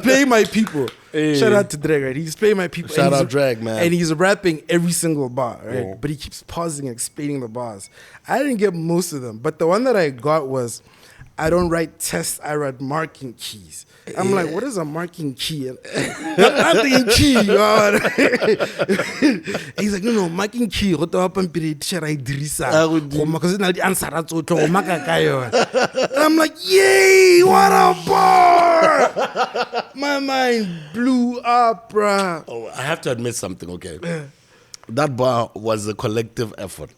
playing my people. Hey. Shout out to Drag, right? He's playing my people. Shout out Drag, man. And he's rapping every single bar, right? Oh. But he keeps pausing and explaining the bars. I didn't get most of them, but the one that I got was, I don't write tests, I write marking keys. I'm like, what is a marking key? I'm thinking key. He's like, no, marking key. Because I'm like, yay, what a bar! My mind blew up, bruh. Oh, I have to admit something, okay? That bar was a collective effort.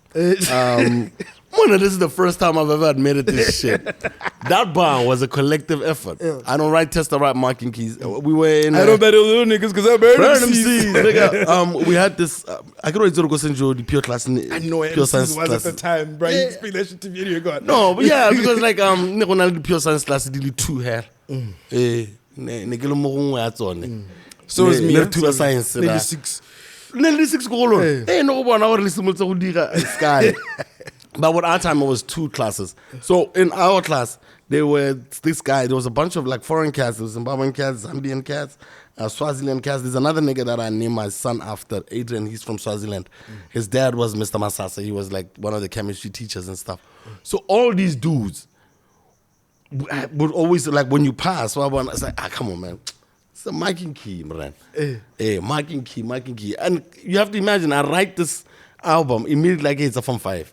Mona, this is the first time I've ever admitted this shit. That bar was a collective effort. Yeah. I don't write test, I write marking keys. We were in... I don't battle little niggas because I burn them seeds. We had this... I could already go send you the pure class. I know it was at the time, bro. You explain that shit to me and you're gone. No, but yeah, because like, the pure science class did 2 here. So is me. Two science. 96. 96 goal. Hey, no one hour listen to sky. But what our time it was 2 classes. So in our class, there was a bunch of like foreign cats. There was Zimbabwean cats, Zambian cats, Swaziland cats. There's another nigga that I named my son after, Adrian. He's from Swaziland. His dad was Mr. Masasa. He was like one of the chemistry teachers and stuff. So all these dudes would always, like when you pass, it's like, come on, man. It's a marking key, man. Marking key. And you have to imagine, I write this album immediately like it's a Form 5.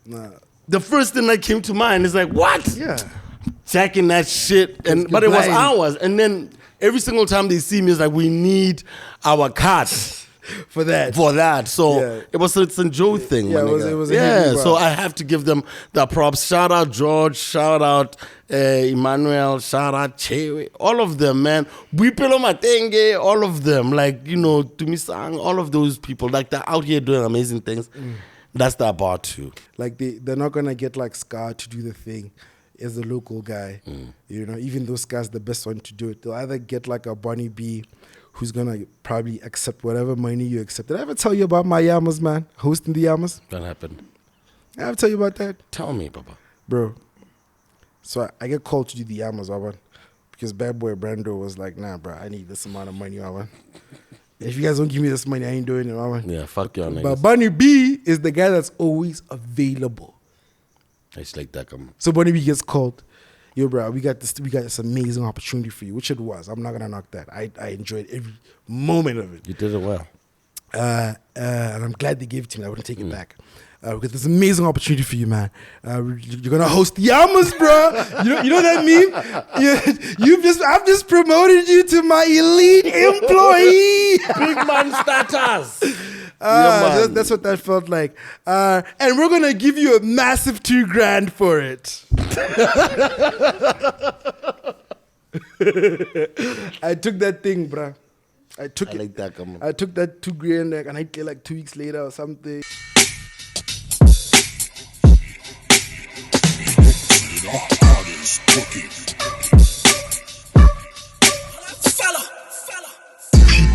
Nah. The first thing that came to mind is like, what? Yeah. Checking that shit. But it was ours. And then every single time they see me, it's like, we need our card. For that. So yeah. it's a Joe thing. Yeah, it was so I have to give them the props. Shout out George, shout out Emmanuel, shout out Chewe, all of them, man. Buipelo Matenge, all of them. Like, Tumisang, all of those people. Like, they're out here doing amazing things. That's the bar too. Like, they're not going to get like Scar to do the thing as a local guy. Even though Scar's the best one to do it. They'll either get like a Bonnie B who's going to probably accept whatever money you accept. Did I ever tell you about my YAMAs, man? Hosting the YAMAs? That happened. Did I ever tell you about that? Tell me, Papa. Bro. So I get called to do the YAMAs, Wawan. Because bad boy Brando was like, nah, bro, I need this amount of money, Wawan. If you guys don't give me this money, I ain't doing it, Wawan. Yeah, fuck y'all niggas. But Bonnie B is the guy that's always available. It's like that. So Bonnie B gets called. Yo, bro, we got this amazing opportunity for you, which it was. I'm not gonna knock that. I enjoyed every moment of it. You did it well. And I'm glad they gave it to me. I wouldn't take it back. Because there's an amazing opportunity for you, man. You're gonna host YAMAs, bro. You know that meme? I've just promoted you to my elite employee. Big man status. That's what that felt like. And we're gonna give you a massive $2,000 for it. I took that thing, bro. I took like that. Come on. I took that $2,000 and I did like 2 weeks later or something.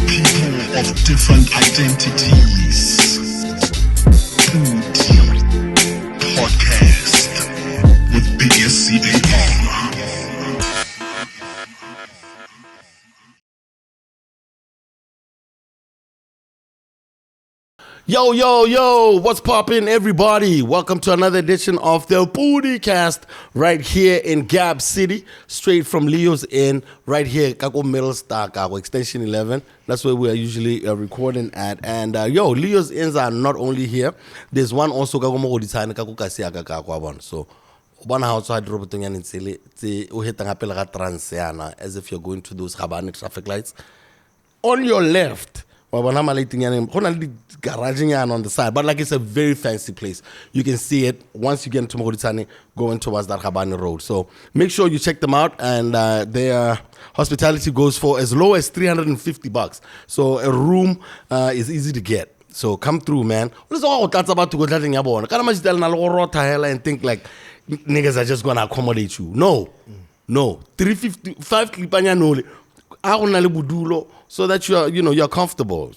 People of different identities. Podcast with BSCAR. Yo, what's poppin', everybody? Welcome to another edition of the Podicast right here in Gab City, straight from Leo's Inn, right here, Kako Middle Star, Kako Extension 11. That's where we are usually recording at. And Leo's Inns are not only here, there's one also, Kako Mogoditane, Kako Kasiaka, Kako. So, one house I drop it in Sili, as if you're going to those Habani traffic lights. On your left, garaging on the side, but like it's a very fancy place. You can see it once you get into Mogoditane going towards that Habani Road. So make sure you check them out, and their hospitality goes for as low as $350. So a room is easy to get. So come through, man. That's about to go and think like niggas are just gonna accommodate you. No. 355 klipanya no. So that you're comfortable,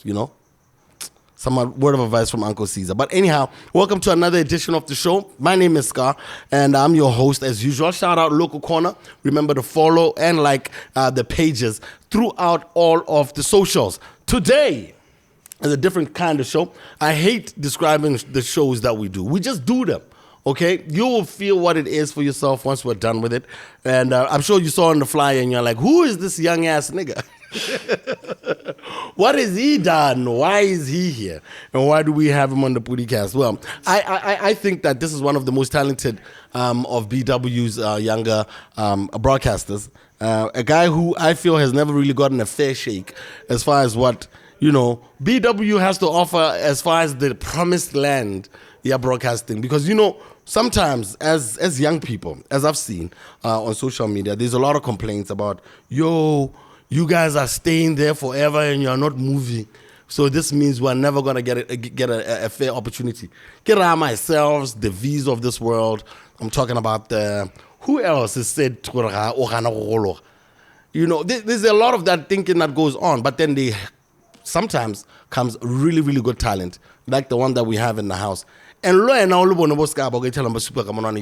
Some word of advice from Uncle Caesar. But anyhow, welcome to another edition of the show. My name is Scar, and I'm your host as usual. Shout out Local Corner. Remember to follow and like the pages throughout all of the socials. Today is a different kind of show. I hate describing the shows that we do. We just do them. Okay, you will feel what it is for yourself once we're done with it. And I'm sure you saw on the flyer and you're like, who is this young ass nigga? What has he done? Why is he here? And why do we have him on the Podicast? Well, I think that this is one of the most talented of BW's younger broadcasters. A guy who I feel has never really gotten a fair shake as far as what, BW has to offer as far as the promised land, broadcasting. Because, sometimes as young people, as I've seen on social media, there's a lot of complaints about, you guys are staying there forever and you're not moving. So this means we're never going to get a fair opportunity. Get around myself, the V's of this world. I'm talking about who else has said, there's a lot of that thinking that goes on, but then sometimes comes really, really good talent, like the one that we have in the house. And you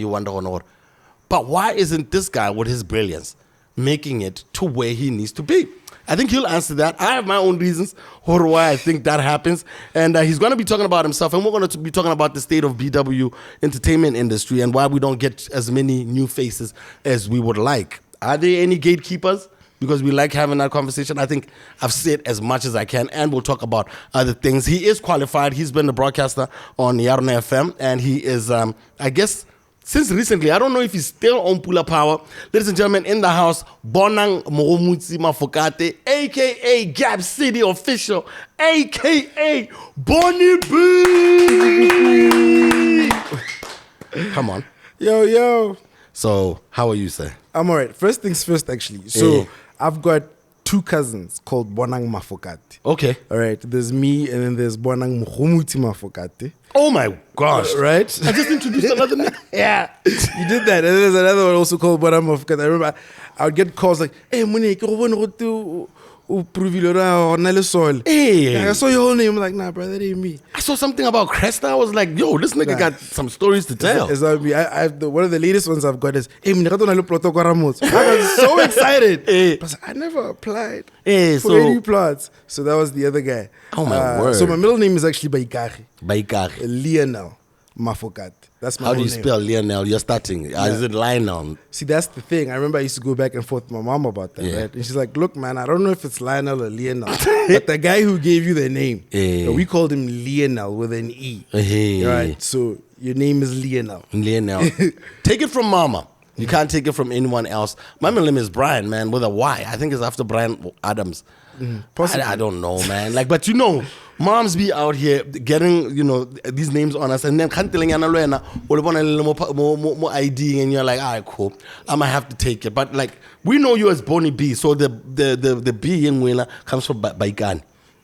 wonder, but why isn't this guy with his brilliance making it to where he needs to be? I think he'll answer that. I have my own reasons for why I think that happens. And he's going to be talking about himself. And we're going to be talking about the state of BW entertainment industry and why we don't get as many new faces as we would like. Are there any gatekeepers? Because we like having that conversation. I think I've said as much as I can, and we'll talk about other things. He is qualified. He's been a broadcaster on Yarona FM, and he is, I guess, since recently, I don't know if he's still on Pula Power. Ladies and gentlemen, in the house, Bonang Moromutsi Mafokate, a.k.a. Gap City Official, a.k.a. Bonnie B. Come on. Yo. So, how are you, sir? I'm all right. First things first, actually. So, I've got two cousins called Bonang Mafokate. Okay. All right. There's me, and then there's Bonang Moromutsi Mafokate. Oh my gosh. Right? I just introduced another name. Yeah. You did that. And then there's another one also called Bonang Mafokate. I remember I would get calls like, hey, Monique, I saw your whole name. I'm like, nah, bro, that ain't me. I saw something about Cresta. I was like, yo, this nigga got some stories to tell. It's not me. One of the latest ones I've got is, hey, I was so excited. I was like, I never applied for any plots. So that was the other guy. Oh, my word. So my middle name is actually Baikari. Lionel Mafokate. That's my How do you name. spell Lionel? You're starting. Is it Lionel? See, that's the thing. I remember I used to go back and forth with my mom about that, right? And she's like, look, man, I don't know if it's Lionel or Lionel, but the guy who gave you the name, we called him Lionel with an E. Right? So your name is Lionel. Take it from mama. You can't take it from anyone else. My middle name is Brian, man, with a Y. I think it's after Brian Adams. I don't know, man. But moms be out here getting, these names on us, and then can't telling more ID, and you're like, all right, cool. I'm gonna have to take it. But we know you as Bonnie B, so the B in Wela comes from Baikan.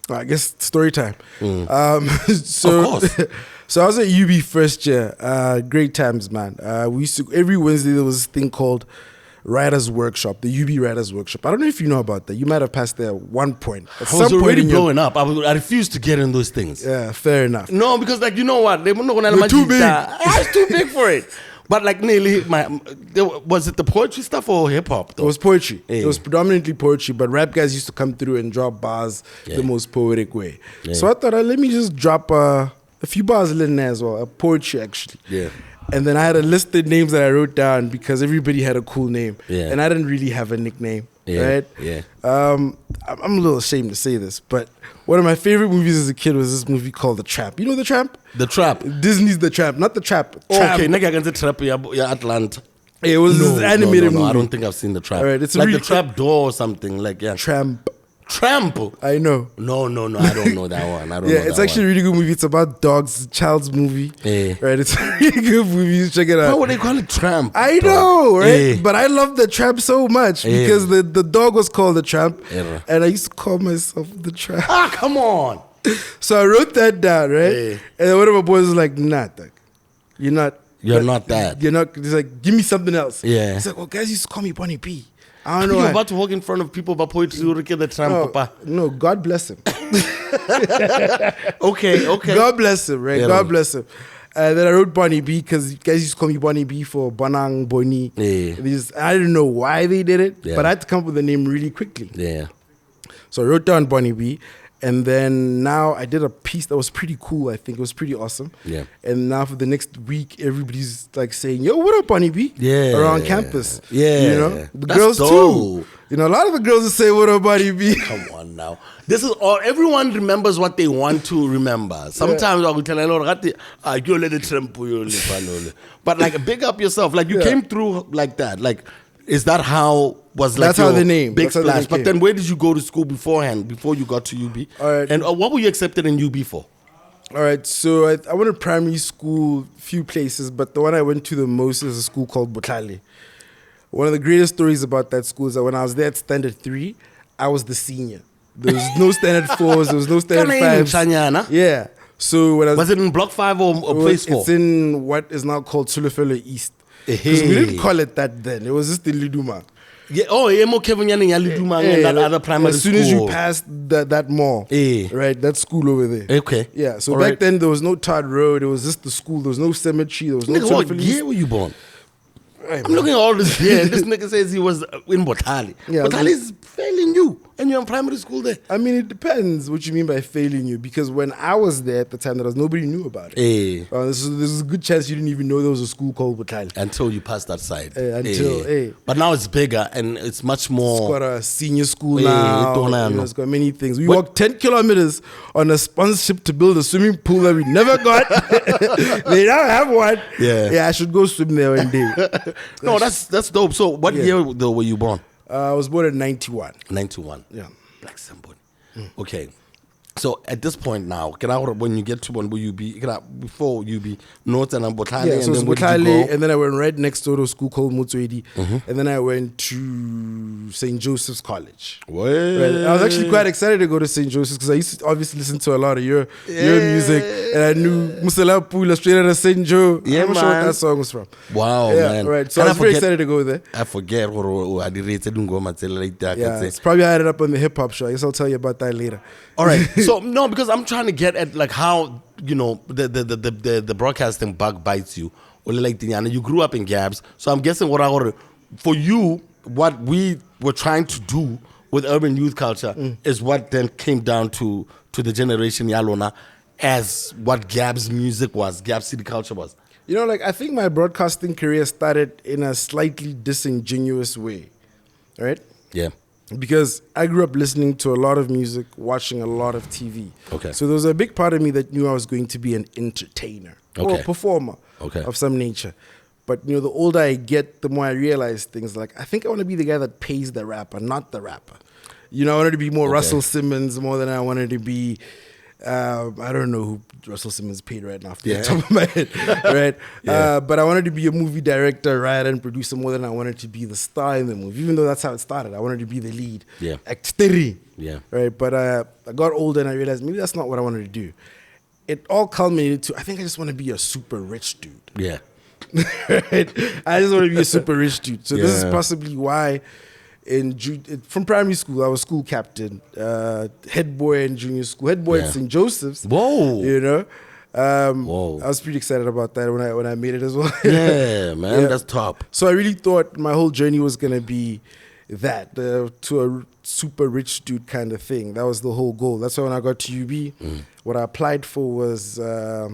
I guess story time. Of course. So I was at UB first year. Great times, man. We used to every Wednesday there was this thing called Writers Workshop, the UB Writers Workshop. I don't know if you know about that. You might have passed there at one point. I was already blowing up. I refused to get in those things. Yeah, fair enough. No, because you know what? They're too big. I was too big for it. But nearly was it the poetry stuff or hip hop? It was poetry. It was predominantly poetry, but rap guys used to come through and drop bars the most poetic way. So I thought, let me just drop a few bars in there as well, a poetry actually. Yeah. And then I had a list of names that I wrote down because everybody had a cool name. Yeah. And I didn't really have a nickname, right? Yeah. I'm a little ashamed to say this, but one of my favorite movies as a kid was this movie called The Tramp. You know The Tramp? The Trap. Disney's The Tramp, not The Trap. Okay, nigga, I can say Trap, yeah, Atlanta. It was this animated movie. I don't think I've seen The Trap. All right, it's like really The Trap Door or something, Tramp. Trample. I know. No, I don't know that one. It's actually a really good movie. It's about dogs, child's movie. Right? It's a really good movie. Check it out. Why would they call it Tramp? I know, right? But I love the Tramp so much because the dog was called the Tramp, and I used to call myself the Tramp. Ah, come on. So I wrote that down, right? And then one of my boys was like, nah, you're not. You're not that. You're not. He's like, give me something else. Yeah. He's like, well, guys used to call me Bonnie B. I don't know. You're why. about to walk in front of people about poetry. You look at the tram, Papa. No, God bless him. Okay. God bless him, right? Yeah, God no. bless him. Then I wrote Bonnie B because guys used to call me Bonnie B for Bonang Boni. Yeah. I didn't know why they did it, Yeah. but I had to come up with a name really quickly. Yeah. So I wrote down Bonnie B. And then now I did a piece that was pretty cool. I think it was pretty awesome. Yeah. And now for the next week, everybody's like saying, "Yo, what up, Bonnie B?" Yeah. Around campus. Yeah. You know, the That's girls dope. too. You know, a lot of the girls will say, "What up, Bonnie B?" Come on now. This is all. Everyone remembers what they want to remember. Sometimes I will tell a lot of you let it tremble, you let but like big up yourself. Like you came through like that. Like, is that how was like That's how your the name. big That's how the splash? name But came. then where did you go to school beforehand? Before you got to UB? All right. And what were you accepted in UB for? All right, so I went to primary school, few places, but the one I went to the most is a school called Botlhale. One of the greatest stories about that school is that when I was there at standard 3, I was the senior. There was no standard 4s, there was no standard Kinda in 5s. Chanyana? Yeah. So when I Was it in block 5 or phase 4? It's in what is now called Sulafelo East. Because we didn't call it that then. It was just in Liduma. Yeah, Emo Kevin Yan and Yaliduma and that other primary as school. soon as you passed that mall, right, that school over there. Okay. Yeah, so All back right. then there was no Todd Road, it was just the school, there was no cemetery, there was no Nigga, what Sulafelo year East. were you born? Right, I'm looking at all this beer, and this nigga says he was in Botlhale. Yeah, Botlhale is failing you, and you're in primary school there. I mean, it depends what you mean by failing you, because when I was there at the time, nobody knew about it. This is a good chance you didn't even know there was a school called Botlhale. Until you pass that side. Until. But now it's bigger, and it's much more. It's got a senior school Eh, now. don't You know. know, it's got many things. We walked 10 kilometers on a sponsorship to build a swimming pool that we never got. They now have one. Yeah. I should go swim there one day. No, that's dope. So, what year though were you born? I was born in 91. 91. Yeah. Black somebody. Okay. So at this point now, when you get to one, will you be before you be North and Botlhale? Yeah, and so it's then where did you Botlhale, go? and then I went right next door to a school called Muzenda, and then I went to St. Joseph's College. Well, Right. I was actually quite excited to go to St. Joseph's because I used to obviously listen to a lot of your music, and I knew Musala Pula straight out of St. Joe. Yeah, I'm not sure what man. that song was from. Wow, Yeah, man. right. So And I was very excited to go there. I forget what I did like that. Yeah, it's probably I ended up on the hip hop show. I guess I'll tell you about that later. All right. So no, because I'm trying to get at like how the broadcasting bug bites you. Or like you grew up in Gabs, so I'm guessing for you, what we were trying to do with urban youth culture is what then came down to the generation Yalona as what Gabs music was, Gabs city culture was. You know, like I think my broadcasting career started in a slightly disingenuous way, right? Yeah. Because I grew up listening to a lot of music, watching a lot of TV. Okay. So there was a big part of me that knew I was going to be an entertainer or a performer of some nature. But, you know, the older I get, the more I realize things like, I think I want to be the guy that pays the rapper, not the rapper. You know, I wanted to be more Russell Simmons more than I wanted to be, I don't know who Russell Simmons paid right now off the top of my head, right? But I wanted to be a movie director, writer, and producer more than I wanted to be the star in the movie, even though that's how it started. I wanted to be the lead. Actor. Right? But I got older and I realized maybe that's not what I wanted to do. It all culminated to, I think I just want to be a super rich dude. Yeah. Right? I just want to be a super rich dude. So this is possibly why from primary school, I was school captain, head boy in junior school, head boy at St. Joseph's. Whoa. You know? I Whoa. was pretty excited about that when I made it as well. Yeah, man, that's top. So I really thought my whole journey was going to be that, to a super rich dude kind of thing. That was the whole goal. That's why when I got to UB, what I applied for was a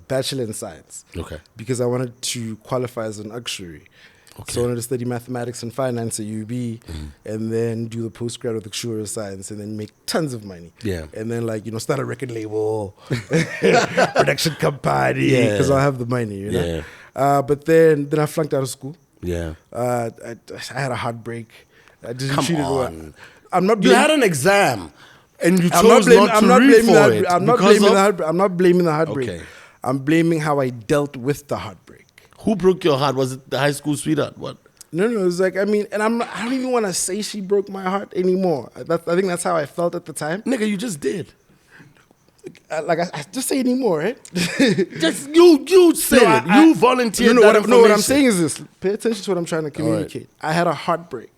bachelor in science. Okay. Because I wanted to qualify as an actuary. Okay. So I wanted to study mathematics and finance at UB and then do the postgrad with actuarial science and then make tons of money. Yeah. And then start a record label, production company, because I have the money, you know. But then I flunked out of school. Yeah. I had a heartbreak. I didn't Come treat it well. on. I'm not You blaming, had an exam and you chose I'm not blaming, not I'm to not read blaming for that, it. I'm not because blaming the of- heartbreak. I'm not blaming the heartbreak. Okay. I'm blaming how I dealt with the heartbreak. Who broke your heart? Was it the high school sweetheart? What? No, it's like, I mean, and I don't even want to say she broke my heart anymore. I think that's how I felt at the time. Nigga, you just did. I just say anymore, right? Just you said it. You volunteered that information. No, what I'm saying is this. Pay attention to what I'm trying to communicate. Right. I had a heartbreak.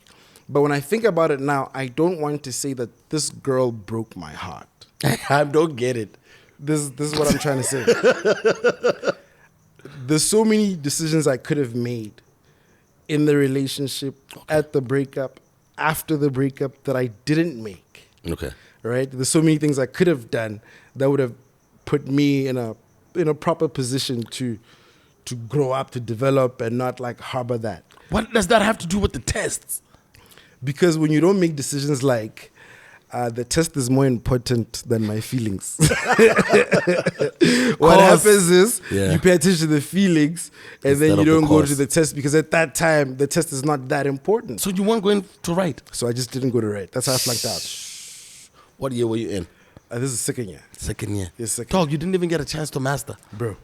But when I think about it now, I don't want to say that this girl broke my heart. I don't get it. This is what I'm trying to say. There's so many decisions I could have made in the relationship, at the breakup, after the breakup that I didn't make. Okay. Right? There's so many things I could have done that would have put me in a proper position to grow up, to develop, and not like harbor that. What does that have to do with the tests? Because when you don't make decisions like the test is more important than my feelings. What happens is you pay attention to the feelings and Instead then you of the don't go course. to the test because at that time the test is not that important. So you weren't going to write? So I just didn't go to write. That's how I flanked out. What year were you in? This is second year. Second year. Yes, second. Dog, you didn't even get a chance to master. Bro.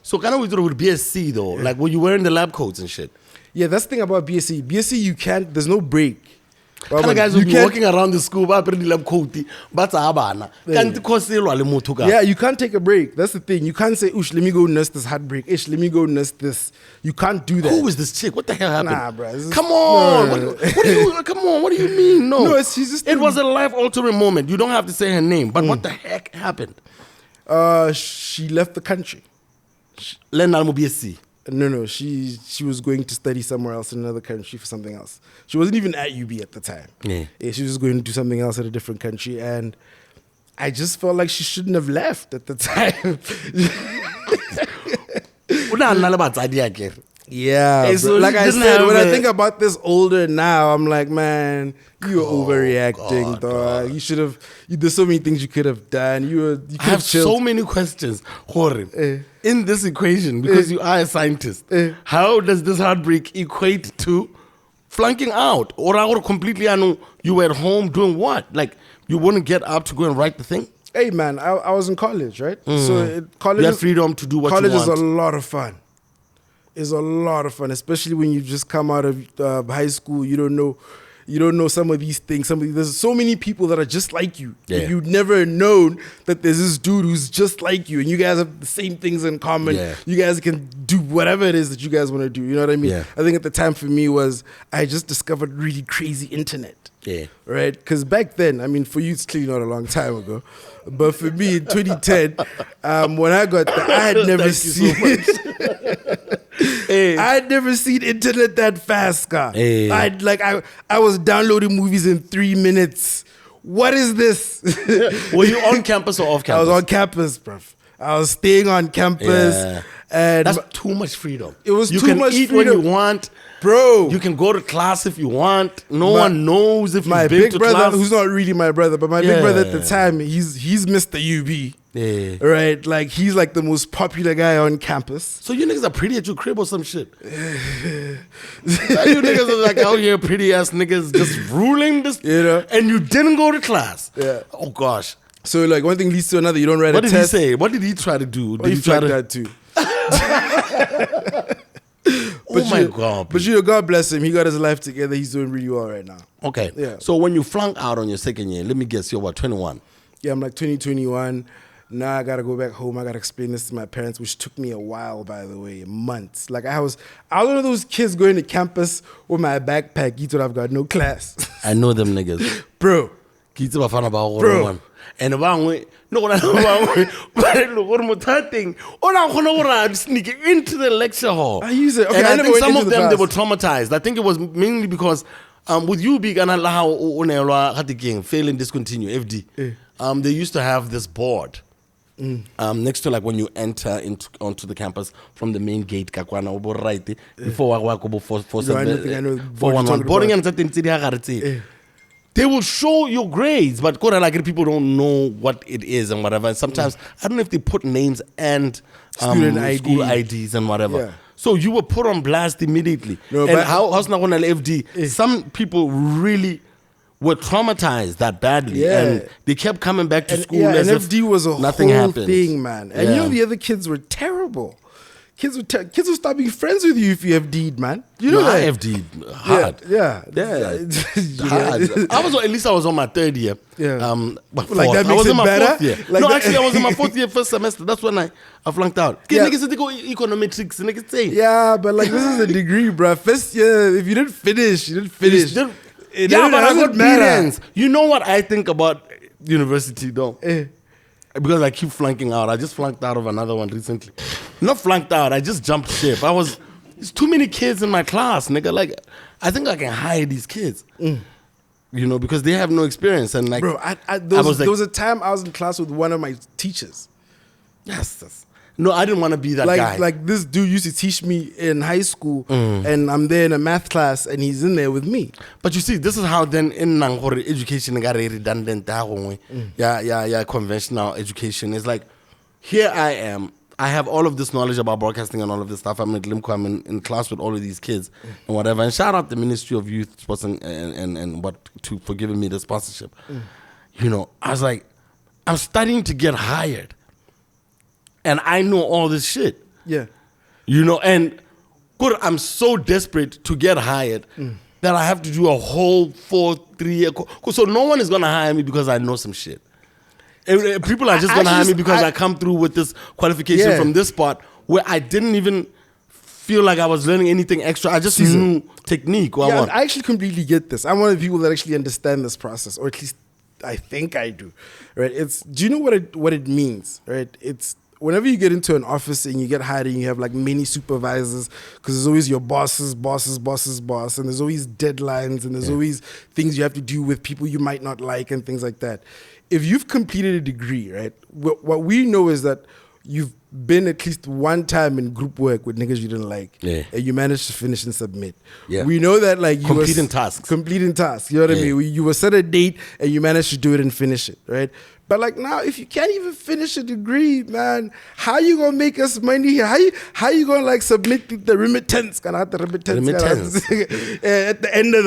So kind of with BSc though, like were you wearing the lab coats and shit? Yeah, that's the thing about BSc. BSc, you can't, there's no break. Kind of guys will be walking around the school, lab coat, yeah, you can't take a break. That's the thing. You can't say, "Oosh, let me go nurse this heartbreak. Ish, let me go nurse this." You can't do that. Who is this chick? What the hell happened? Nah, bro. Come on. No. What do you? Come on. What do you mean? No, she's just. It was a life-altering moment. You don't have to say her name, but what the heck happened? She left the country. BSc. No. She was going to study somewhere else in another country for something else. She wasn't even at UB at the time. Yeah, she was going to do something else at a different country, and I just felt like she shouldn't have left at the time. Yeah, so like I didn't said, have when I it. think about this older now, I'm like, man, you're overreacting, dog. You should have. There's so many things you could have done. You could I have chilled. so many questions, in this equation because you are a scientist. How does this heartbreak equate to flunking out, or completely? I know you were at home doing what? Like you wouldn't get up to go and write the thing. Hey, man, I was in college, right? So college, You have freedom to do what you want. College is a lot of fun. It's a lot of fun, especially when you just come out of high school. You don't know some of these things. There's so many people that are just like you. Yeah. You'd never known that there's this dude who's just like you, and you guys have the same things in common. Yeah. You guys can do whatever it is that you guys want to do. You know what I mean? Yeah. I think at the time for me was I just discovered really crazy internet. Yeah. Right? Because back then, I mean, for you, it's clearly not a long time ago. But for me, in 2010, when I got there, I had never seen I had never seen internet that fast, Scar. I was downloading movies in 3 minutes. What is this? Were you on campus or off campus? I was on campus, bruv. I was staying on campus. Yeah. And that's too much freedom. It was you too much freedom. You can eat when you want. Bro. You can go to class if you want. No one knows if my you've been big to brother, class. who's not really my brother, but my big brother at the time, he's Mr. UB. Yeah. Right? Like, he's like the most popular guy on campus. So you niggas are pretty at your crib or some shit? Like, you niggas are like out here pretty ass niggas just ruling this, and you didn't go to class. Yeah. Oh gosh. So like one thing leads to another. You don't write What a did test. he say? What did he try to do? Did he try that too? Oh my God. But God bless him. He got his life together. He's doing really well right now. Okay. Yeah. So when you flunk out on your second year, let me guess, you're what, 21? Yeah, I'm like 2021. Now I gotta go back home. I gotta explain this to my parents, which took me a while, by the way, months. Like I was one of those kids going to campus with my backpack. You thought I've got no class. I know them niggas. Bro. Bro. And sneak into the lecture hall. I use it. Okay, and I think some of them, they were were traumatized. I think it was mainly because with you being fail and discontinue, FD, they used to have this board next to like when you enter onto the campus from the main gate, before 411 boarding and they will show your grades, but like people don't know what it is and whatever. And sometimes I don't know if they put names and school IDs and whatever. Yeah. So you were put on blast immediately. No, and but how's not going to FD? Some people really were traumatized that badly, and they kept coming back to school. Yeah, as and if FD was a nothing whole happened. thing, man. And you know the other kids were terrible. kids will stop being friends with you if you have deed, man. You know I that? have deed hard. Yeah. Hard. At least I was on my third year. Yeah. But Like fourth. that I makes was it in my better? fourth year. Like No, that- actually, I was in my fourth year, first semester. That's when I flunked out. Yeah. Niggas think econometrics. Niggas say. Yeah, but like this is a degree, bro. First year, if you didn't finish, you didn't finish. Yeah, It but I doesn't got matter. brilliance. You know what I think about university, though? Eh. Because I keep flunking out. I just flunked out of another one recently. Not flunked out. I just jumped ship. There's too many kids in my class, nigga. Like, I think I can hire these kids. You know, because they have no experience. And like, Bro, there was a time I was in class with one of my teachers. yes. No, I didn't want to be that guy. Like this dude used to teach me in high school, and I'm there in a math class, and he's in there with me. But you see, this is how then in Nangore education got redundant. Yeah, conventional education is like, here I am. I have all of this knowledge about broadcasting and all of this stuff. I'm at Limco. I'm in class with all of these kids and whatever. And shout out the Ministry of Youth, Sports and what for giving me the sponsorship. You know, I was like, I'm starting to get hired, and I know all this shit. Yeah. You know, and good, I'm so desperate to get hired that I have to do a whole 3 year course. So no one is going to hire me because I know some shit. People are just going to hire me because I come through with this qualification from this part where I didn't even feel like I was learning anything extra. I just knew technique. Yeah, I actually completely get this. I'm one of the people that actually understand this process, or at least I think I do. Right? Do you know what it means? Right? It's whenever you get into an office and you get hired and you have like many supervisors, because there's always your boss's boss, and there's always deadlines and there's always things you have to do with people you might not like and things like that. If you've completed a degree, right, what we know is that you've been at least one time in group work with niggas you didn't like, and you managed to finish and submit. Yeah. We know that like you completing tasks. You know what I mean? You were set a date and you managed to do it and finish it, right? But like now, if you can't even finish a degree, man, how you gonna make us money here? How you gonna like submit the remittance? At the end of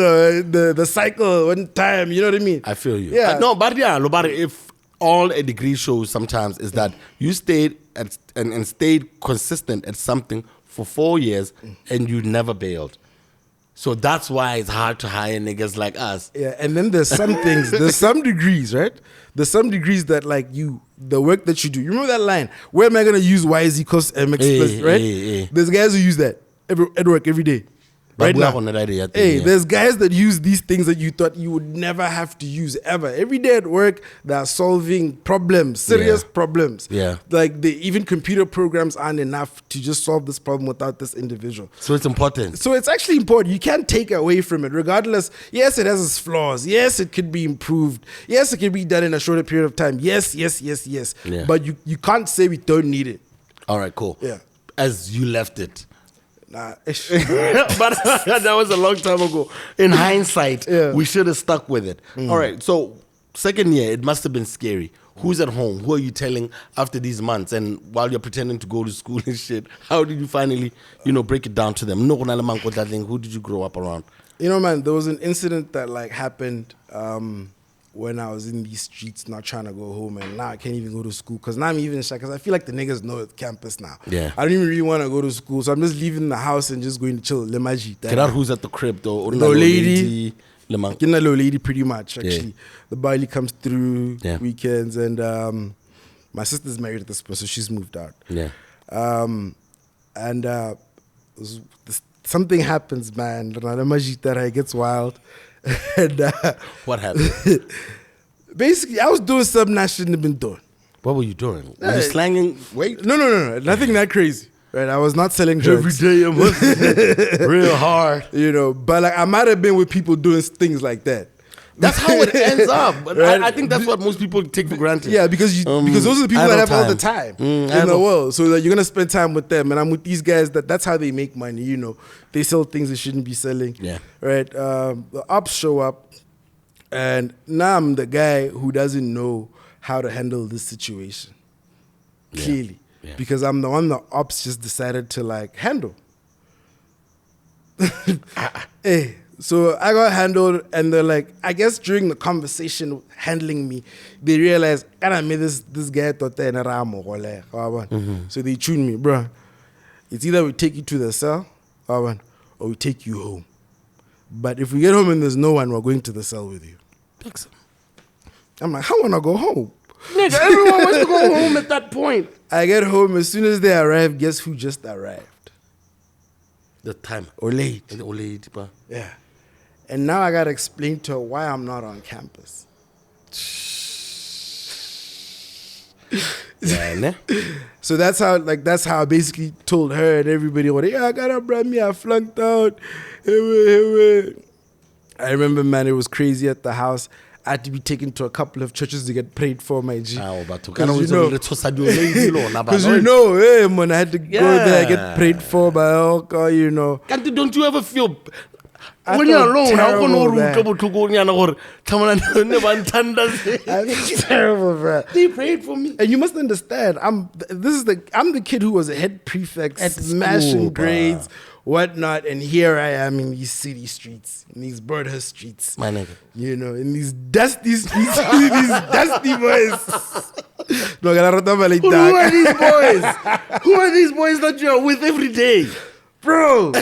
the cycle, one time, you know what I mean? I feel you. Yeah. No, but if all a degree shows sometimes is that you stayed and stayed consistent at something for 4 years and you never bailed. So that's why it's hard to hire niggas like us. Yeah, and then there's some things, there's some degrees, right? There's some degrees that like the work that you do. You remember that line? Where am I going to use Y is equals MX plus, right? There's guys who use that at work every day. Right now. There's guys that use these things that you thought you would never have to use ever. Every day at work, they're solving problems, serious problems. Yeah. Like even computer programs aren't enough to just solve this problem without this individual. So it's important. So it's actually important. You can't take away from it, regardless. Yes, it has its flaws. Yes, it could be improved. Yes, it can be done in a shorter period of time. Yes. Yeah. But you can't say we don't need it. All right, cool. Yeah. As you left it. Nah. But that was a long time ago. In hindsight, we should have stuck with it. All right, so second year, it must have been scary. Who's at home? Who are you telling after these months? And while you're pretending to go to school and shit, how did you finally, break it down to them? Who did you grow up around? Man, there was an incident that like happened when I was in these streets not trying to go home, and now I can't even go to school because now I'm even shy because I feel like the niggas know the campus now. Yeah. I don't even really want to go to school, so I'm just leaving the house and just going to chill. Lemaji. Who's at the crib though? No lady. Getting a little lady pretty much actually. Yeah. The Bali comes through weekends, and my sister's married at this point, so she's moved out. Yeah. Something happens, man. It gets wild. And what happened? Basically, I was doing something I shouldn't have been doing. What were you doing? Were you slanging? Wait. No. Nothing that crazy. Right? I was not selling drugs. Every day I was real hard. But like I might have been with people doing things like that. That's how it ends up. But right? I think that's what most people take for granted. Yeah, because those are the people that have all the time in the world. So that you're gonna spend time with them, and I'm with these guys. That's how they make money. They sell things they shouldn't be selling. Yeah. Right. The ops show up, and now I'm the guy who doesn't know how to handle this situation. Clearly, because I'm the one the ops just decided to like handle. Hey. So I got handled, and they're like, I guess during the conversation handling me, they realized, this guy thought they So they tuned me, bro. It's either we take you to the cell, or we take you home. But if we get home and there's no one, we're going to the cell with you. I'm like, I want to go home. Nigga, everyone wants to go home at that point. I get home, as soon as they arrive, guess who just arrived? The time. Olate. Olate, bro. Yeah. And now I got to explain to her why I'm not on campus. Yeah, ne? So that's how I basically told her and everybody, I got up, bro, me, I flunked out. I remember, man, it was crazy at the house. I had to be taken to a couple of churches to get prayed for, my G. Because hey, man, I had to go there, get prayed for by Elka, you know. Don't you ever feel... When you're alone, how can you terrible, bro. They prayed for me. And you must understand, I'm the kid who was a head prefect, smashing grades, whatnot, and here I am in these city streets, in these Birdhurst streets. My nigga. You know, in these dusty streets, these dusty boys. Who are these boys? Who are these boys that you are with every day? Bro.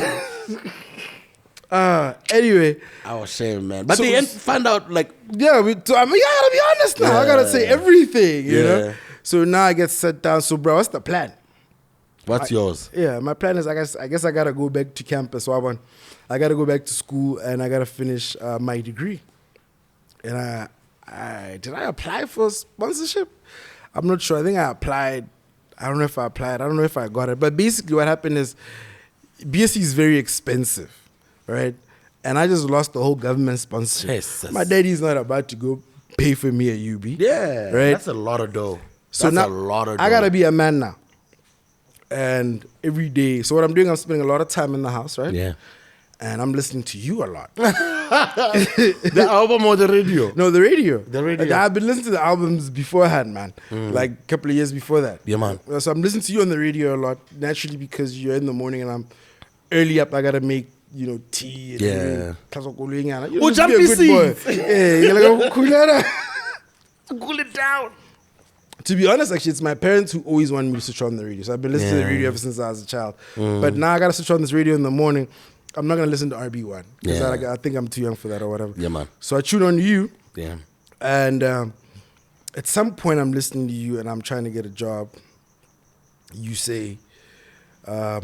Anyway. I was ashamed, man. But they find out, like... Yeah, I gotta be honest now. I gotta say everything, you know? So now I get set down. So, bro, what's the plan? What's yours? Yeah, my plan is, I guess I gotta go back to campus. So I gotta go back to school and I gotta finish my degree. And did I apply for sponsorship? I'm not sure. I think I applied. I don't know if I applied. I don't know if I got it. But basically what happened is BSc is very expensive. Right, and I just lost the whole government sponsorship. Yes, my daddy's not about to go pay for me at UB. Yeah, right. That's a lot of dough. So that's now a lot of dough. I gotta be a man now, and every day. So what I'm doing, I'm spending a lot of time in the house, right? Yeah, and I'm listening to you a lot. The album or the radio? No, the radio. The radio. I've been listening to the albums beforehand, man. Like a couple of years before that. Yeah, man. So I'm listening to you on the radio a lot, naturally, because you're in the morning and I'm early up. I gotta make, you know, tea. Yeah. Oh, jumpy seeds. Cool it down. To be honest, actually, it's my parents who always wanted me to switch on the radio. So I've been listening to the radio ever since I was a child. But now I got to switch on this radio in the morning. I'm not going to listen to RB1 because I think I'm too young for that or whatever. Yeah, man. So I tune on you. Yeah. And at some point, I'm listening to you and I'm trying to get a job. You say, our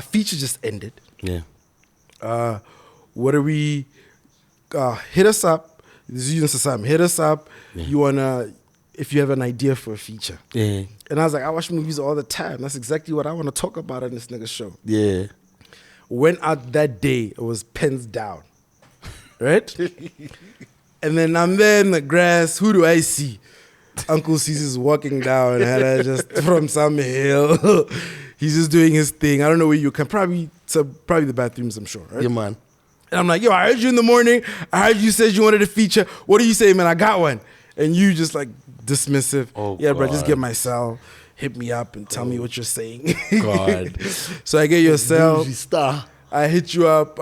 feature just ended. Yeah. What are we? Hit us up. This is using Sasam. Hit us up. Yeah. You wanna? If you have an idea for a feature. Yeah. And I was like, I watch movies all the time. That's exactly what I want to talk about on this nigga show. Yeah. Went out that day. It was pens down, right? And then I'm there in the grass. Who do I see? Uncle Caesar's walking down, and I just from some hill. He's just doing his thing. I don't know where you can. Probably the bathrooms, I'm sure. Right? Yeah, man. And I'm like, yo, I heard you in the morning. I heard you said you wanted a feature. What do you say, man? I got one. And you just like dismissive. Oh, yeah, God. bro, just get my cell. Hit me up and tell me what you're saying. God. So I get your cell. Star. I hit you up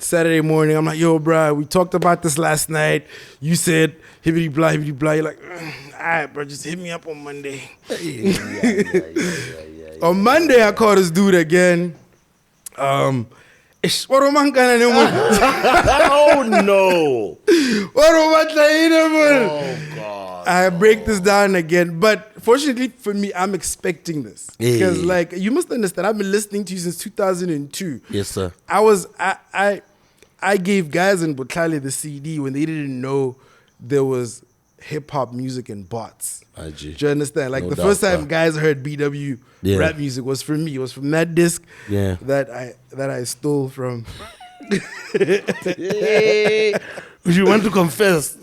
Saturday morning. I'm like, yo, bro, we talked about this last night. You said hibbity blah, hibbity blah. You're like, all right, bro, just hit me up on Monday. On Monday, I called this dude again. Oh, no. Oh, God. I break this down again. But fortunately for me, I'm expecting this. Because, like, you must understand, I've been listening to you since 2002. Yes, sir. I gave guys in Butlale the CD when they didn't know there was hip-hop music and bots. Do you understand? Like, the first time guys heard BW rap music was from me. It was from that disc that I stole from... Would you want to confess?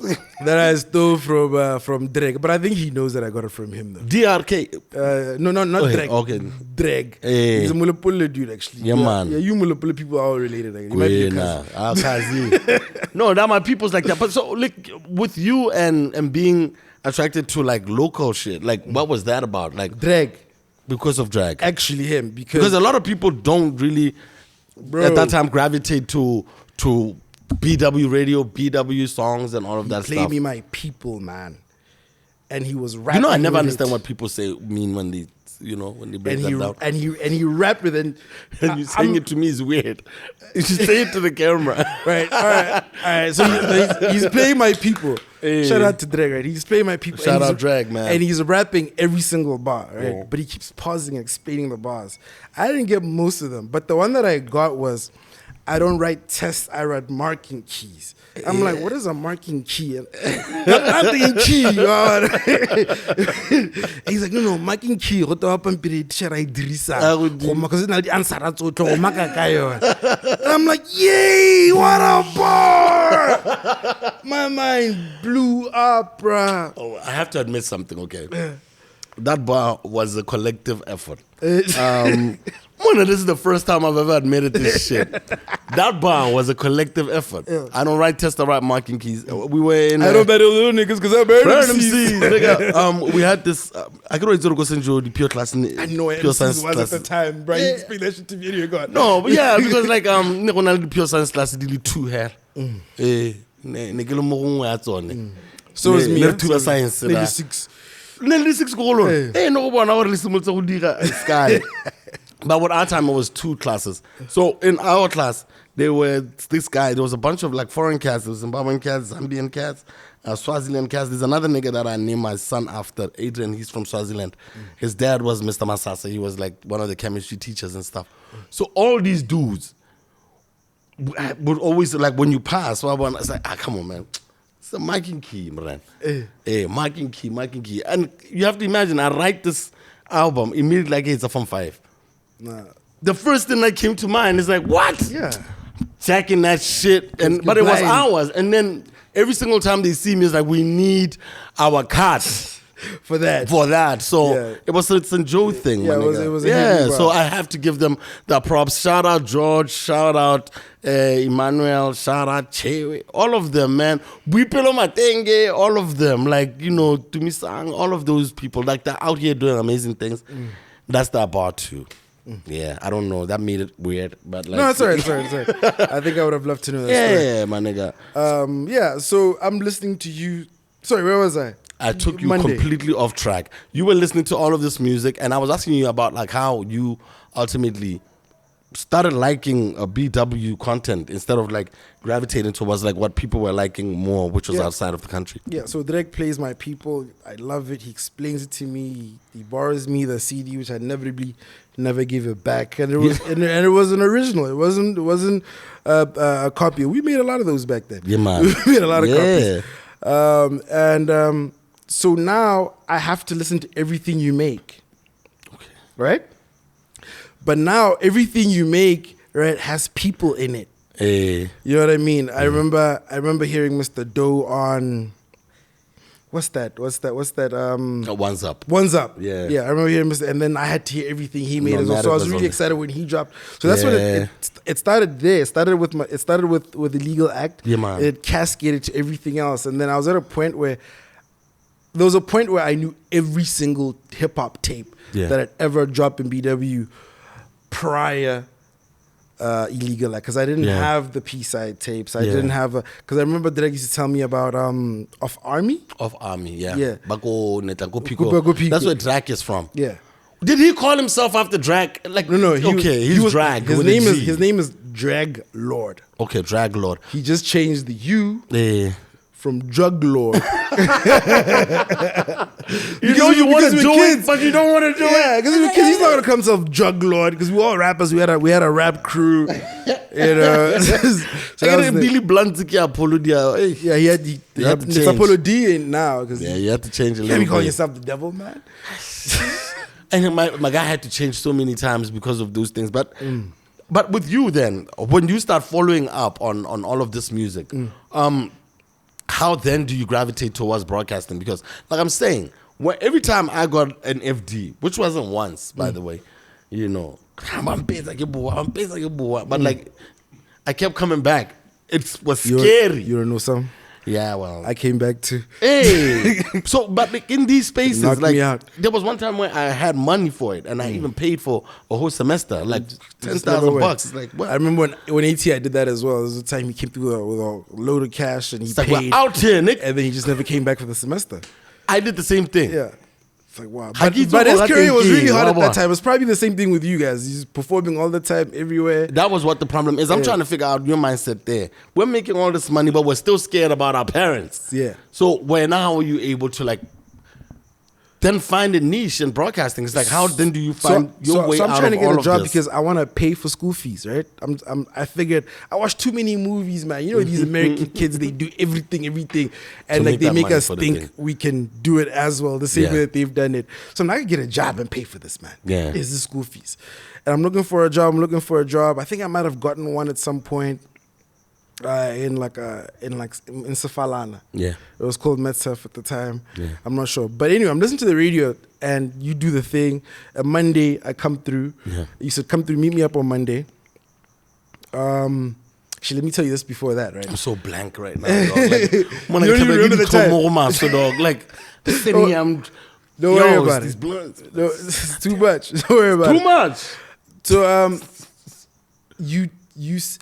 That I stole from Dreg. But I think he knows that I got it from him, though. DRK? No, not Dreg. Okay. Dreg. He's a Mulapula dude, actually. Yeah, man. Yeah, you Mulapula people are all related. Like, you might be a cousin. No, that my people's like that. But so, like, with you and being attracted to, like, local shit, like, what was that about? Like, Dreg. Because of drag. Actually, him. Because a lot of people don't really, at that time, gravitate to BW radio, BW songs, and all of that Play stuff. Me My People, man. And he was rapping. You know, I never understand what people mean when they you know, when they break that down. And he rapped with it. And you saying it to me is weird. You should say it to the camera. Right, all right. So he's playing my people. Hey. Shout out to Drag, right? He's playing my people. Shout out Drag, man. And he's rapping every single bar, right? Oh. But he keeps pausing and explaining the bars. I didn't get most of them, but the one that I got was, I don't write tests, I write marking keys. I'm like, what is a marking key? I'm thinking key. He's like, no, marking key. Because I'm like, yay, what a bar! My mind blew up, bruh. Oh, I have to admit something, okay? That bar was a collective effort. Mona, this is the first time I've ever admitted this shit. That bar was a collective effort. Yeah. I don't write tests, I write marking keys. We were in. I don't bet those little niggas because I burn them seeds. Nigga. We had this. I could always go send you the pure class. I know it was at the time, bro. You explain that shit to me and you're gone. No, but yeah, because like the pure science class did 2 hair. So is me. Pure science. 96. 96 goal. Hey, no one hour listen to sky. But with our time, it was 2 classes. So in our class, there was a bunch of like foreign cats. There was Zimbabwean cats, Zambian cats, Swaziland cats. There's another nigga that I named my son after, Adrian. He's from Swaziland. His dad was Mr. Masasa. He was like one of the chemistry teachers and stuff. So all these dudes would always, like when you pass, I was like, come on, man. It's a marking key, man. Marking key. And you have to imagine, I write this album immediately like it's a Form 5. Nah. The first thing that came to mind is like, what? Yeah. Checking that shit. But it was ours. And then every single time they see me, it's like, we need our cards. For that. So it was a St. Joe thing. Yeah, my nigga. it was a so I have to give them the props. Shout out George. Shout out Emmanuel. Shout out Chewe. All of them, man. Wipelo Matenge. All of them. Like, you know, Tumisang. All of those people. Like, they're out here doing amazing things. That's the bar too. Yeah, I don't know. That made it weird, but like, no, it's alright. I think I would have loved to know that story. Yeah, my nigga. Yeah, so I'm listening to you. Sorry, where was I? I took you Monday. completely off track. You were listening to all of this music, and I was asking you about like how you ultimately started liking a BW content instead of like gravitating towards like what people were liking more, which was outside of the country. Yeah, so Drake plays my people. I love it. He explains it to me. He borrows me the CD, which I never gave it back. And it was and it was an original. It wasn't a copy. We made a lot of those back then. Yeah, man. We made a lot of copies. So now I have to listen to everything you make. Okay. Right? But now everything you make, right, has people in it. Hey. You know what I mean? I remember hearing Mr. Doe on what's that? One's Up. One's Up. Yeah. Yeah, I remember hearing Mr. And then I had to hear everything he made as well. Nomadic So I was was really on excited when he dropped. So that's when it started there. It started with the Legal Act. Yeah, man. It cascaded to everything else. And then I was at a point where there was a point where I knew every single hip hop tape that had ever dropped in BW prior Illegal Act, because I didn't have the P-side tapes. I didn't have because I remember Drake used to tell me about Of Army. Of Army, yeah. Yeah. Bako Neta, Go Pico. Go Pico. That's where Drake is from. Yeah. Did he call himself after Drag? Like No. He's Drag. His name is Drag Lord. Okay, Drag Lord. He just changed the U Yeah. from Drug Lord. You know you want to do it, but you don't want to do it. Yeah, because he's not gonna call himself Drug Lord. Because we all rappers. We had a rap crew. You know. So that was Billy Blunt Apolodia. yeah, he had to it's change. Apollo D in now. Yeah, you have to change a You little can't be calling bit. yourself the devil, man. And my guy had to change so many times because of those things. But with you then, when you start following up on all of this music, how then do you gravitate towards broadcasting? Because like I'm saying, every time I got an FD, which wasn't once, by the way, you know, but like I kept coming back. It was scary. You don't know something? Yeah, well, I came back too. Hey, so but like in these spaces, Knocked like me out. there was one time where I had money for it, and I even paid for a whole semester, like Just never $10,000 went. bucks. It's like what? I remember when ATI did that as well. There was a time he came through with a load of cash and he It's like paid, we're out here, Nick. and then he just never came back for the semester. I did the same thing. Yeah. It's like, wow. Ha ke itse But his gore career was really teng, hard wa at that bona? time. It was probably the same thing with you guys. He's performing all the time, everywhere. That was what the problem is. I'm trying to figure out your mindset there. We're making all this money, but we're still scared about our parents. Yeah. So how are you able to like then find a niche in broadcasting? It's like, how then do you find your way so I'm out trying to of get all a of job this? because I want to pay for school fees, right? I figured I watch too many movies, man. You know these American kids, they do everything, and To like make they that make money us for the think thing. we can do it as well, the same Yeah. way that they've done it. So I'm not gonna get a job and pay for this, man. Yeah. Is this school fees? And I'm looking for a job. I think I might have gotten one at some point. In Sefalana. Yeah. It was called MedSurf at the time. Yeah. I'm not sure. But anyway, I'm listening to the radio and you do the thing. A Monday I come through. Yeah. You said come through, meet me up on Monday. Actually, let me tell you this before that, right? I'm so blank right now, dog. Like, when You don't even remember the time. dog. Like, sitting I'm. Don't worry Yo, about these it. blunts. No, it's too much. Don't worry about Too it. much. So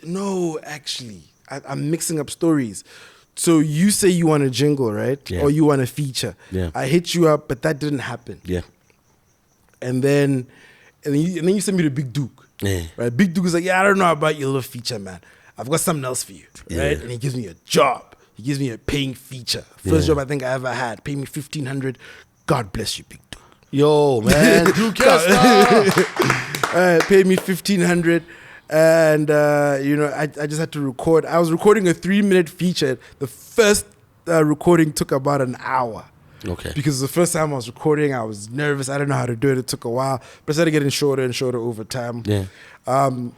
no, actually, I'm mixing up stories. So you say you want a jingle, right? Yeah. Or you want a feature. Yeah. I hit you up, but that didn't happen. Yeah. And then you send me to Big Duke. Yeah. Right? Big Duke is like, yeah, I don't know about your little feature, man. I've got something else for you. Right? Yeah. And he gives me a job. He gives me a paying feature. First job I think I ever had. Pay me 1,500. God bless you, Big Duke. Yo, man. Paid me 1,500. And, I just had to record. I was recording a 3-minute feature. The first recording took about an hour. Okay. Because the first time I was recording, I was nervous. I didn't know how to do it. It took a while. But it started getting shorter and shorter over time. Yeah. And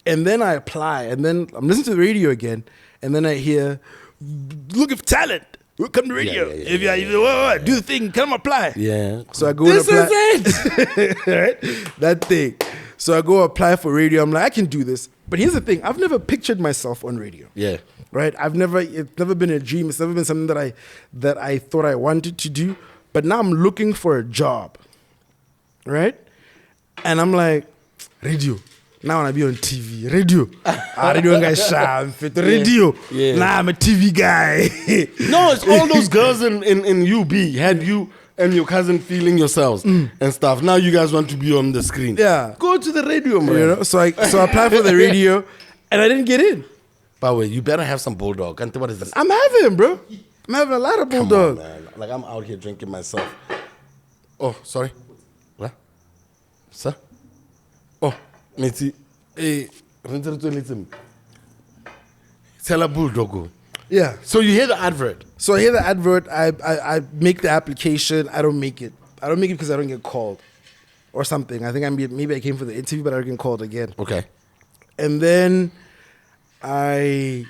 then I apply. And then I'm listening to the radio again. And then I hear, looking for talent. Come to radio. Do the thing. Come apply. Yeah. So I go This and apply. is it. Right? That thing. So I go apply for radio. I'm like, I can do this. But here's the thing. I've never pictured myself on radio. Yeah. Right? It's never been a dream. It's never been something that I thought I wanted to do. But now I'm looking for a job. Right? And I'm like, radio. Now I want to be on TV. Radio. Radio guy radio. Yeah. Nah, I'm a TV guy. No, it's all those girls in UB had you and your cousin feeling yourselves and stuff. Now you guys want to be on the screen. Yeah. Go to the radio, man. You know? So I applied for the radio and I didn't get in. By the way, you better have some bulldog. And what is this? I'm having, bro. I'm having a lot of Come on, bulldog. man. Like I'm out here drinking myself. Oh, sorry. What? Sir? Oh, Niti. Hey, tell a bulldog. Yeah. So you hear the advert. So I hear the advert. I make the application. I don't make it. I don't make it because I don't get called or something. I think maybe I came for the interview, but I don't get called again. Okay. And then I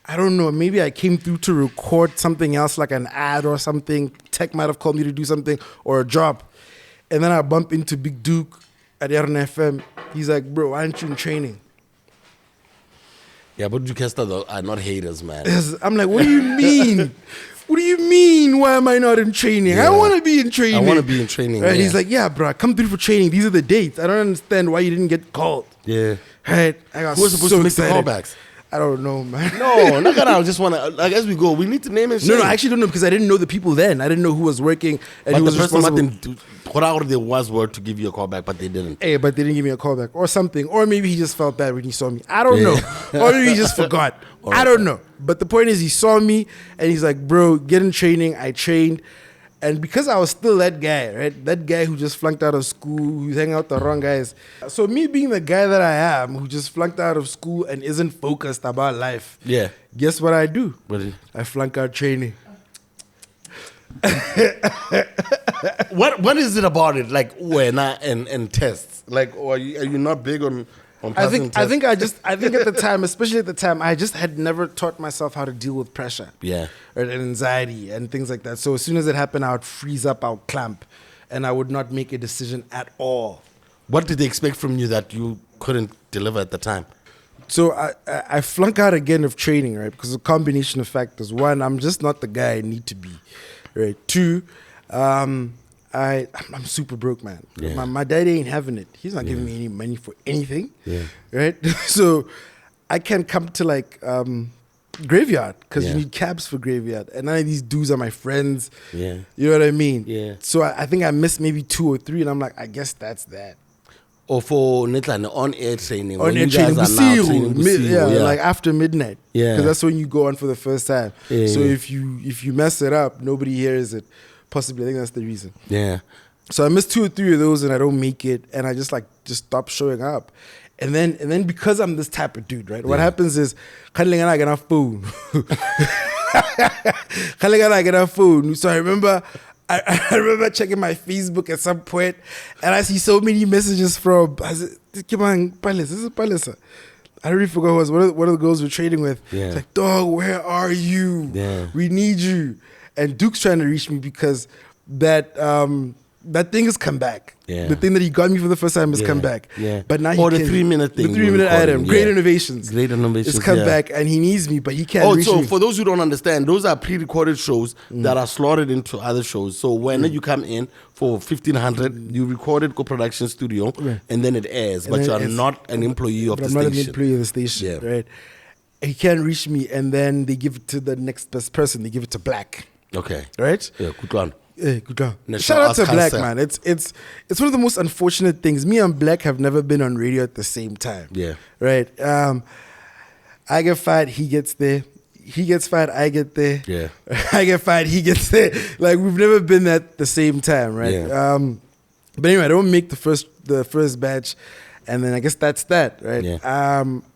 don't know. Maybe I came through to record something else, like an ad or something. Tech might have called me to do something or a job. And then I bump into Big Duke at RNFM. He's like, bro, why aren't you in training? Yeah, but Podicasters are not haters, man. I'm like, what do you mean? What do you mean? Why am I not in training? Yeah. I want to be in training. I want to be in training. Right? Yeah. He's like, yeah, bro, come through for training. These are the dates. I don't understand why you didn't get called. Yeah. Right? I got Who was supposed so to make excited. the callbacks? I don't know, man. No, not gonna. I just want to, like, as we go, we need to name and shame. No, I actually don't know because I didn't know the people then. I didn't know who was working and But who the was person responsible. there was word to give you a call back, but they didn't. Hey, but they didn't give me a call back or something. Or maybe he just felt bad when he saw me. I don't know. Or maybe he just forgot. I don't know. But the point is he saw me and he's like, bro, get in training. I trained. And because I was still that guy, right? That guy who just flunked out of school, who's hanging out with the wrong guys. So me being the guy that I am, who just flunked out of school and isn't focused about life. Yeah. Guess what I do? What did- I flunk out training. What is it about it? Like when and tests? Like, or are you not big on passing tests? I think at the time, especially at the time, I just had never taught myself how to deal with pressure. Yeah. Or anxiety and things like that. So as soon as it happened, I would freeze up, I would clamp, and I would not make a decision at all. What did they expect from you that you couldn't deliver at the time? So I flunk out again of training, right? Because a combination of factors. One, I'm just not the guy I need to be. Right. Two, I'm super broke, man. Yeah. My daddy ain't having it. He's not giving me any money for anything. Yeah. Right. So I can come to like Graveyard, because Yeah. you need cabs for Graveyard, and none of these dudes are my friends. Yeah. You know what I mean? Yeah. So I think I missed maybe 2 or 3, and I'm like, I guess that's that. Or for on-air training. On when air you guys training, are now Busiru, training Busiru, like after midnight. Yeah. Because that's when you go on for the first time. Yeah, So yeah. if you mess it up, nobody hears it. Possibly, I think that's the reason. Yeah. So I missed 2 or 3 of those, and I don't make it, and I just stop showing up. And then because I'm this type of dude, right? What happens is, I get enough food. I get enough food. So I remember checking my Facebook at some point, and I see so many messages from, this is Palisa. I already forgot who it was. One of the girls we're trading with. Yeah. It's like, dog, where are you? Yeah. We need you. And Duke's trying to reach me because that thing has come back. Yeah. The thing that he got me for the first time has come back. Yeah. But now Or he the can, 3-minute thing. The 3-minute item. Great Yeah. innovations. Great innovations, It's come yeah. back, and he needs me, but he can't reach so me. for those who don't understand, those are pre-recorded shows that are slotted into other shows. So when you come in for 1500, you record it, co-production studio, and then it airs. And But then you are it's- not an employee of But the I'm not station. an employee of the station, Yeah. right? He can't reach me, and then they give it to the next best person. They give it to Black, Okay. right? Yeah, good one. Good job. National Shout out to Arts Black, Council. man. It's one of the most unfortunate things. Me and Black have never been on radio at the same time. Yeah. Right. I get fired, he gets there. He gets fired, I get there. Yeah. I get fired, he gets there. Like, we've never been at the same time, right? Yeah. But anyway, I don't make the first batch, and then I guess that's that, right? Yeah.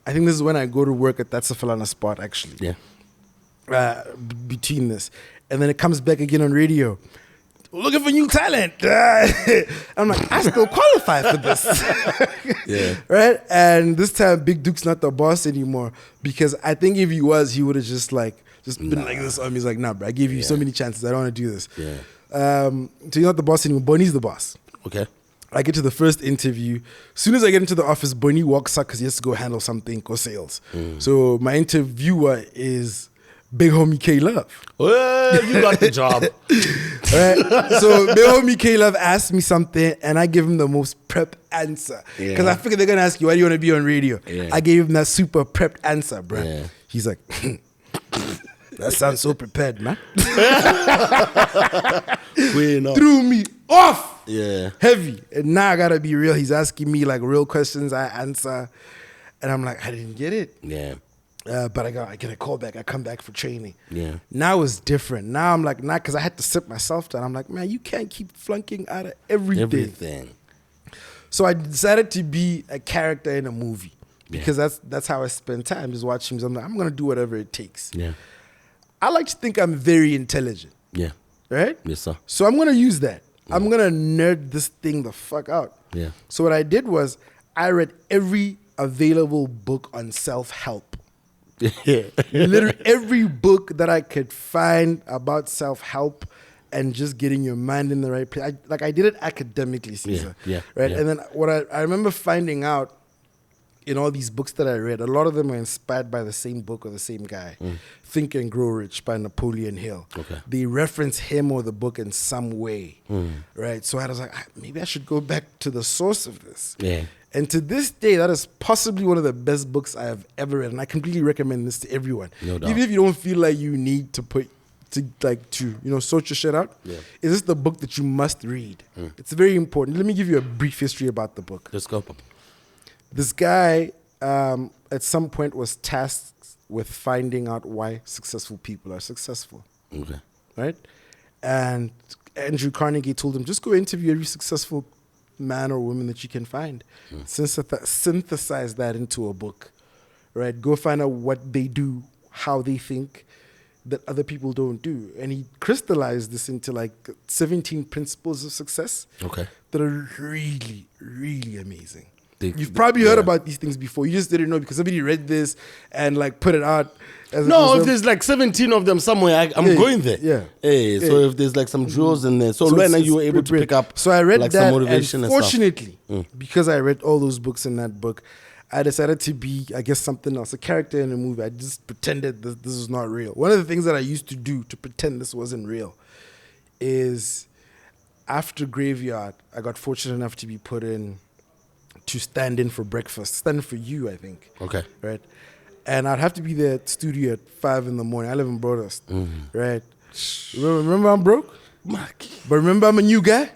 I think this is when I go to work at That's a Falana spot, actually. Yeah. Between this, and then it comes back again on radio. Looking for new talent. I'm like, I still qualify for this. Yeah. Right? And this time, Big Duke's not the boss anymore, because I think if he was, he would have just been like this on me. He's like, nah, bro, I gave you so many chances. I don't want to do this. Yeah. So you're not the boss anymore. Bonnie's the boss. Okay. I get to the first interview. As soon as I get into the office, Bonnie walks up because he has to go handle something, go sales. So my interviewer is Big Homie K Love. Well, you got the job. Right? So Big Homie K Love asked me something, and I give him the most prepped answer. Because Yeah. I figured they're going to ask you, why do you want to be on radio? Yeah. I gave him that super prepped answer, bro. Yeah. He's like, that sounds so prepared, man. Threw me off. Yeah. Heavy. And now I got to be real. He's asking me like real questions. I answer. And I'm like, I didn't get it. Yeah. But I get a call back. I come back for training. Yeah. Now it's different. Now I'm like, not because I had to sit myself down. I'm like, man, you can't keep flunking out of everything. So I decided to be a character in a movie, because that's how I spend time, just watching. I'm like, I'm gonna do whatever it takes. Yeah. I like to think I'm very intelligent, Yeah. right? Yes, sir. So I'm gonna use that. I'm gonna nerd this thing the fuck out. Yeah. So what I did was I read every available book on self-help. Yeah. Literally every book that I could find about self-help and just getting your mind in the right place. I did it academically, Caesar. Yeah, Right? yeah. And then what I remember finding out in all these books that I read, a lot of them are inspired by the same book or the same guy. Think and Grow Rich by Napoleon Hill. Okay. They reference him or the book in some way. Right? So I was like, maybe I should go back to the source of this. Yeah. And to this day, that is possibly one of the best books I have ever read, and I completely recommend this to everyone. No doubt. Even if you don't feel like you need to sort your shit out, is this the book that you must read? It's very important. Let me give you a brief history about the book. Let's go, Papa. This guy, at some point, was tasked with finding out why successful people are successful, Okay. right? And Andrew Carnegie told him, just go interview every successful man or woman that you can find. Synthesize that into a book, right? Go find out what they do, how they think, that other people don't do. And he crystallized this into like 17 principles of success Okay. that are really, really amazing. You've probably heard about these things before. You just didn't know because somebody read this and like put it out. No, if there's like 17 of them somewhere, I'm going there. Yeah. Hey, so if there's like some drills in there, so when are you able to pick up? So I read like that, some motivation and and fortunately, because I read all those books in that book, I decided to be, I guess, something else, a character in a movie. I just pretended this was not real. One of the things that I used to do to pretend this wasn't real is after Graveyard, I got fortunate enough to be put in to stand in for breakfast, stand in for you, I think. Okay. Right? and I'd have to be there at the studio at 5 in the morning. I live in Broadhurst, right? Remember I'm broke? But remember I'm a new guy?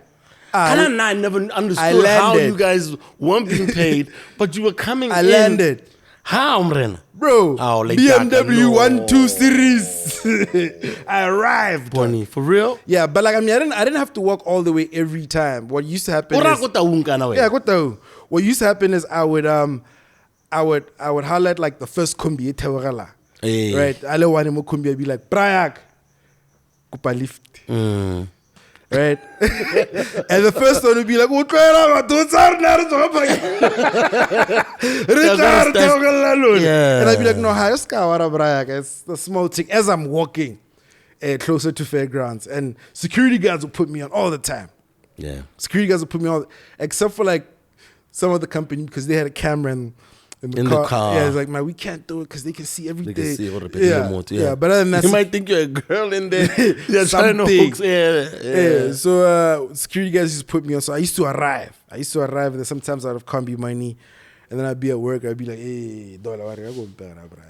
I never understood how you guys weren't being paid, but you were coming in. I landed. How, Mrena? Bro, Oh, like BMW that, 1-2 series. I arrived. Bonnie, for real? Yeah, but like I didn't have to walk all the way every time. What used to happen is, what used to happen is I would highlight like the first kumbi etewagala. Right? I let one more kumbi, I'd be like, Brayak, kupa lift. Right? And the first one would be like, and I'd be like, no, it's the small tick. As I'm walking closer to fairgrounds, and security guards would put me on all the time. Yeah. Security guards would put me on, except for like some of the company, because they had a camera in the car. Yeah, it's like, man, we can't do it because they can see everything. They can see all the yeah. But other than that, you might think you're a girl in there. You're trying to hooks. Yeah. So security guys used to put me on. So I used to arrive. And then sometimes I'd have combi money. And then I'd be at work. I'd be like, hey, $1, I go better, bro.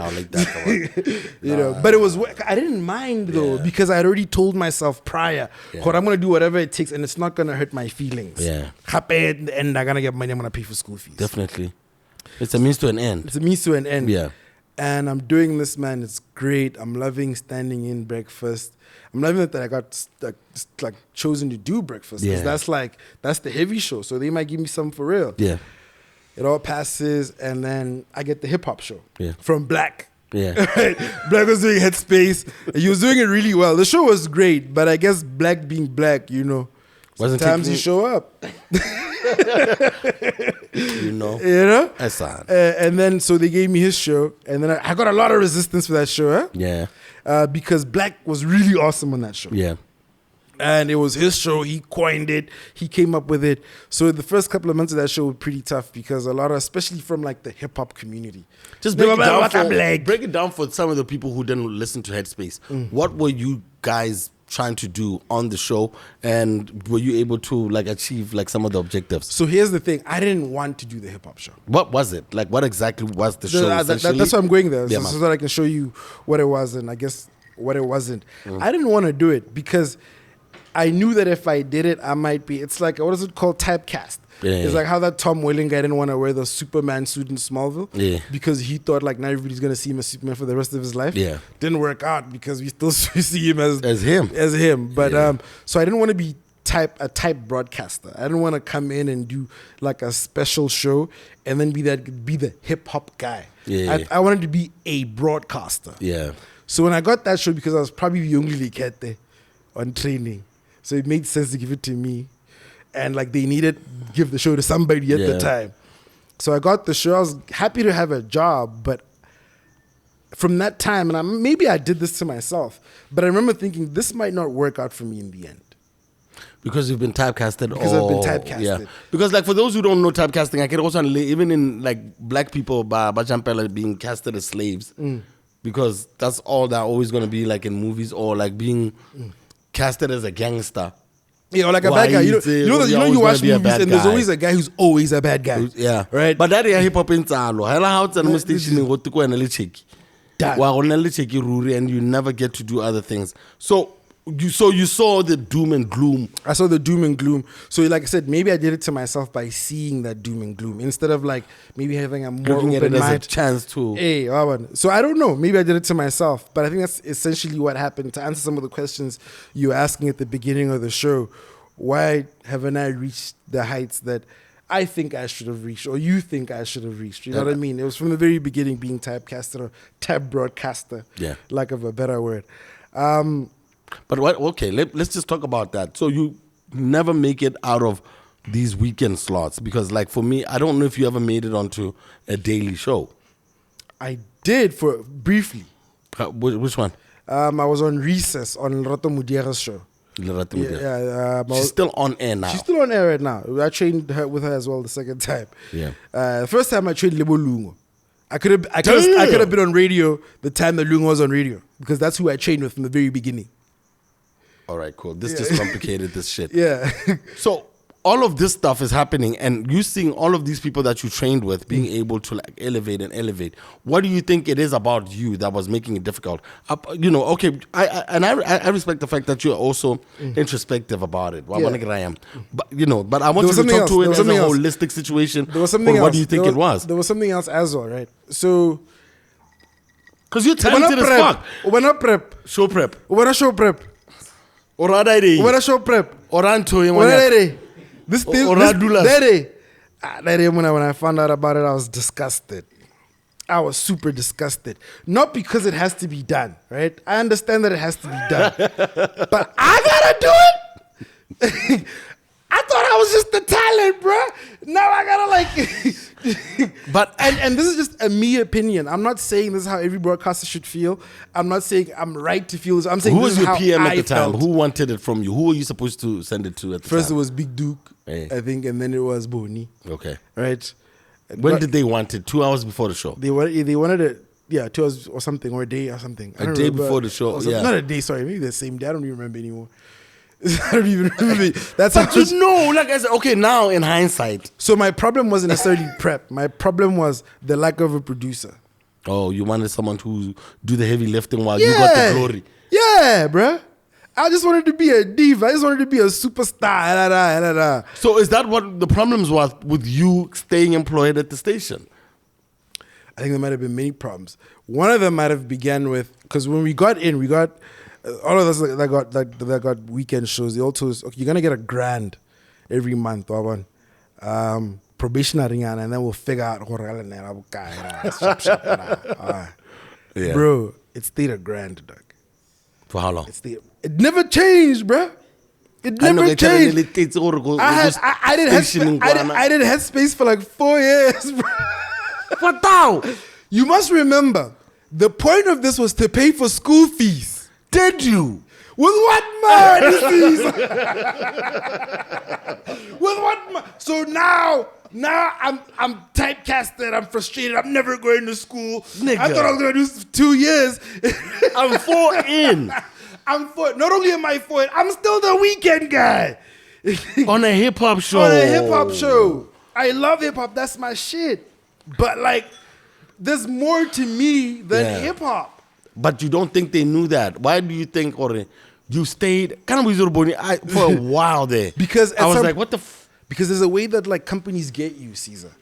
I like that. You know, but it was, I didn't mind though, because I had already told myself prior, I'm going to do whatever it takes and it's not going to hurt my feelings. Yeah. And I'm going to get money, I'm going to pay for school fees. Definitely. It's a means to an end. Yeah. And I'm doing this, man. It's great. I'm loving standing in breakfast. I'm loving it that I got like chosen to do breakfast. Yeah. That's the heavy show. So they might give me something for real. Yeah. It all passes, and then I get the hip hop show. Yeah. From Black. Yeah. Black was doing Headspace. He was doing it really well. The show was great, but I guess Black being Black, you know, sometimes he show up. You know? That's sad. And then, so they gave me his show, and then I got a lot of resistance for that show, huh? Yeah. Because Black was really awesome on that show. Yeah. And it was his show. He coined it. He came up with it. So the first couple of months of that show were pretty tough because a lot of, especially from like the hip hop community. Just break it down for some of the people who didn't listen to Headspace. What were you guys trying to do on the show, and were you able to like achieve like some of the objectives? So here's the thing: I didn't want to do the hip hop show. What was it like? What exactly was the show? That's why I'm going there, so that I can show you what it was and I guess what it wasn't. I didn't want to do it because I knew that if I did it, I might be. It's like, what is it called? Typecast. It's like how that Tom Welling guy didn't want to wear the Superman suit in Smallville because he thought like now everybody's gonna see him as Superman for the rest of his life. Yeah, didn't work out because we still see him as him. But so I didn't want to be a type broadcaster. I didn't want to come in and do like a special show and then be the hip hop guy. I wanted to be a broadcaster. Yeah. So when I got that show, because I was probably the only cat there on training, so it made sense to give it to me. And like they needed to give the show to somebody at the time. So I got the show. I was happy to have a job, but from that time, and maybe I did this to myself, but I remember thinking this might not work out for me in the end. Because you've been typecasted. Because I've been typecasted. Yeah. Because like for those who don't know typecasting, I can also even in like black people Bajampela being casted as slaves. Because that's all they're always going to be like in movies, or like being casted as a gangster. Yeah, or like a bad guy. You watch movies and there's always a guy who's always a bad guy. Yeah. Right? But that is hip hop in Tsalo. Hela how it's an station in Gotuko and Licheki. And you never get to do other things. So you saw the doom and gloom. I saw the doom and gloom. So like I said, maybe I did it to myself by seeing that doom and gloom instead of like maybe having a more open mind. As a chance to. Hey, so I don't know. Maybe I did it to myself, but I think that's essentially what happened. To answer some of the questions you were asking at the beginning of the show, why haven't I reached the heights that I think I should have reached, or you think I should have reached? You know what I mean? It was from the very beginning being typecasted or type broadcaster, lack of a better word. But what? Okay, let's just talk about that. So you never make it out of these weekend slots because, like, for me, I don't know if you ever made it onto a daily show. I did for briefly. Which one? I was on Recess on Lerato Mudiega's show. She's still on air now. She's still on air right now. I trained with her as well the second time. Yeah. The first time I trained Lebo Lungo. I could have been on radio the time that Lungo was on radio because that's who I trained with from the very beginning. All right, cool. This just complicated this shit. Yeah. So all of this stuff is happening, and you seeing all of these people that you trained with being able to like elevate. What do you think it is about you that was making it difficult? Okay, I respect the fact that you're also introspective about it. But I want you to talk to it as a holistic situation. There was something else. What do you think it was? There was something else as well, right? So, because you're talented as fuck. When I prep, Show prep. when I show prep, Or Adaide. when I show prep, Oranto. when I day, this thing, Or this Radulas. that day when I found out about it, I was disgusted. I was super disgusted. Not because it has to be done, right? I understand that it has to be done, but I gotta do it. I thought I was just the talent, bro. Now I gotta But and this is just a me opinion. I'm not saying this is how every broadcaster should feel. I'm not saying I'm right to feel this. I'm saying who this was is your how PM at I the time? felt. Who wanted it from you? Who were you supposed to send it to at the First it time? was Big Duke, Hey. I think, and then it was Boni, Okay. right? When did they want it? 2 hours before the show. They wanted it? Yeah, 2 hours or something, or a day or something. I A don't day remember. before the show, Or something. yeah. Not a day. Sorry, maybe the same day. I don't even remember anymore. I don't even remember. That's how. But you know, like I said, okay, now in hindsight. So my problem wasn't necessarily prep. My problem was the lack of a producer. Oh, you wanted someone to do the heavy lifting while you got the glory. Yeah, bruh. I just wanted to be a diva. I just wanted to be a superstar. So is that what the problems was with you staying employed at the station? I think there might have been many problems. One of them might have began with, because when we got in, we got all of us that got weekend shows. They all told us, okay, you're gonna get $1,000 every month, probationary, and then we'll figure out. Yeah. Bro, it stayed $1,000, dog. For how long? It never changed, bro. It never changed. I did Headspace for like 4 years, bro. What now? You must remember, the point of this was to pay for school fees. Did you? With what money? With what money? So now I'm typecasted. I'm frustrated. I'm never going to school. Nigga. I thought I was gonna do this for 2 years. I'm 4 in. I'm 4. Not only am I 4, I'm still the weekend guy On a hip hop show. on a hip hop show. I love hip hop. That's my shit. But like, there's more to me than hip hop. But you don't think they knew that? Why do you think, or you stayed for a while there? Because I was like, what the because there's a way that like companies get you, Caesar.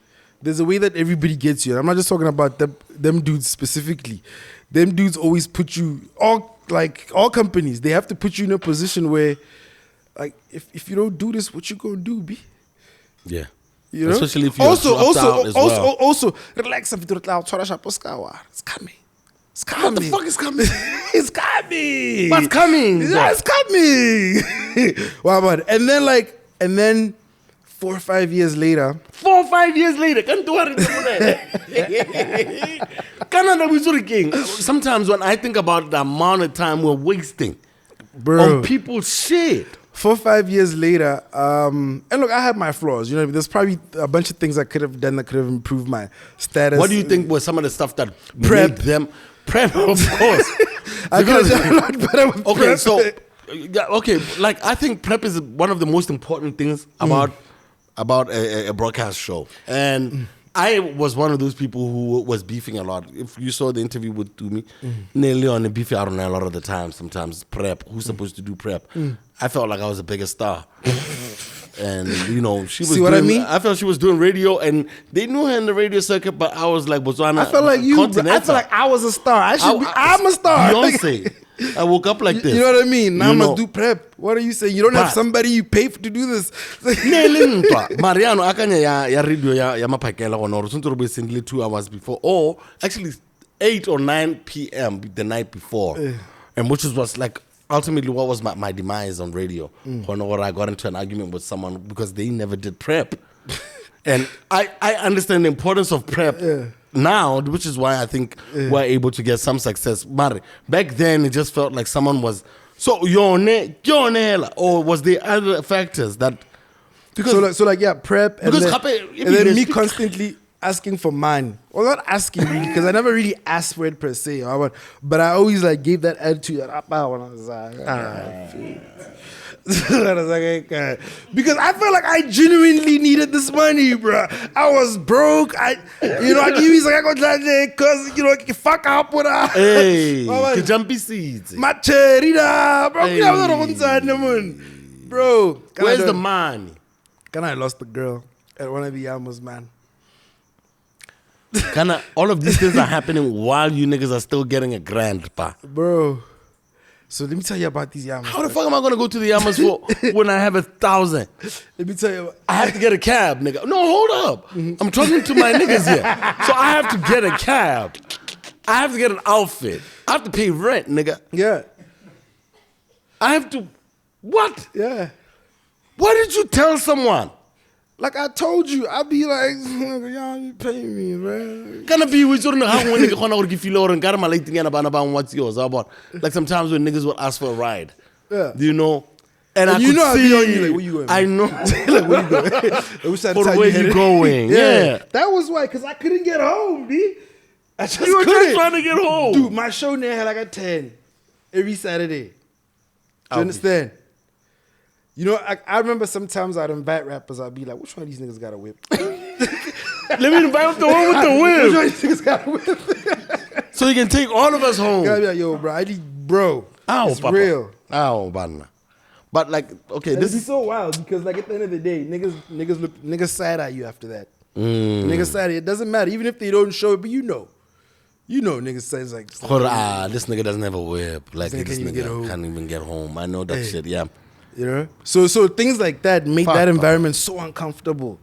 There's a way that everybody gets you. And I'm not just talking about them dudes specifically. Them dudes always put you, all companies, they have to put you in a position where, like, if you don't do this, what you gonna do, B? Yeah. You know? Especially if you're also, relax. It's coming. It's coming. What the fuck is coming? It's coming. What's coming? Yeah, it's coming. Wow, but and then 4 or 5 years later. 4 or 5 years later, can't do it. Sometimes when I think about the amount of time we're wasting on people's shit. 4 or 5 years later, and look, I had my flaws. You know, there's probably a bunch of things I could have done that could have improved my status. What do you think was some of the stuff that Prep. made them prep? Of course, I could have done a lot better with okay, prep. so like I think prep is one of the most important things about a broadcast show, and I was one of those people who was beefing a lot. If you saw the interview with Tumi, nearly on the beefing out a lot of the time. Sometimes prep, who's supposed to do prep? I felt like I was the biggest star. And you know, she was. See what I mean? I felt she was doing radio, and they knew her in the radio circuit. But I was like Botswana. I felt like you. I feel like I was a star. I'm a star. Beyonce. I woke up like this. You know what I mean? Now I must do prep. What are you saying? You don't have somebody you pay to do this. Mariano, akanya ya radio ya mapakela or something recently 2 hours before, or actually 8 or 9 p.m. the night before, and which was like. Ultimately, what was my demise on radio? When I got into an argument with someone because they never did prep. And I understand the importance of prep now, which is why I think we're able to get some success. But back then, it just felt like someone was, so or was there other factors that... Because, so like prep, and then me constantly... asking for money. Well, not asking really, because I never really asked for it per se. But I always like gave that attitude when I was like, because I felt like I genuinely needed this money, bro. I was broke. I give me like I got that because fuck up with her. Hey, the jumpy seeds. My cherida, bro. Hey. Bro, Where's the money? I lost the girl at one of the YAMAs, man. All of these things are happening while you niggas are still getting a grand, pa. Bro. So let me tell you about these YAMAs. How the fuck am I gonna go to the YAMAs for when I have 1,000? Let me tell you. I have to get a cab, nigga. No, hold up. I'm talking to my niggas here. So I have to get a cab. I have to get an outfit. I have to pay rent, nigga. Yeah. I have to... What? Yeah. Why did you tell someone? Like I told you, I'd be like, y'all, you pay me, man. Gonna be with you what's yours. How about like sometimes when niggas will ask for a ride. Yeah. Do you know? And I you could know I'd see be on you like, where you going? I know. Like, where you going? For where you going? Yeah. That was why, because I couldn't get home, B. I just You were couldn't. just trying to get home. Dude, my show there had like a 10 every Saturday. Do you understand? You know, I remember sometimes I'd invite rappers. I'd be like, which one of these niggas got a whip? Let me invite the one with the whip. Which one of these niggas got a whip? So you can take all of us home. Gotta be like, yo, bro, it's Papa. real. Banna. But like, okay, This this is is so wild because like at the end of the day, niggas side at you after that. Niggas side at you. It doesn't matter. Even if they don't show it, but you know niggas says like this nigga doesn't have a whip. Like this nigga can't even get home. I know that shit, yeah. You know? So things like that made that environment so uncomfortable.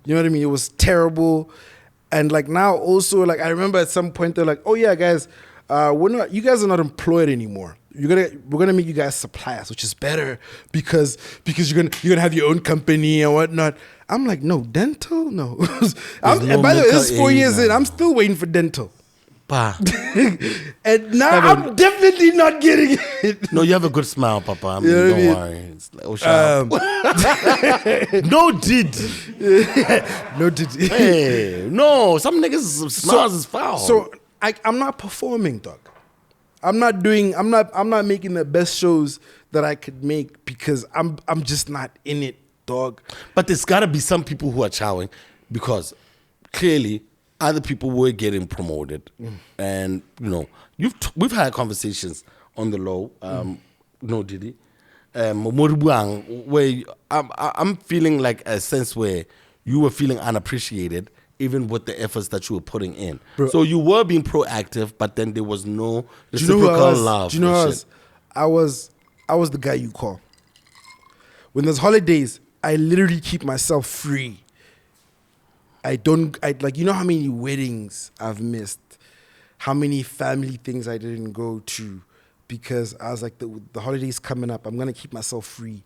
You know what I mean? It was terrible. And like now also, like I remember at some point they're like, oh yeah, guys, you guys are not employed anymore. We're gonna make you guys suppliers, which is better because you're gonna have your own company and whatnot. I'm like, no, dental? No. And by the way, this is 4 years in, I'm still waiting for dental. And now I'm definitely not getting it. No, you have a good smile, Papa. I mean, You know what I mean? don't worry. It's like, no did. No, did Hey, no, some niggas smiles is foul. So I'm not performing, dog. I'm not making the best shows that I could make because I'm just not in it, dog. But there's gotta be some people who are chowing because clearly other people were getting promoted, and you know we've had conversations on the low. No, Didi, where I'm feeling like a sense where you were feeling unappreciated, even with the efforts that you were putting in. Bro, so you were being proactive, but then there was no reciprocal love. Do you know I was the guy you call when there's holidays. I literally keep myself free. I like, you know how many weddings I've missed, how many family things I didn't go to because I was like, the holiday's coming up. I'm going to keep myself free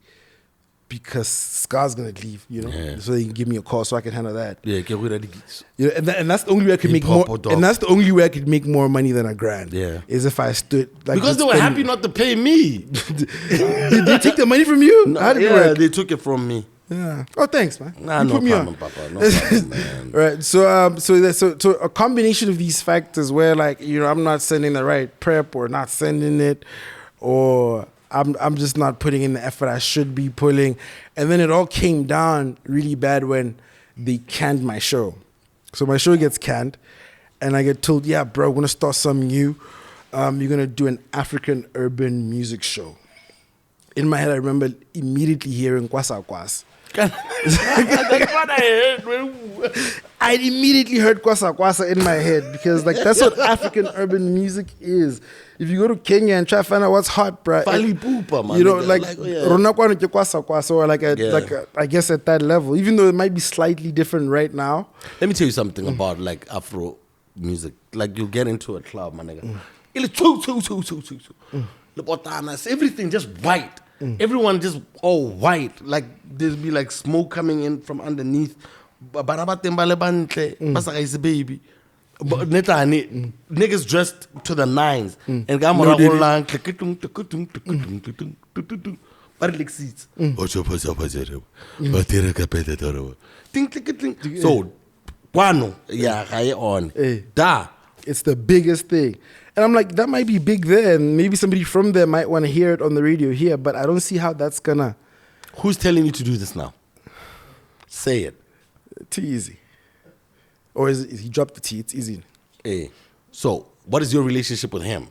because Scar's going to leave, you know, so they can give me a call so I can handle that. Yeah, get rid of the geeks. You know, and that's the only way I could make more. And that's the only way I could make more money than $1,000. Yeah, is if I stood like because they were happy not to pay me. Did they take the money from you? No, they took it from me. Yeah. Oh, thanks, man. Nah, no problem, Papa. No problem, man. Right. So a combination of these factors where, like, you know, I'm not sending the right prep or not sending it, or I'm just not putting in the effort I should be pulling, and then it all came down really bad when they canned my show. So my show gets canned, and I get told, "Yeah, bro, we're gonna start something new. You're gonna do an African urban music show." In my head, I remember immediately hearing Kwasa Kwas. That's what I heard. I immediately heard Kwasa Kwasa in my head because like that's what African urban music is. If you go to Kenya and try to find out what's hot, bro, you know, like Ronakwana Kwasa Kwasa, or like I guess at that level, even though it might be slightly different right now. Let me tell you something about like Afro music. Like you get into a club, my nigga. Everything just white. Everyone just all white. Like there'd be like smoke coming in from underneath. Baby. But niggas dressed to the nines. And so Kwano. Yeah, I on. Hey. Da. It's the biggest thing. And I'm like, that might be big there, and maybe somebody from there might want to hear it on the radio here, but I don't see how that's gonna. Who's telling you to do this now? Say it. Too easy. Or is he dropped the T? It's easy. Hey. So, what is your relationship with him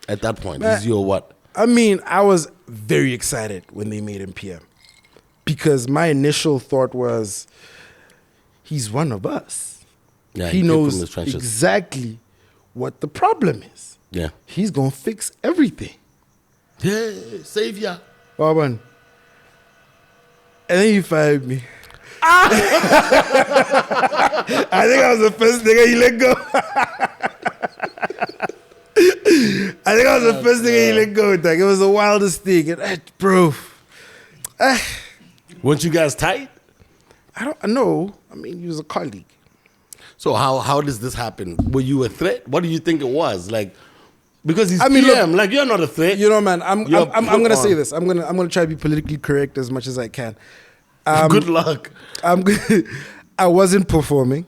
at that point? Man, Is your what? I mean, I was very excited when they made him PM because my initial thought was, he's one of us. Yeah, he came from knows the trenches. exactly what the problem is. Yeah. He's gonna fix everything. Yeah, savior. Boban. And then he fired me. I think I was the first nigga he let go. I think I was the first nigga he let go. Like, it was the wildest thing. And, bro. Weren't you guys tight? I don't know. I mean, he was a colleague. So how does this happen? Were you a threat? What do you think it was? Like, because he's I mean, PM, look, like you're not a threat. You know, man, I'm gonna say on. this. I'm gonna try to be politically correct as much as I can. Good luck. I wasn't performing.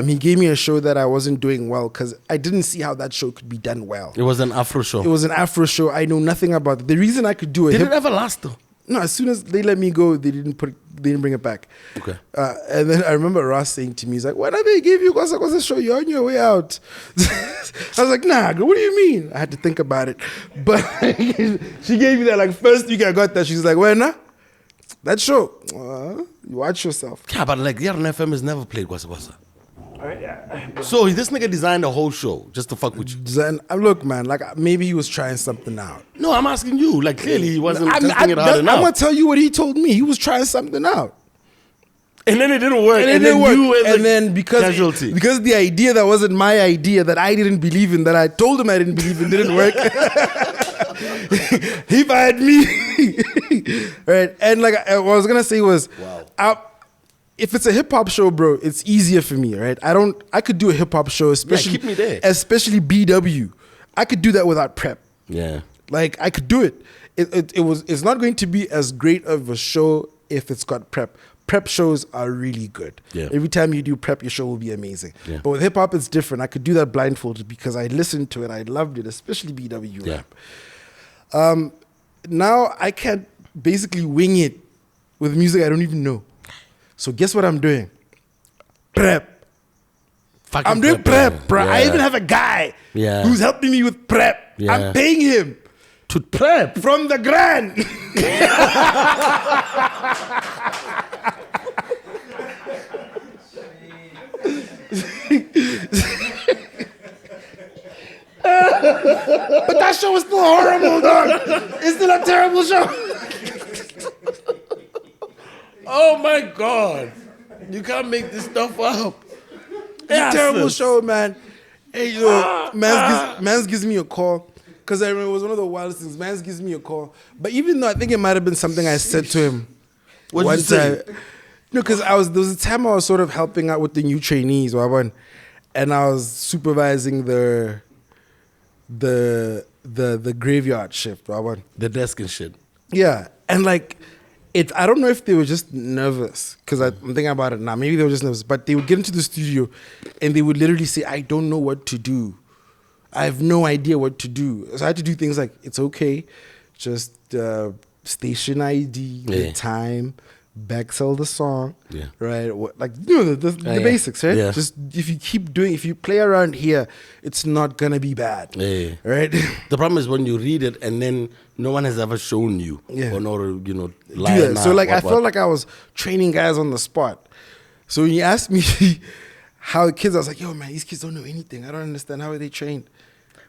He gave me a show that I wasn't doing well because I didn't see how that show could be done well. It was an Afro show. It was an Afro show. I know nothing about it. The reason I could do it. Did it ever last though? No, as soon as they let me go, they didn't bring it back. Okay. And then I remember Ross saying to me, he's like, "Why did they give you Kwasa show? You're on your way out." I was like, "Nah, what do you mean?" I had to think about it. But she gave me that like first week I got that. She's like, "Well, nah, that show, you watch yourself." Yeah, but like Yarn FM has never played Kwasa. So this nigga designed a whole show just to fuck with you. Then, look, man, like maybe he was trying something out. No, I'm asking you. Like clearly he wasn't testing it hard I'm enough. gonna tell you what he told me. He was trying something out. And then it didn't work. And then you as and a then because the idea that wasn't my idea that I didn't believe in, that I told him I didn't believe in, didn't work. He fired me. Right. And like what I was gonna say was, if it's a hip hop show, bro, it's easier for me, right? I could do a hip hop show, especially keep me there. Especially BW. I could do that without prep. Yeah. Like I could do it. It's not going to be as great of a show if it's got prep. Prep shows are really good. Yeah. Every time you do prep, your show will be amazing. Yeah. But with hip hop, it's different. I could do that blindfolded because I listened to it. I loved it, especially BW Yeah. rap. Now I can't basically wing it with music I don't even know. So guess what I'm doing? Prep. I'm doing prep, bro. Yeah. I even have a guy who's helping me with prep. Yeah. I'm paying him To prep. from the grand. But that show was still horrible, dog. It's still a terrible show. Oh my God. You can't make this stuff up. It's a terrible show, man. Hey, yo, Mans gives me a call. Because I remember it was one of the wildest things. Mans gives me a call. But even though I think it might have been something I said to him. What did you say? No, because there was a time I was sort of helping out with the new trainees, and I was supervising the graveyard shift, The desk and shit. Yeah, and like I don't know if they were just nervous because I'm thinking about it now. Maybe they were just nervous, but they would get into the studio and they would literally say, "I don't know what to do. I have no idea what to do." So I had to do things like, "It's okay, just station ID, the time, backsell the song, right? Like the basics, right? Yeah. Just if you play around here, it's not gonna be bad, right?" The problem is when you read it and then no one has ever shown you or no, line. So like I felt like I was training guys on the spot. So when you asked me how the kids, I was like, "Yo, man, these kids don't know anything. I don't understand. How are they trained?"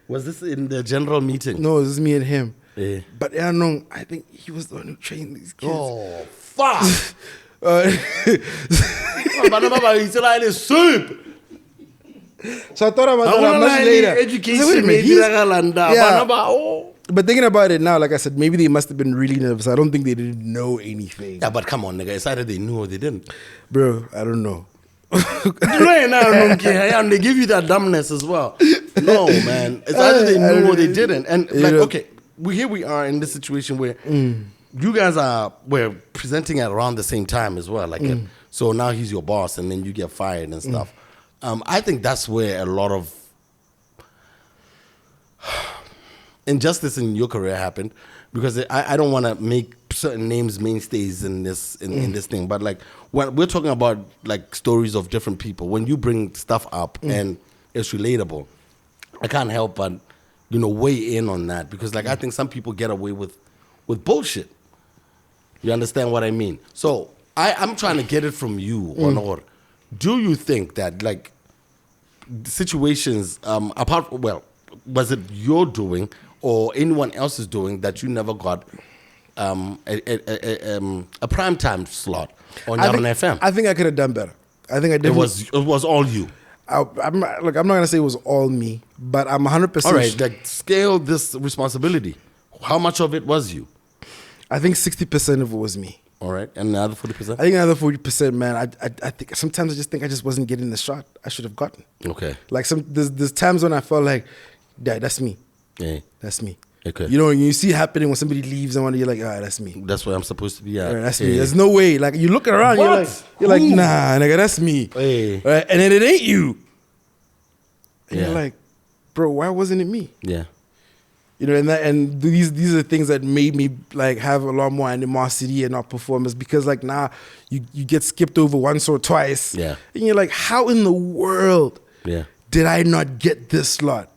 Was this in the general meeting? No, this is me and him. Yeah. But I don't know. I think he was the one who trained these kids. Oh, fuck. So I thought about that much later. But thinking about it now, like I said, maybe they must have been really nervous. I don't think they didn't know anything. Yeah, but come on, nigga. It's either they knew or they didn't. Bro, I don't know. And they give you that dumbness as well. No, man. It's either they knew or they didn't. And like, okay, here we are in this situation where you guys we're presenting at around the same time as well. Like, so now he's your boss and then you get fired and stuff. I think that's where a lot of injustice in your career happened, because I don't want to make certain names mainstays in this this thing, but like when we're talking about like stories of different people, when you bring stuff up and it's relatable, I can't help but weigh in on that, because like I think some people get away with bullshit. You understand what I mean? So I'm trying to get it from you, Honor. Do you think that like situations was it your doing or anyone else's doing that you never got a prime time slot on Yaman FM? I think I could have done better. I think I did. It was all you. I'm not gonna say it was all me, but I'm 100%. All right, like scale this responsibility. How much of it was you? I think 60% of it was me. All right, and the other 40%? I think another 40%, man. I think sometimes I just wasn't getting the shot I should have gotten. Okay. Like there's times when I felt like, yeah, that's me. Yeah, that's me. Okay. You see it happening when somebody leaves and you're like, that's me. That's where I'm supposed to be at. Right, that's me. There's no way. Like you look around, you're like, nah, nigga, that's me. Hey. Right? And then it ain't you. And Yeah. you're like, bro, why wasn't it me? Yeah. And these are things that made me like have a lot more animosity and not performance, because like now you get skipped over once or twice. Yeah. And you're like, how in the world did I not get this slot?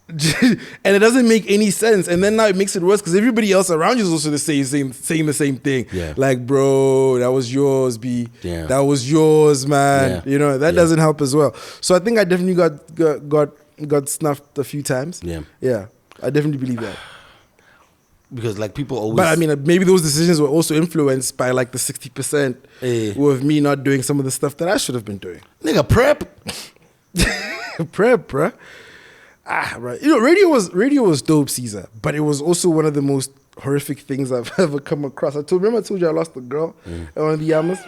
And it doesn't make any sense. And then now it makes it worse because everybody else around you is also saying the same thing. Yeah. Like, bro, that was yours, B. Yeah. That was yours, man. Yeah. That doesn't help as well. So I think I definitely got snuffed a few times. Yeah. Yeah. I definitely believe that. Because like people always. But I mean, maybe those decisions were also influenced by like the 60% with me not doing some of the stuff that I should have been doing. Nigga, prep. Prep, bruh. Right. Radio was dope, Caesar, but it was also one of the most horrific things I've ever come across. Remember I told you I lost a girl at one of the YAMAs?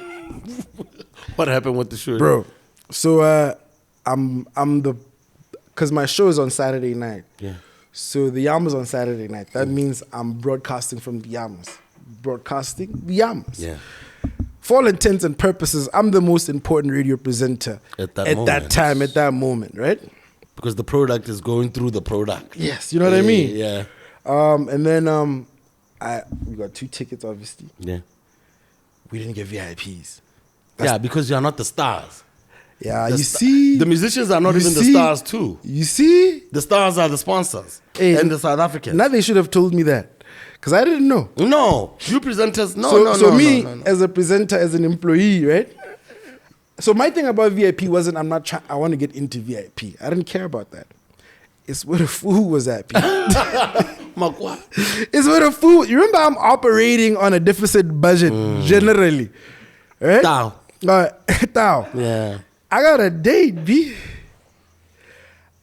What happened with the show? Bro, so because my show is on Saturday night. Yeah. So the YAMAs on Saturday night. That means I'm broadcasting from the YAMAs. Broadcasting the YAMAs. Yeah. For all intents and purposes, I'm the most important radio presenter at that moment, right? Because the product is going through the product. Yes, you know what I mean? Yeah. And then we got 2 tickets, obviously. Yeah. We didn't get VIPs. Because you're not the stars. Yeah, the musicians are not even the stars too. You see? The stars are the sponsors and the South Africans. Now they should have told me that. Because I didn't know. No. You presenters, no. As a presenter, as an employee, right? So my thing about VIP wasn't I want to get into VIP. I didn't care about that. It's where the food was at, people. It's where the food. You remember I'm operating on a deficit budget generally. Right? Tao. Yeah. I got a date, B.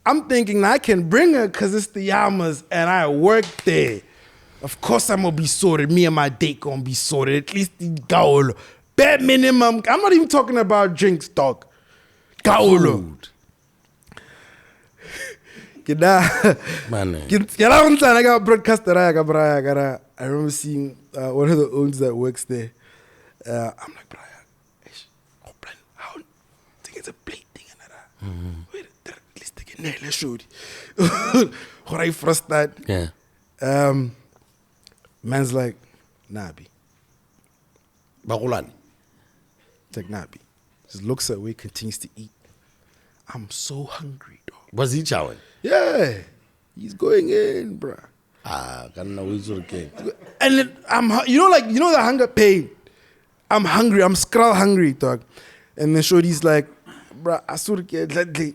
I'm thinking I can bring her because it's the YAMAs and I work there. Of course I'm going to be sorted. Me and my date going to be sorted. At least the gaolo. Bare minimum. I'm not even talking about drinks, dog. Gaolo. I got broadcaster. I remember seeing one of the owners that works there. I'm like, Brian, I think it's a plate thing. Wait, at least take a nail. Let's show it. What I first that. Yeah. Man's like, Nabi. Bagulani. It's like, Nabi. Just looks away, continues to eat. I'm so hungry, dog. Was he chowing? Yeah. He's going in, bruh. I don't know he's okay. And then the hunger pain. I'm hungry. I'm scroll hungry, dog. And then Shorty's like, bruh, I saw the kid. Because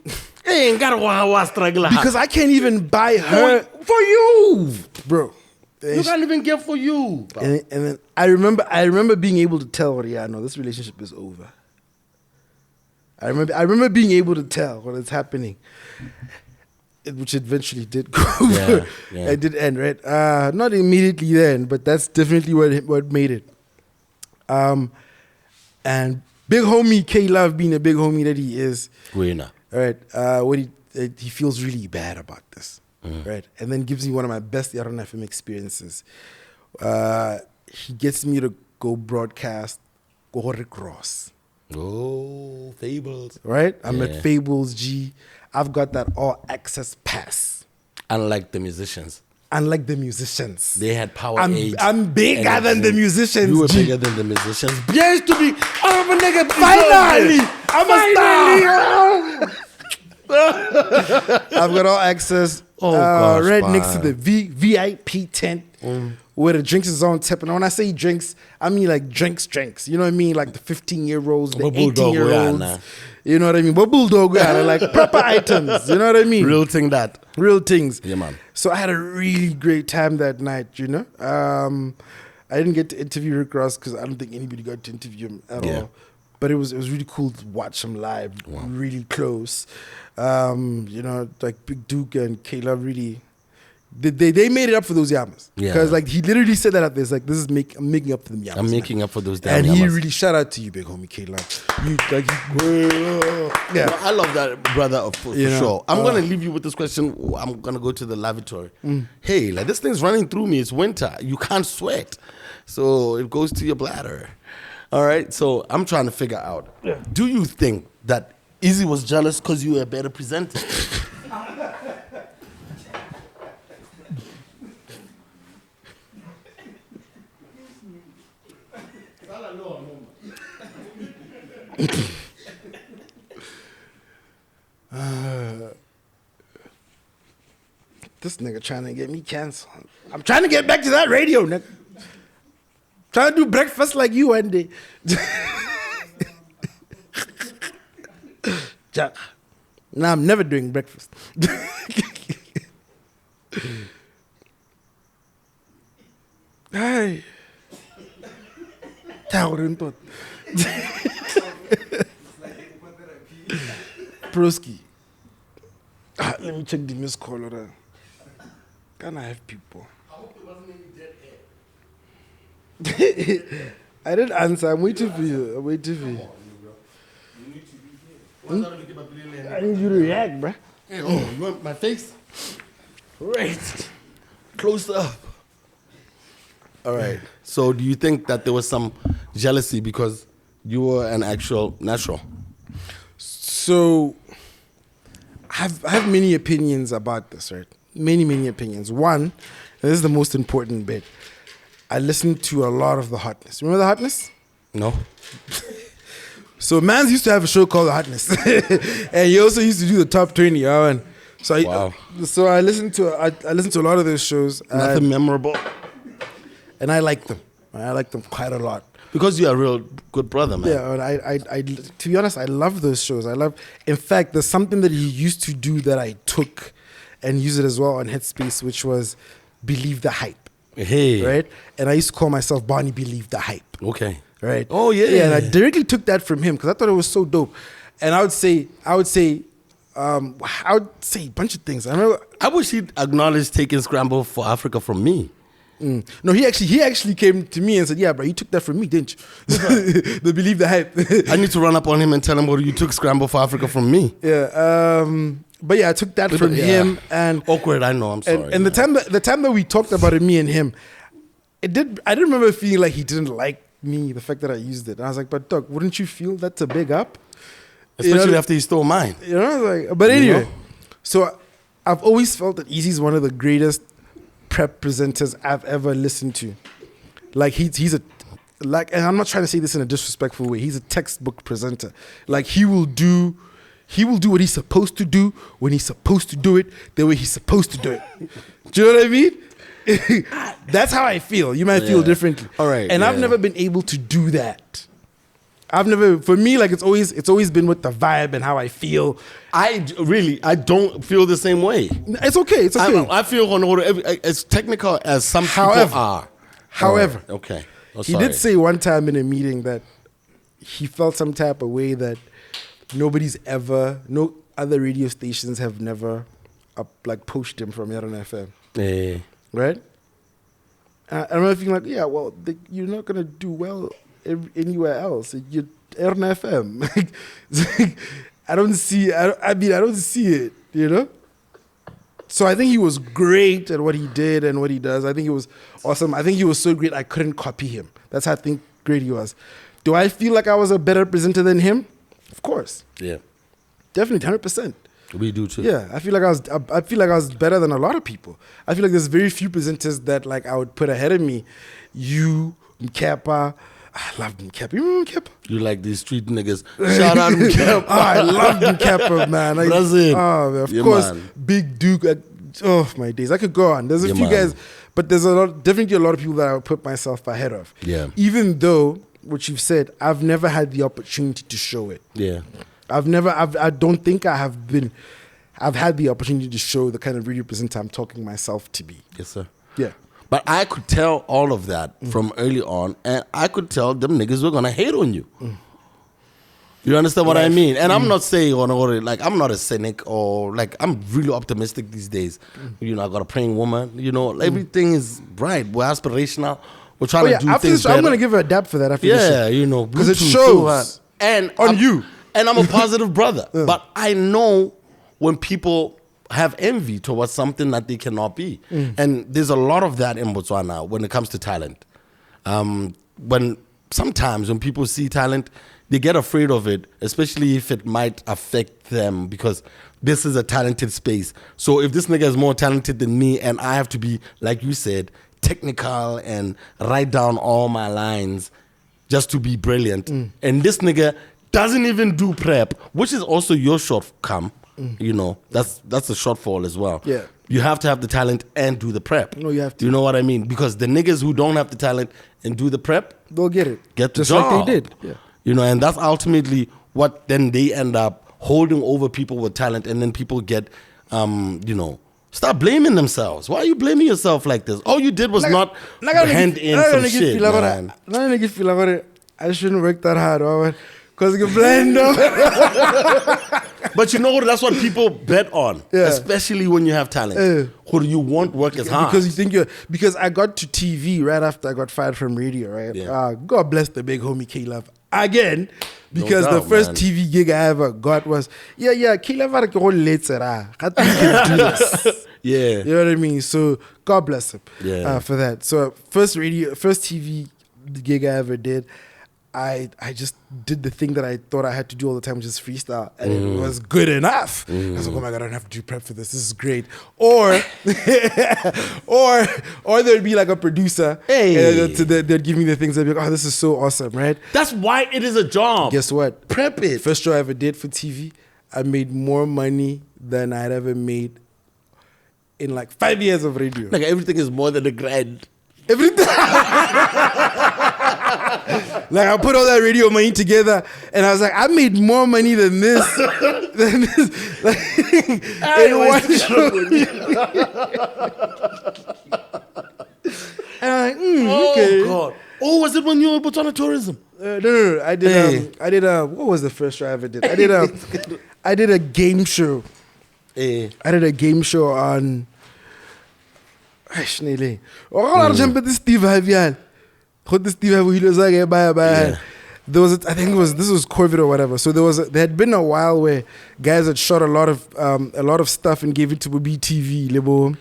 I can't even buy her. For you. Bro. You can't even get for you. And then I remember being able to tell, no, this relationship is over. I remember being able to tell what is happening. Which eventually did go over. Yeah. It did end, right? Not immediately then, but that's definitely what made it. And big homie K-Love, being a big homie that he is, Gwena. Right? He feels really bad about this, right? And then gives me one of my best Yaron FM experiences. He gets me to go broadcast Gore Cross. Oh, Fables. Right? I'm Yeah. at Fables G. I've got that all access pass. Unlike the musicians. Unlike the musicians. They had power I'm age. bigger and than the everything. musicians. You were G. bigger than the musicians. Yes, to be. I'm a nigga. Finally! I'm a star! I've got all access. Oh, gosh, right next to man. the VIP tent where the drinks is on tap. And when I say drinks, I mean like drinks. You know what I mean? Like the 15-year-olds, the What bulldog we are 18-year-olds. now. You know what I mean? What bulldog we are, like proper items. You know what I mean? Real thing that. Real things. Yeah, man. So I had a really great time that night, you know. I didn't get to interview Rick Ross because I don't think anybody got to interview him at all. But it was really cool to watch him live, really close. You know, like Big Duke and Kayla really, they made it up for those Yamas. Yeah. Because like he literally said that out there. It's like, I'm making up for them Yamas. I'm making up for those damn And he Yamas. really shout out to you, big homie Kayla. You like, yeah. No, I love that, brother, for You know, sure. I'm going to leave you with this question. I'm going to go to the lavatory. Hey, like this thing's running through me. It's winter. You can't sweat. So it goes to your bladder. All right. So I'm trying to figure out, do you think that Izzy was jealous because you were a better presenter? This nigga trying to get me canceled. I'm trying to get back to that radio, nigga. Trying to do breakfast like you one day. Nah, I'm never doing breakfast. Hey. Broski. Let me check the missed call. Can I have people? I hope it wasn't any dead air. I didn't answer. I'm waiting for you. You need to be here. I need you to react, bruh. Hey, oh, you want my face? Right. Close up. All right. So do you think that there was some jealousy because you were an actual natural? So, I have many opinions about this, right? Many opinions. One, and this is the most important bit. I listened to a lot of The Hotness. Remember The Hotness? No. So, Mans used to have a show called The Hotness. And he also used to do the top 20. And so, I listened to a lot of those shows. Nothing memorable. And I like them. I like them quite a lot. Because you're a real good brother, man. Yeah, and I to be honest, I love those shows. In fact, there's something that he used to do that I took and use it as well on Headspace, which was Believe the Hype. Hey. Right? And I used to call myself Barney Believe the Hype. Okay. Right? Oh, yeah. Yeah, and I directly took that from him because I thought it was so dope. And I would say a bunch of things. I remember. I wish he'd acknowledge taking Scramble for Africa from me. No, he actually came to me and said, "Yeah, bro, you took that from me, didn't you?" The Believe the Hype. I need to run up on him and tell him, well, you took Scramble for Africa from me. Yeah. But yeah, I took that from him and awkward. I know. I'm sorry. And the time that we talked about it, me and him, I didn't remember feeling like he didn't like me, the fact that I used it. And I was like, but Doc, wouldn't you feel that's a big up? Especially after he stole mine. You know, like, but anyway, so I've always felt that Easy's one of the greatest prep presenters I've ever listened to. Like he's a and I'm not trying to say this in a disrespectful way. He's a textbook presenter. Like he will do what he's supposed to do when he's supposed to do it the way he's supposed to do it. Do you know what I mean? That's how I feel. You might feel differently. All right. And I've never been able to do that. For me, like it's always been with the vibe and how I feel. I don't feel the same way. It's okay. It's okay. I feel on order as technical as some people are. However, okay. He did say one time in a meeting that he felt some type of way that no other radio stations have never poached him from Yaran FM. Yeah. Right? I remember feeling like, yeah, well, you're not going to do well anywhere else. You're Yaran FM. I don't see it, you know? So I think he was great at what he did and what he does. I think he was awesome. I think he was so great I couldn't copy him. That's how I think great he was. Do I feel like I was a better presenter than him? Of course. Yeah. Definitely, 100%. We do too. Yeah, I feel like I was better than a lot of people. I feel like there's very few presenters that like I would put ahead of me. You, Mkapa. I love Mkapa. You remember Mkapa? You like these street niggas. Shout out Mkapa. I love Mkapa, man. Brazil. Of course, man. Big Duke. Oh my days, I could go on. There's a few guys, but there's definitely a lot of people that I would put myself ahead of. Yeah. Even though, what you've said, I've never had the opportunity to show it. Yeah. I don't think I've had the opportunity to show the kind of radio presenter I'm talking myself to be. Yes, sir. Yeah. But I could tell all of that from early on, and I could tell them niggas were gonna hate on you. You understand what I mean? And I'm not saying like I'm not a cynic or like I'm really optimistic these days. You know, I got a praying woman. You know, everything is bright. We're aspirational. We're trying to do things better. I'm gonna give her a dap for that. After this show. You know, because it shows and you. And I'm a positive brother, but I know when people have envy towards something that they cannot be, and there's a lot of that in Botswana when it comes to talent. Sometimes when people see talent, they get afraid of it, especially if it might affect them because this is a talented space. So if this nigga is more talented than me and I have to be, like you said, technical and write down all my lines just to be brilliant, and this nigga doesn't even do prep, which is also your shortcome. You know, that's a shortfall as well. Yeah. You have to have the talent and do the prep. No, you have to. You know what I mean? Because the niggas who don't have the talent and do the prep, they'll get it. Get the just job. like they did. Yeah. You know, and that's ultimately what then they end up holding over people with talent, and then people get, start blaming themselves. Why are you blaming yourself like this? All you did was not hand in some shit, man. I shouldn't work that hard, because you blend them. But you know what? That's what people bet on, especially when you have talent. Who do you want work as hard? Because you think because I got to TV right after I got fired from radio, right? Yeah. God bless the big homie K-Love again, because the first TV gig I ever got was K-Love had to go later. Yeah, you know what I mean. So God bless him for that. So first TV gig I ever did. I just did the thing that I thought I had to do all the time, which is freestyle, and it was good enough. I was like, oh my God, I don't have to do prep for this. This is great. Or there'd be like a producer, and they'd give me the things. I'd be like, oh, this is so awesome, right? That's why it is a job. Guess what? Prep it. First show I ever did for TV, I made more money than I'd ever made in like 5 years of radio. Like everything is more than a grand. Everything. Like I put all that radio money together, and I was like, I made more money than this. Like, in one show. And I'm like, okay. God. Oh, was it when you were Botswana tourism? No. I did. What was the first show I ever did? I did a game show. I did a game show on. Steve Harvey. There was, I think this was COVID or whatever. So there had been a while where guys had shot a lot of stuff and gave it to BTV, Lebo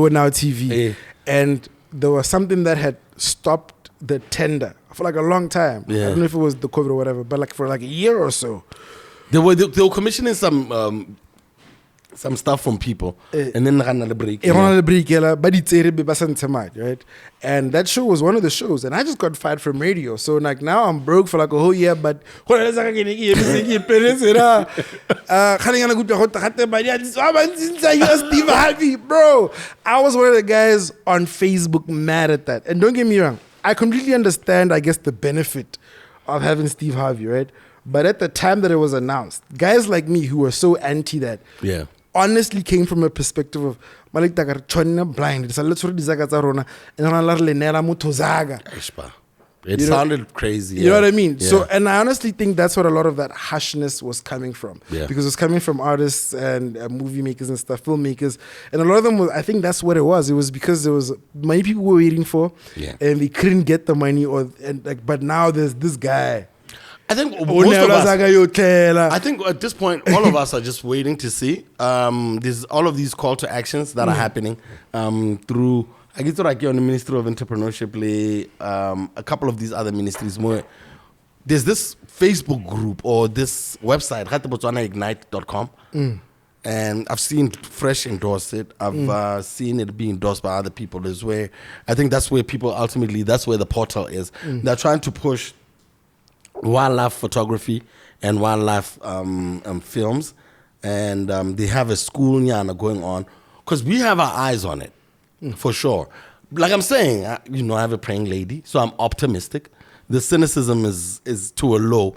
Now TV, and there was something that had stopped the tender for like a long time. I don't know if it was the COVID or whatever, but like for like a year or so. They were commissioning some stuff from people, and then right? And that show was one of the shows, and I just got fired from radio. So like now I'm broke for like a whole year, but bro, I was one of the guys on Facebook mad at that. And don't get me wrong, I completely understand, I guess, the benefit of having Steve Harvey, right? But at the time that it was announced, guys like me who were so anti that, honestly came from a perspective of Malik Tagar Chonna blind. It's a little Dizagazarona and Lenera Mutozaga. It sounded crazy. You know what I mean? Yeah. So, and I honestly think that's what a lot of that harshness was coming from. Yeah. Because it was coming from artists and movie makers and stuff, filmmakers. And a lot of them, I think that's what it was. It was because there was many people were waiting for, and they couldn't get the money. But now there's this guy. I think most of us, I think at this point, all of us are just waiting to see. There's all of these call to actions that are happening through I get to like on the Ministry of Entrepreneurship, a couple of these other ministries more. There's this Facebook group or this website, botswanaignite.com. And I've seen Fresh endorse it. I've seen it being endorsed by other people. Is where I think that's where people ultimately, that's where the portal is. They're trying to push wildlife photography and wildlife films. And they have a school going on because we have our eyes on it for sure. Like I'm saying, I have a praying lady, so I'm optimistic. The cynicism is to a low.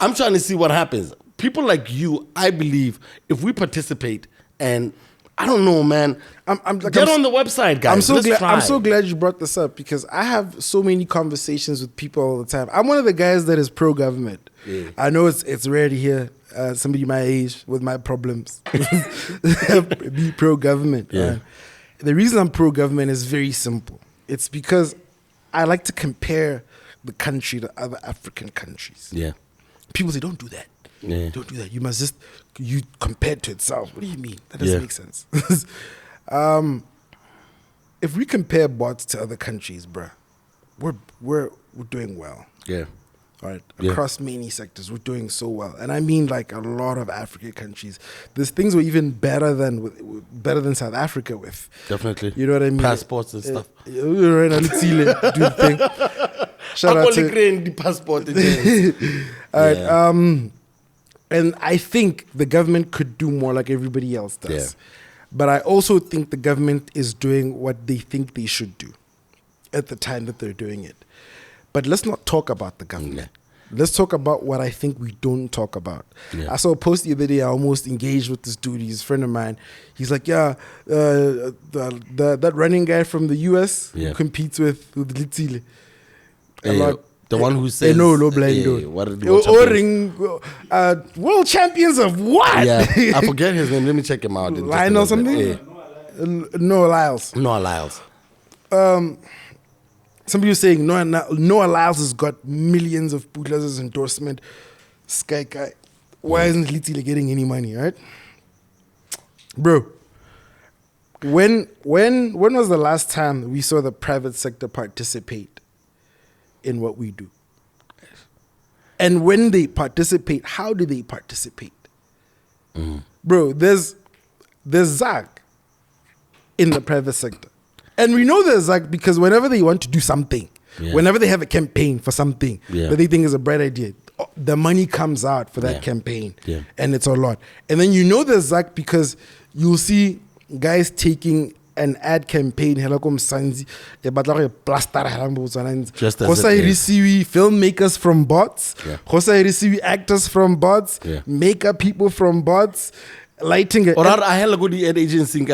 I'm trying to see what happens. People like you, I believe, if we participate, and I don't know, man. Get on the website, guys. I'm so glad you brought this up because I have so many conversations with people all the time. I'm one of the guys that is pro-government. Yeah. I know it's rare to hear somebody my age with my problems be pro-government. Yeah. Right? The reason I'm pro-government is very simple. It's because I like to compare the country to other African countries. Yeah. People say, don't do that. Yeah. Don't do that. You must just compare it to itself. What do you mean? That doesn't make sense. If we compare bots to other countries, bruh, we're doing well. Yeah. All right. Across many sectors, we're doing so well. And I mean like a lot of African countries. There's things we're even better than South Africa with. Definitely. You know what I mean? Passports and stuff. Right, do the thing. Shout out to the passport. All right. And I think the government could do more like everybody else does. Yeah. But I also think the government is doing what they think they should do at the time that they're doing it. But let's not talk about the government. Yeah. Let's talk about what I think we don't talk about. Yeah. I saw a post the other day. I almost engaged with this dude. He's a friend of mine. He's like, that running guy from the US who competes with Litile. The one who says world champions of what? Yeah, I forget his name. Let me check him out. Lionel something? Noah Lyles. Somebody was saying Noah Lyles has got millions of bootleggers endorsement. Sky guy. Why isn't Litile getting any money, right? Bro, when was the last time we saw the private sector participate in what we do? And when they participate, how do they participate? Bro, there's Zach in the private sector. And we know there's Zach because whenever they want to do something, whenever they have a campaign for something that they think is a bright idea, the money comes out for that campaign. Yeah. And it's a lot. And then you know there's Zach because you'll see guys taking an ad campaign just as receive filmmakers from bots, receive actors from bots, makeup people from bots, lighting or I had a good ad agency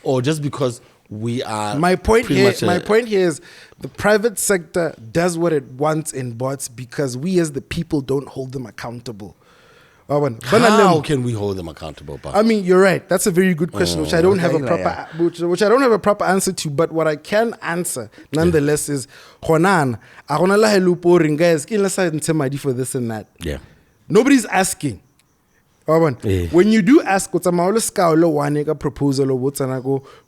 or just because we are my point here is the private sector does what it wants in bots because we as the people don't hold them accountable. How can we hold them accountable? I mean, you're right. That's a very good question, which I don't have a proper, which I don't have a proper answer to. But what I can answer, nonetheless, is for this and that. Yeah. Nobody's asking. When you do ask, a proposal or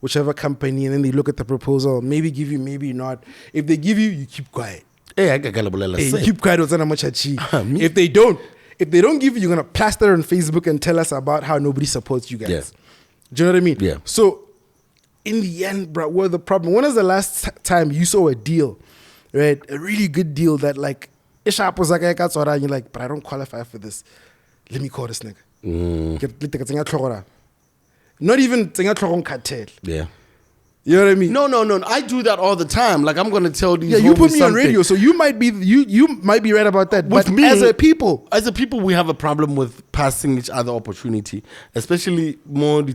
whichever company, and then they look at the proposal, maybe give you, maybe not. If they give you, you keep quiet. You keep quiet. If they don't give you, you're going to plaster on Facebook and tell us about how nobody supports you guys. Yeah. Do you know what I mean? Yeah. So, in the end, bro, what's the problem? When was the last time you saw a deal, right? A really good deal that like, and you're like, but I don't qualify for this. Let me call this nigga. Not even cartel. Yeah. You know what I mean? No. I do that all the time. Like I'm gonna tell these. Yeah, you put me on radio, so you might be right about that. With but me, as a people, we have a problem with passing each other opportunity, especially more the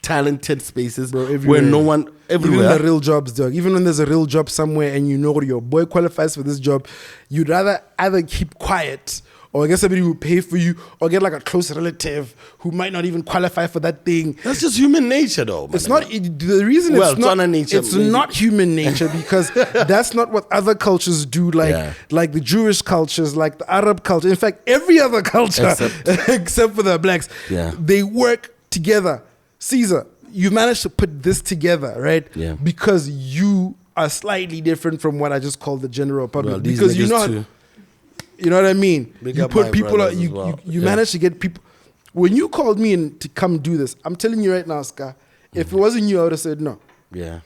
talented spaces where no one everywhere. Even the real jobs, dog. Even when there's a real job somewhere and you know your boy qualifies for this job, you'd rather either keep quiet or get somebody who will pay for you, or get like a close relative who might not even qualify for that thing. That's just human nature, though. It's not. The reason it's not nature. It's not human nature because that's not what other cultures do. Like the Jewish cultures, like the Arab culture. In fact, every other culture except for the blacks. Yeah. They work together. Caesar, you managed to put this together, right? Yeah. Because you are slightly different from what I just called the general public. Well, these because niggas too. you know what I mean? Big You up put my people, brothers as you well. you Yeah. managed to get people. When you called me in to come do this, I'm telling you right now, Scar, if it wasn't you, I would have said no. Yeah.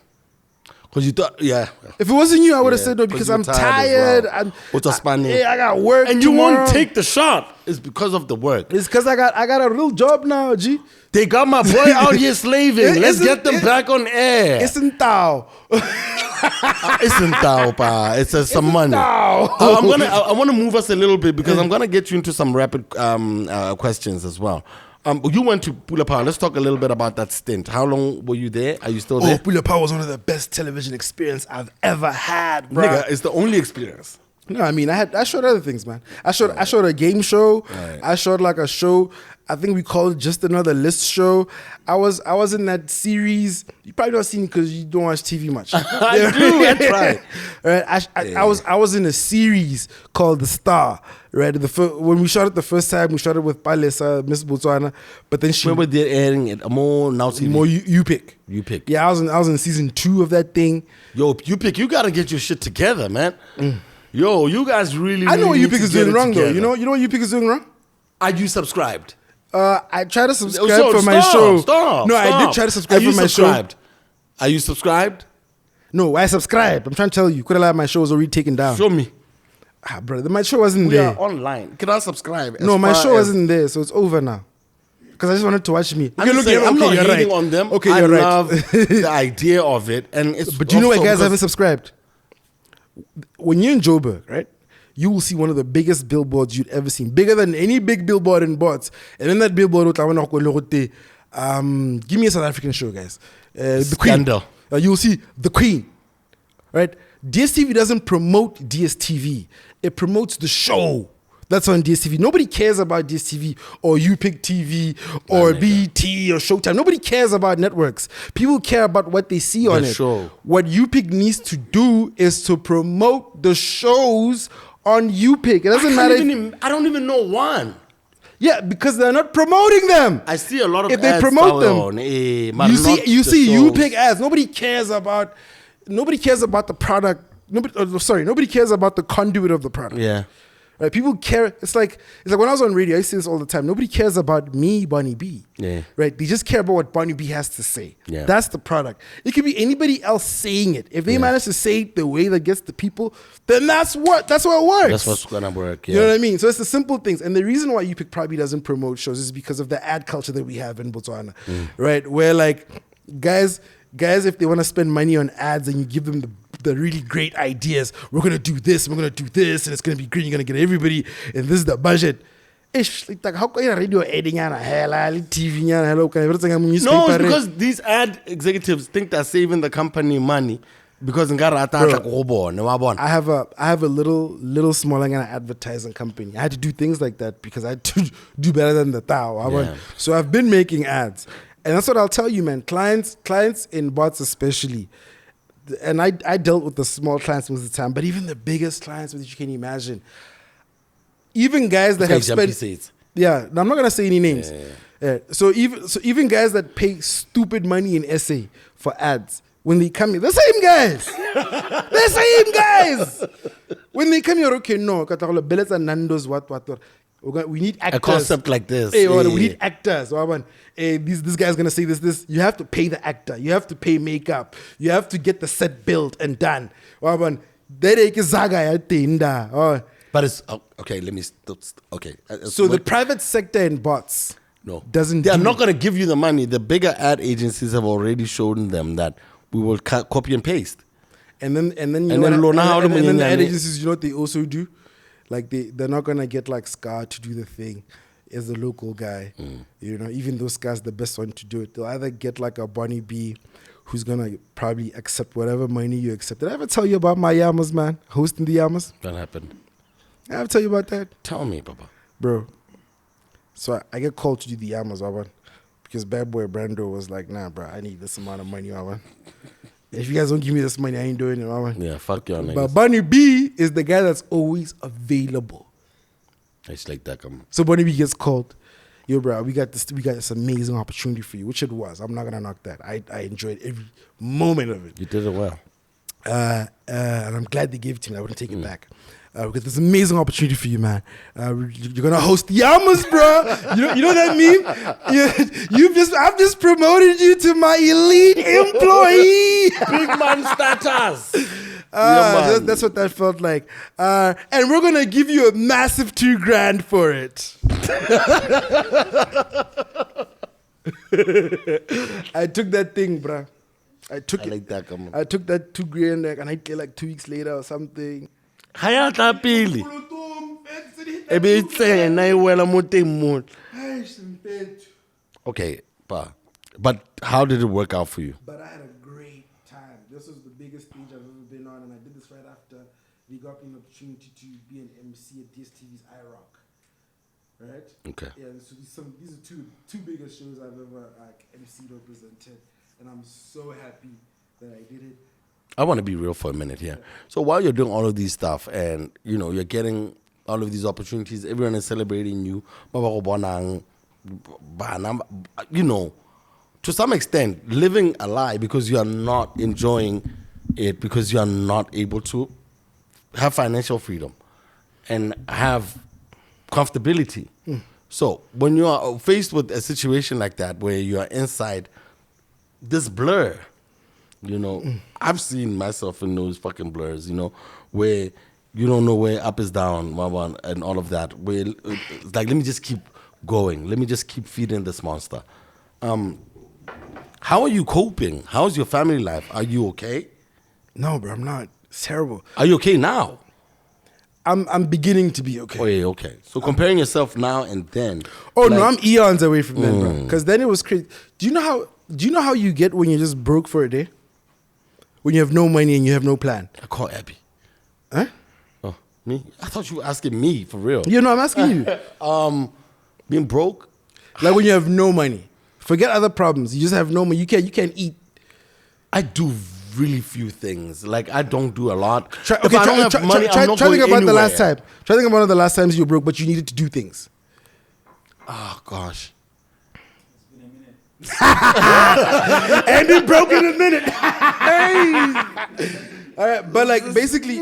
Because you thought, yeah. If it wasn't you, I would have Yeah, said no 'cause because you were I'm tired as tired. well. What's a spanning? I got work. And you tomorrow. won't take the shot. It's because of the work. It's because I got a real job now, G. They got my boy out here slaving. Let's Isn't get them it- back on air. It's in Tao. Isn't that, pa? It's some money. Tao. I want to move us a little bit because I'm gonna get you into some rapid questions as well. You went to Pula Power. Let's talk a little bit about that stint. How long were you there? Are you still there? Pula Power was one of the best television experience I've ever had, bro. Nigga, it's the only experience. No, I mean I showed other things, man. I showed a game show. Right. I showed like a show. I think we called it Just Another List show. I was in that series. You probably not seen it because you don't watch TV much. I do. That's right. Right. I was in a series called The Star. Right. When we shot it the first time, we shot it with Palesa, Miss Botswana. But then she Where were they airing it? More now TV. more you pick. You pick. Yeah, I was in season 2 of that thing. Yo, you pick. You gotta get your shit together, man. Yo, you guys really. I know what really you need pick to is get doing it wrong though. together. You know what you pick is doing wrong? Are you subscribed? I try to subscribe So, for my stop, show. Stop. No, I stop. did try to subscribe Are you for my subscribed? show. Are you subscribed? No, I subscribed. I'm trying to tell you. Could have my show was already taken down. Show me. Brother, my show wasn't We there. are online. Can I subscribe? No, as my far show as- wasn't there, so it's over now. Because I just wanted to watch me. I'm, just saying, I'm not hating on them. Okay, I you're right. love the idea of it, and it's. But do you know why also guys because- haven't subscribed? When you're in Joburg, right? You will see one of the biggest billboards you'd ever seen, bigger than any big billboard in Bots. And in that billboard, give me a South African show, guys. The Scandal. Queen. You'll see the Queen, right? DSTV doesn't promote DSTV; it promotes the show that's on DSTV. Nobody cares about DSTV or UPIC TV or BET or Showtime. Nobody cares about networks. People care about what they see on it. show. What UPIC needs to do is to promote the shows on UPIC. It doesn't matter. I don't even know one. Yeah, because they're not promoting them. I see a lot of If they ads promote them, on, but you not see the shows. UPIC ads. Nobody cares about the product. Nobody cares about the conduit of the product. Yeah. Right? People care. It's like when I was on radio, I say this all the time. Nobody cares about me, Bonnie B. Yeah. Right? They just care about what Bonnie B has to say. Yeah. That's the product. It could be anybody else saying it. If they manage to say it the way that gets the people, then that's what works. That's what's gonna work. Yeah. You know what I mean? So it's the simple things. And the reason why UPIC probably doesn't promote shows is because of the ad culture that we have in Botswana. Right? Where like guys, if they want to spend money on ads and you give them the really great ideas, we're going to do this, and it's going to be green, you're going to get everybody, and this is the budget. Ish, like, how can you radio adding on a TV? No, it's because these ad executives think they're saving the company money because in I have a little smaller advertising company. I had to do things like that because I had to do better than the Tao. Yeah. So I've been making ads. And that's what I'll tell you, man. Clients in bots especially, and I dealt with the small clients most of the time, but even the biggest clients that you can imagine, even guys that have spent, yeah, now I'm not gonna say any names. Yeah. So even guys that pay stupid money in SA for ads, when they come here, the same guys, when they come here, okay, no, Bellets and Nando's, what. We need actors. A concept like this. Hey, we need actors. Hey, this guy's gonna say this. You have to pay the actor. You have to pay makeup. You have to get the set built and done. But it's okay. Let me. Okay. So the private sector in bots doesn't. They are not gonna give you the money. The bigger ad agencies have already shown them that we will copy and paste. And then the ad agencies, you know what they also do? Like they're not gonna get like Scar to do the thing as the local guy. You know, even though Scar's the best one to do it. They'll either get like a Bonnie B who's gonna probably accept whatever money you accept. Did I ever tell you about my YAMAs, man? Hosting the YAMAs? That happened. I ever tell you about that? Tell me, Papa. Bro. So I get called to do the YAMAs, because bad boy Brando was like, nah, bro, I need this amount of money, If you guys don't give me this money, I ain't doing it, Yeah, fuck y'all niggas. But Bonnie B is the guy that's always available. It's like that. So Bonnie B gets called. yo, bro, we got this amazing opportunity for you, which it was. I'm not gonna knock that. I enjoyed every moment of it. You did it well. And I'm glad they gave it to me. I wouldn't take it back. Because there's an amazing opportunity for you, man. You're gonna host YAMAs, bro. You know that meme? I've just promoted you to my elite employee. Big man status. That's what that felt like. And we're gonna give you a massive $2,000 for it. I took that thing, bro. I took like that, come on. I took that $2,000 and I get like 2 weeks later or something. Hayata pili. Ebe itsena iwela mo teng mo. Okay, but how did it work out for you? But I had a great time. This was the biggest stage I've ever been on, and I did this right after we got an opportunity to be an MC at DSTV's iRock. Right? Okay. Yeah, so these are two biggest shows I've ever MC'd or presented, and I'm so happy that I did it. I want to be real for a minute here. So while you're doing all of these stuff and, you know, you're getting all of these opportunities, everyone is celebrating you, you know, to some extent, living a lie because you are not enjoying it, because you are not able to have financial freedom and have comfortability. So when you are faced with a situation like that where you are inside this blur, you know, I've seen myself in those fucking blurs, you know, where you don't know where up is down, and all of that. Where it's like, let me just keep going. Let me just keep feeding this monster. How are you coping? How's your family life? Are you okay? No, bro, I'm not. It's terrible. Are you okay now? I'm beginning to be okay. Oh, yeah, okay. So comparing yourself now and then. Oh, no, I'm eons away from then, bro. Because then it was crazy. Do you know how you get when you're just broke for a day? When you have no money and you have no plan. I call Abby. Huh? Oh, me? I thought you were asking me, for real. Yeah, no, I'm asking you. Being broke? Like when you have no money. Forget other problems. You just have no money. You can't eat. I do really few things. Like, I don't do a lot. Try I'm not think going about anywhere. the last time. Try think about the last times you were broke, but you needed to do things. Oh, gosh. And it broke in a minute. All right, but like basically,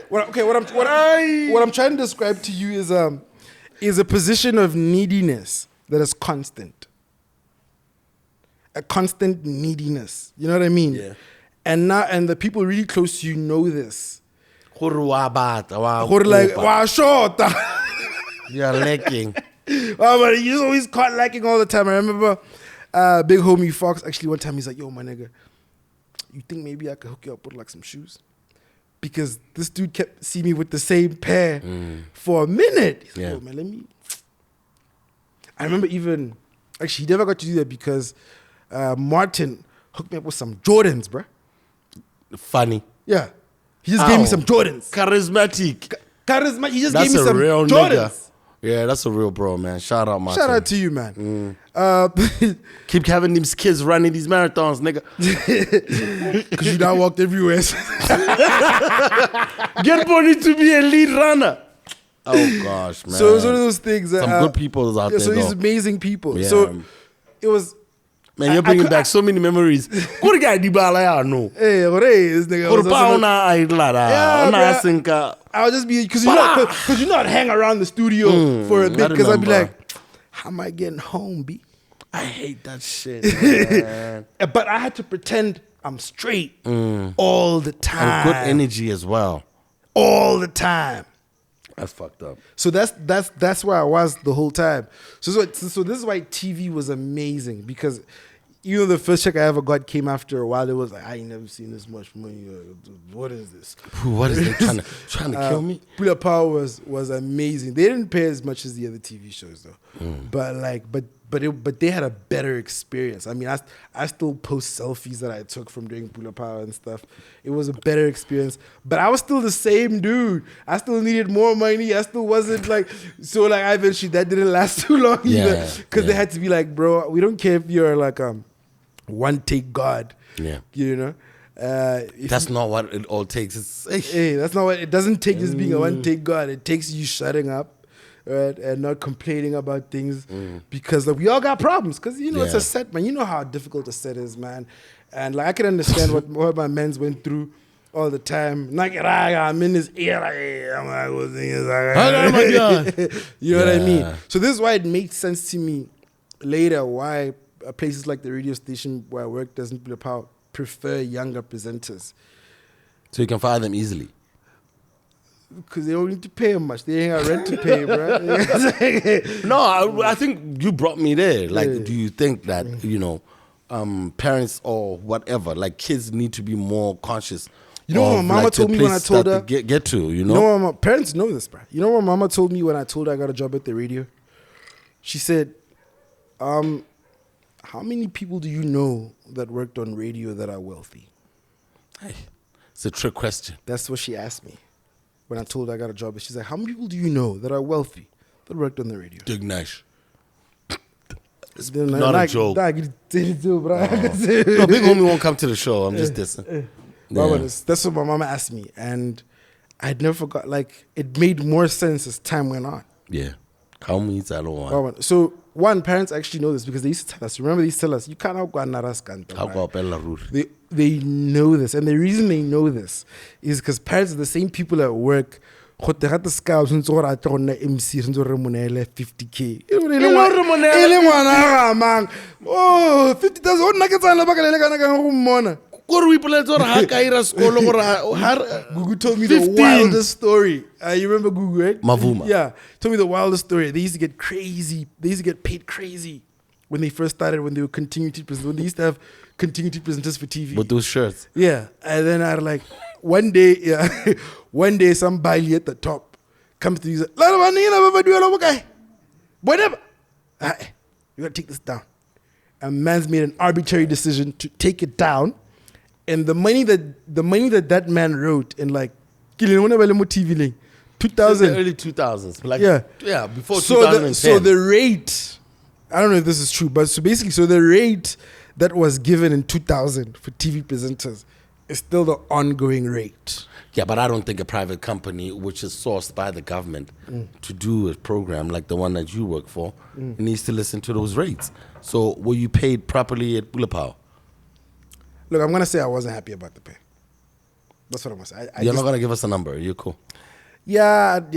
what I'm trying to describe to you is a position of neediness that is constant. A constant neediness. You know what I mean? Yeah. And the people really close to you know this. You're Like, wow, short. You're lacking. Oh, but he's always caught lacking all the time. I remember big homie Fox actually one time he's like, yo, my nigga, you think maybe I could hook you up with like some shoes? Because this dude kept seeing me with the same pair for a minute. He's like, yo, man, let me. I remember even, actually, he never got to do that because Martin hooked me up with some Jordans, bruh. Funny. Yeah. He just gave me some Jordans. Charismatic. He just gave me some real Jordans. Nigga. Yeah, that's a real bro, man. Shout out, Martin. Shout out to you, man. Keep having these kids running these marathons, nigga. Because you now walked everywhere. Get Bonnie to be a lead runner. Oh, gosh, man. So it was one of those things. Some good people out there, So these though. amazing people. Yeah. So it was... Man, you're bringing back so many memories. Good guy, Dibala, no. Hey, this nigga was I'll just be because you not hang around the studio for a bit because I'd be like, how am I getting home, B? I hate that shit, man. But I had to pretend I'm straight all the time. And good energy as well. All the time. That's fucked up. So that's where I was the whole time. So this is why TV was amazing because the first check I ever got came after a while. It was like, I ain't never seen this much money. What is this? What is they trying to kill me? Pula Power was amazing. They didn't pay as much as the other TV shows though, but they had a better experience. I mean, I still post selfies that I took from doing Pula Power and stuff. It was a better experience, but I was still the same dude. I still needed more money. I still wasn't like I eventually that didn't last too long either because they had to be like, bro, we don't care if you're like one take God. Yeah, you know. That's not what it all takes. Hey, that's not what it doesn't take. Just being a one take God. It takes you shutting up. right? And not complaining about things because like, we all got problems. Because you know it's a set, man. You know how difficult a set is, man. And like I can understand what my men's went through all the time. Like I'm in this era. You know what I mean? So this is why it makes sense to me later why places like the radio station where I work doesn't prefer younger presenters. So you can fire them easily. Because they don't need to pay them much. They ain't got rent to pay, bro. No, I think you brought me there. Like, do you think that, parents or whatever, like kids need to be more conscious? You know what my mama told me when I told her? Get to, You know what my parents know this, bro. You know what my mama told me when I told her I got a job at the radio? She said, how many people do you know that worked on radio that are wealthy? Hey, it's a trick question. That's what she asked me when I told her I got a job. She's like, how many people do you know that are wealthy that worked on the radio? Dignash. It's Then not a joke. No, Big homie won't come to the show. I'm just dissing. That's what my mama asked me. And I'd never forgot. Like, it made more sense as time went on. Yeah. So, one, parents actually know this because they used to tell us. Remember, they used to tell us, you can't go They know this. And the reason they know this is because parents are the same people at work. 50K. Oh, 50,000. Gugu told me the wildest story. You remember Gugu, right? Mavuma. Yeah. Told me the wildest story. They used to get crazy. They used to get paid crazy when they first started, when they were continuity presenters. When they used to have continuity presenters for TV. With those shirts. Yeah. And then I like, one day, some baile at the top comes to me and says, whatever. You gotta take this down. And man's made an arbitrary decision to take it down. And the money that man wrote in like TV 2000 early 2000s, like before so 2010. So the rate, I don't know if this is true, but so the rate that was given in 2000 for TV presenters is still the ongoing rate. Yeah, but I don't think a private company, which is sourced by the government to do a program like the one that you work for, needs to listen to those rates. So were you paid properly at Bulapau? Look, I'm going to say I wasn't happy about the pay. That's what I'm going to say. You're not going to give us a number. You're cool. Yeah, I don't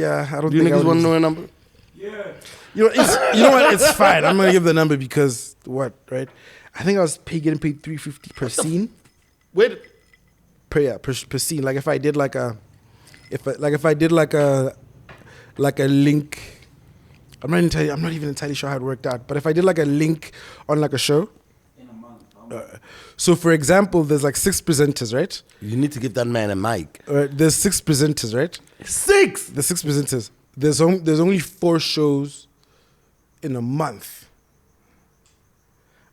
Do you think niggas want to know a number? Yeah. You know what? It's fine. I'm going to give the number because what, right? I think I was getting paid $350 per scene. Wait. Per scene. Like if I did like a link. I'm not even entirely sure how it worked out. But if I did like a link on like a show. So, for example, there's like 6 presenters, right? You need to give that man a mic. There's 6 presenters, right? 6? There's 6 presenters. There's only 4 shows in a month,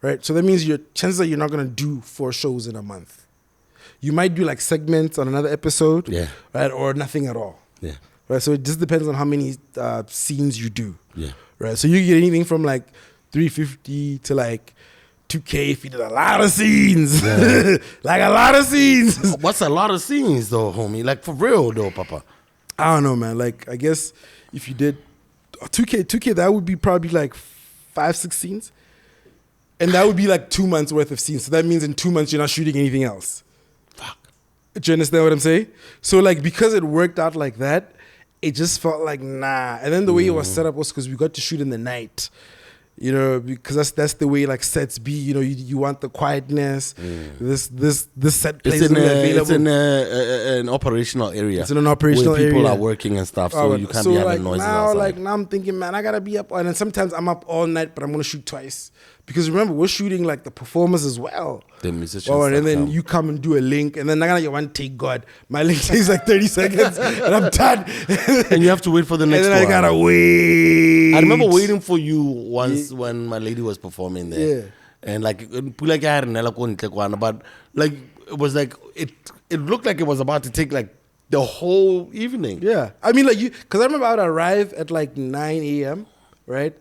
right? So that means your chances are you're not going to do 4 shows in a month. You might do like segments on another episode, right? Or nothing at all. Yeah. Right? So it just depends on how many scenes you do. Yeah. Right? So you get anything from like 350 to like 2K if you did a lot of scenes. Yeah. Like a lot of scenes. What's a lot of scenes though, homie? Like for real though, Papa? I don't know, man. Like I guess if you did 2K, that would be probably like 5-6 scenes. And that would be like 2 months worth of scenes. So that means in 2 months you're not shooting anything else. Fuck. Do you understand what I'm saying? So like because it worked out like that, it just felt like nah. And then the way it was set up was because we got to shoot in the night. You know, because that's the way like sets be. You know, you want the quietness. This set place is available. It's in an operational area. It's in an operational where people area. are working and stuff, so you can't be having noises outside. Now I'm thinking, man, I gotta be up. And then sometimes I'm up all night, but I'm gonna shoot twice because remember we're shooting like the performers as well. The musicians. And then you come and do a link, and then I gotta get one take. God, my link takes like 30 seconds, and I'm done. And you have to wait for the next one. And then I gotta wait. I remember waiting for you once when my lady was performing there. Yeah. And like but like it was like it looked like it was about to take like the whole evening. Yeah. I mean like because I remember I would arrive at like 9 a.m., right?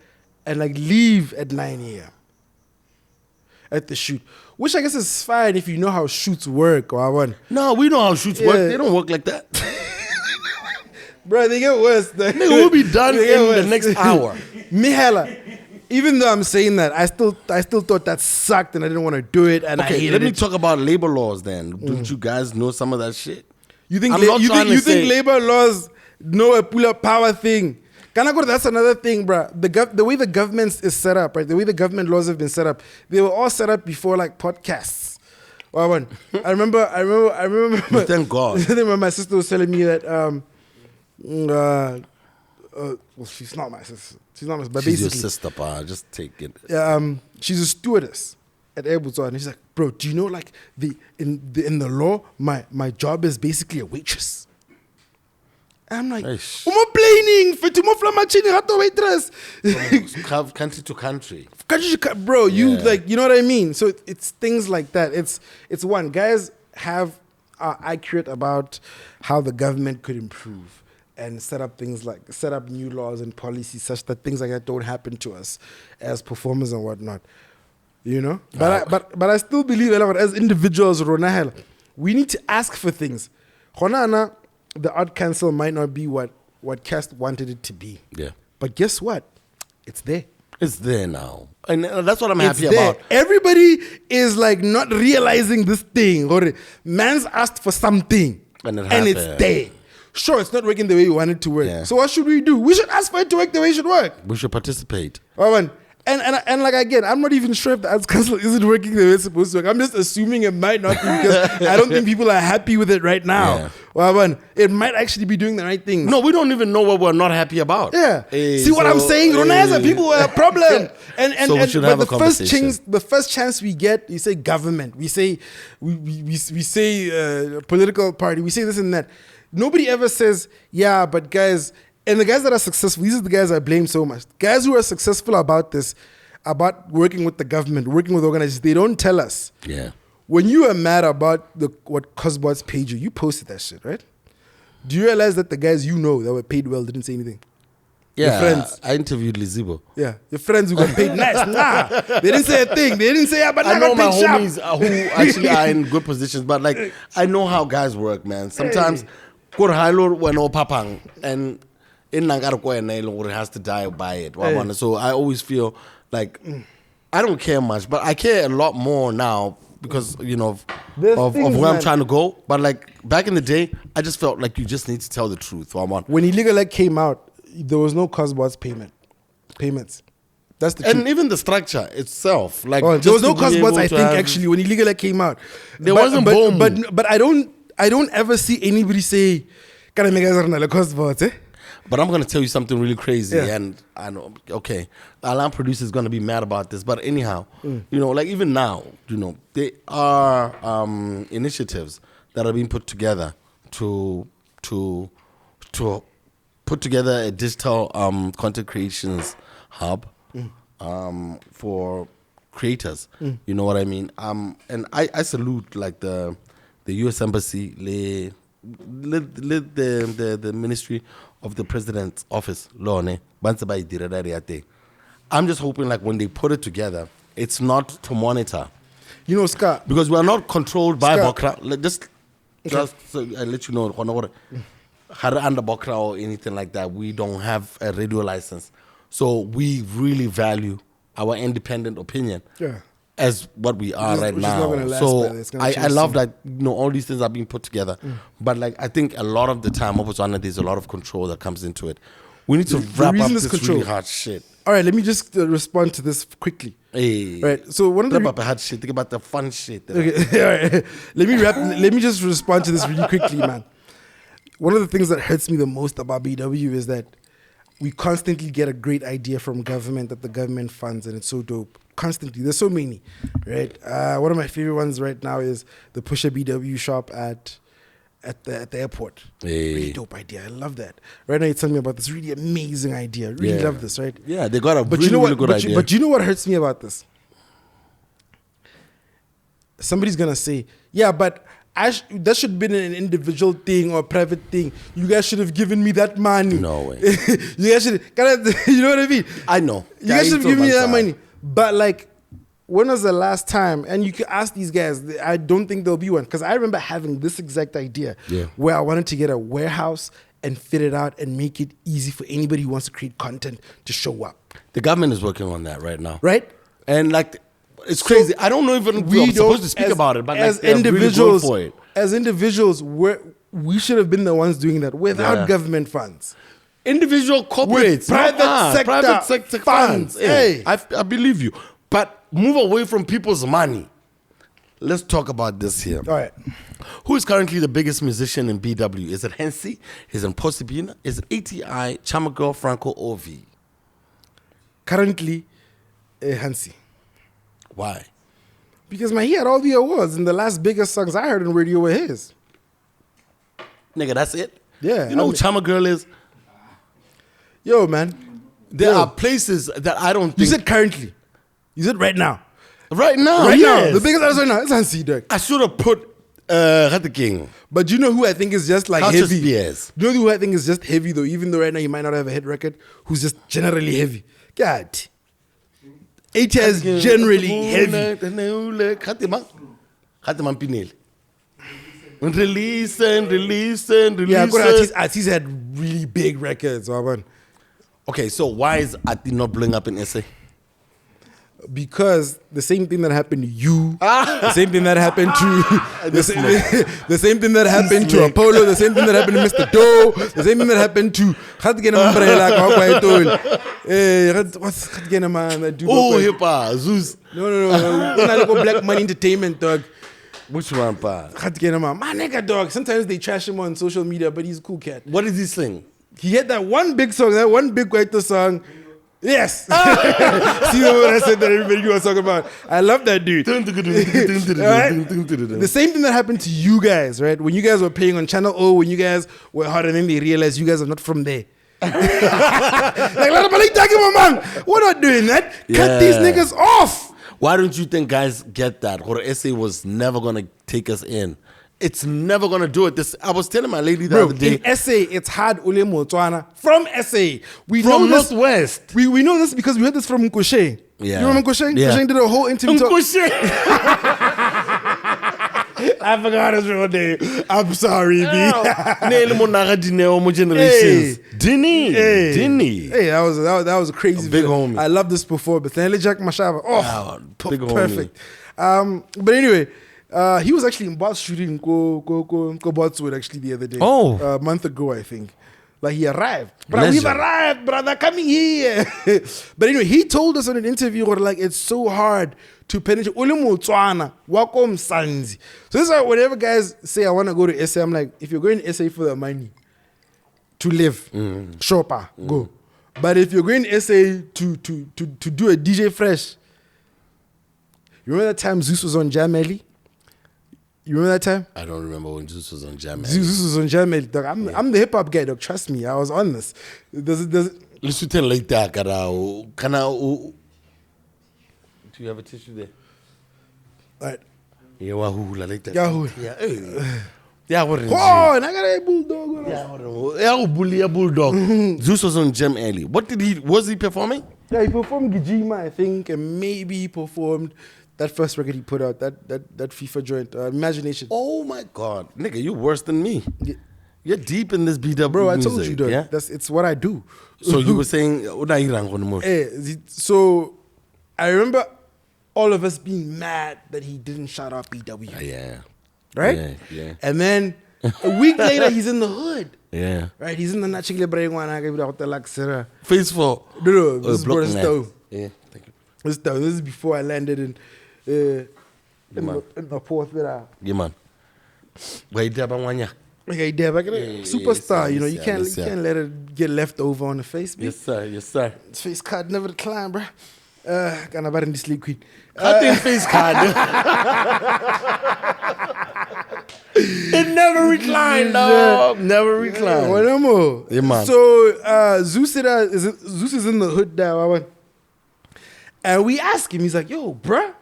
And like leave at 9 a.m. at the shoot. Which I guess is fine if you know how shoots work or what. No, we know how shoots work. They don't work like that. Bro, they get worse. Nigga, we'll be done in the next hour. Mihala, even though I'm saying that, I still thought that sucked and I didn't want to do it. And I Okay, hated let me it. talk about labor laws then. Don't you guys know some of that shit? You think I'm not trying to you say- think labor laws know a pull-up power thing? That's another thing, bro. The way the government is set up, right? The way the government laws have been set up, they were all set up before like podcasts. Well, I remember. Thank God. I remember my sister was telling me that. Well, she's not my sister. She's not my sister, but She's your basically, sister, pa. Just take it. she's a stewardess at Air Botswana. And she's like, bro, do you know like in the law, my job is basically a waitress. And I'm like, Eish. Umoplaining for tumoflamachini hato waitress. Country to country. Bro, you Yeah. like, you know what I mean? So it's things like that. It's one, guys are accurate about how the government could improve and set up new laws and policies such that things like that don't happen to us as performers and whatnot. You know? But I still believe as individuals, Ronahel, we need to ask for things. Honana, the art council might not be what CAST wanted it to be. Yeah. But guess what? It's there. It's there now. And that's what I'm It's happy there. about. Everybody is like not realizing this thing. Or man's asked for something. And it it's happened. there. Sure, it's not working the way you want it to work. Yeah. So what should we do? We should ask for it to work the way it should work. We should participate. Oh, man. And like again, I'm not even sure if the arts council isn't working the way it's supposed to work. I'm just assuming it might not be because I don't think people are happy with it right now. Yeah. Well, man, it might actually be doing the right thing. No, we don't even know what we're not happy about. Yeah. Eh, See what I'm saying? Ronaiza, people were a problem. So we should have a the first conversation. the first chance we get, you say government. We say we say political party. We say this and that. Nobody ever says, yeah, but guys, and the guys that are successful, these are the guys I blame so much. Guys who are successful about this, about working with the government, working with organizations, they don't tell us. Yeah. When you are mad about what Cosbots paid you posted that shit, right? Do you realize that the guys you know that were paid well didn't say anything? Your Yeah. friends. I interviewed Lizibo. Yeah, your friends who got paid nice. Nah, they didn't say a thing. They didn't say, but I know my paid sharp. homies who actually are in good positions, but like I know how guys work, man. Sometimes kur hailo when papang and in Nangarko and has to die by it. Hey. So I always feel like I don't care much, but I care a lot more now because of There's things, where I'm man. trying to go. But like back in the day, I just felt like you just need to tell the truth. When Illegal Act came out, there was no Cosbots payments. That's the truth. And even the structure itself, like There was no just to be Cosbots, able I to think, have- actually, when Illegal Act came out. There wasn't boom. But I don't ever see anybody say, "Can I make a Cosbots?" Eh? But I'm going to tell you something really crazy. Yeah. And I know, okay, Alarm producer is going to be mad about this. But anyhow, like even now, there are initiatives that are being put together to put together a digital content creations hub for creators. You know what I mean? And I salute like the U.S. Embassy, the Ministry of the President's Office, Lone, I'm just hoping like when they put it together, it's not to monitor. Scar. Because we are not controlled by Scar. Bokra. Just so I let you know, under Bokra or anything like that, we don't have a radio license. So we really value our independent opinion. Yeah. As what we are Which is right not now. gonna last, So but it's gonna I change love soon. that all these things are being put together. But like I think a lot of the time, Botswana, there's a lot of control that comes into it. We need to The wrap up reason is this control. really hard shit. All right, let me just respond to this quickly. Hey. Right. So one of the Wrap up a hard shit. Think about the fun shit. Okay. All right. Let me just respond to this really quickly, man. One of the things that hurts me the most about BW is that we constantly get a great idea from government that the government funds, and it's so dope. Constantly, there's so many, right? One of my favorite ones right now is the Pusha BW shop at the airport. Hey. Really dope idea. I love that. Right now, you're telling me about this really amazing idea. Really Yeah. love this, right? Yeah, they got a But really, you know what? really good idea. But you know what hurts me about this? Somebody's gonna say, "Yeah, but that should have been an individual thing or a private thing. You guys should have given me that money." No way. You guys should. You know what I mean? I know. You guys should have given me that money. But like, when was the last time? And you can ask these guys. I don't think there'll be one because I remember having this exact idea Yeah. where I wanted to get a warehouse and fit it out and make it easy for anybody who wants to create content to show up. The government is working on that right now. Right? And like, it's crazy. I don't know if we're supposed to speak about it, but as like, they're individuals, really going for it. as individuals, we should have been the ones doing that without government funds. Individual corporates, private sector funds. Hey. I believe you. But move away from people's money. Let's talk about this here. All right. Who is currently the biggest musician in BW? Is it Hensi? Is it Posibina? Is it ATI, Chamagirl, Franco, or V? Currently, Hansi. Why? Because, man, he had all the awards, and the last biggest songs I heard on radio were his. Nigga, that's it? Yeah. You know who Chamagirl is? Yo, man. There are places that I don't think... You said currently. You said right now. Right now, Right yes. now. The biggest artist right now is Hansi, dog. I should have put the King. But you know who I think is just like Culture heavy? Spears. You know who I think is just heavy, though? Even though right now he might not have a hit record, who's just generally heavy. God. ATI is generally heavy. Release. Yeah, because artists had really big records, man. Okay, so why is Ati not blowing up in SA? Because the same thing that happened to you, the same thing that happened to the same thing that happened to Apollo, the same thing that happened to Mr. Doe, the same thing that happened to what's man that dude? Oh, hippa, Zeus. No. Black Money Entertainment, dog. Which one, pa? My nigga, dog. Sometimes they trash him on social media, but he's a cool cat. What is he sing? He had that one big song, that one big white song. Yes. See what I said that everybody knew what I was talking about. I love that dude. Right? The same thing that happened to you guys, right? When you guys were playing on Channel O, when you guys were hot, and then they realized you guys are not from there. Like, we're not doing that. Cut these niggas off. Why don't you think guys get that? Or SA was never going to take us in. It's never going to do it. I was telling my lady the other day. In SA, it's hard Ule Botswana. From SA. We from know this, Northwest. We know this because we heard this from Nkoshe. Yeah. You remember Nkoshe? Yeah. Nkoshe did a whole interview. Nkoshe. I forgot his real name. I'm sorry, B. generations. Dinny. Hey, that was a crazy big video. homie. I loved this before, but Stanley Jack Mashaba. Big perfect. But anyway, he was actually in Bots shooting go Botswood actually the other day. A month ago, I think. Like he arrived. But we've arrived, brother, coming here. But anyway, he told us in an interview where like it's so hard to penetrate. So this is why whenever guys say I want to go to SA, I'm like, if you're going to SA for the money to live, shopper, go. But if you're going to SA to do a DJ fresh, you remember that time Zeus was on Jam Alley? You remember that time? I don't remember when Zeus was on Jam Alley. Zeus was on Jam Alley, dog. I'm the hip hop guy, dog. Trust me, I was on this. Let's tell later, do you have a tissue there? All right. Yahoo. Yeah, what is oh, and I got a bulldog. Bulldog. Zeus was on Jam Alley. Was he performing? Yeah, he performed Gijima, I think, and maybe he performed that first record he put out, that FIFA joint, Imagination. Oh my God, nigga, you worse than me. Yeah. You're deep in this BW bro. music, I told you, dog. Yeah? It's what I do. So you were saying, so I remember all of us being mad that he didn't shout out BW. Yeah. Right? Yeah. And then a week later, he's in the hood. Yeah. Right? He's in the Nachile Braywana. Phase 4. No, this is Boris Stowe. Yeah, thank you. This is before I landed in the fourth. Yeah, man. Okay, superstar, you know, you can't let it get left over on the face. Yes, sir. His face card never declined, bro. Can I this sleep queen? I think face card. It never reclined, dog. Never reclined. One more. Yeah, man. So Zeus is in the hood now. And we ask him, he's like, yo, bruh,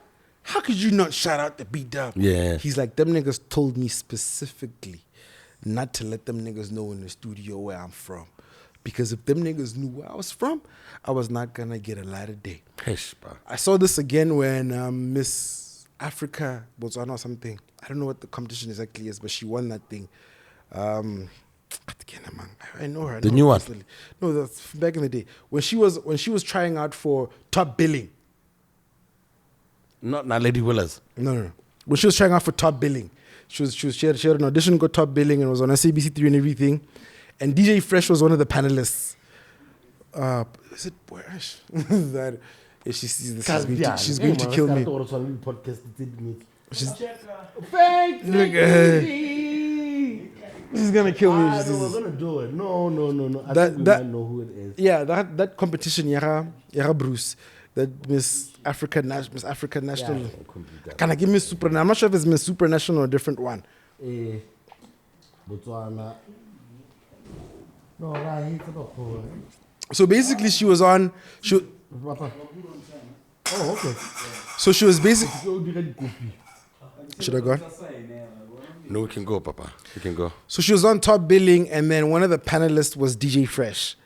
how could you not shout out the B-Dub? Yeah. He's like, them niggas told me specifically not to let them niggas know in the studio where I'm from. Because if them niggas knew where I was from, I was not going to get a light of day. I saw this again when Miss Africa, Botswana or something. I don't know what the competition exactly is, but she won that thing. I know her. The new one? Personally. No, that's back in the day when she was trying out for top billing. Not Lady Willers. No. When she was trying out for top billing, she had an audition, got top billing, and was on SABC3 and everything. And DJ Fresh was one of the panelists. Is it Borash? That if she sees this, she's going to kill me. She's She's gonna kill me. We're gonna do it. No. I think we might know who it is. Yeah, that competition, Yara Bruce, that Miss Africa National. Yeah, Can I give Miss Super? I'm not sure if it's Miss Supranational or a different one. Botswana. No, right. So basically, she was on. Oh, okay. So she was basically. Should I go? No, we can go, Papa. We can go. So she was on top billing, and then one of the panelists was DJ Fresh.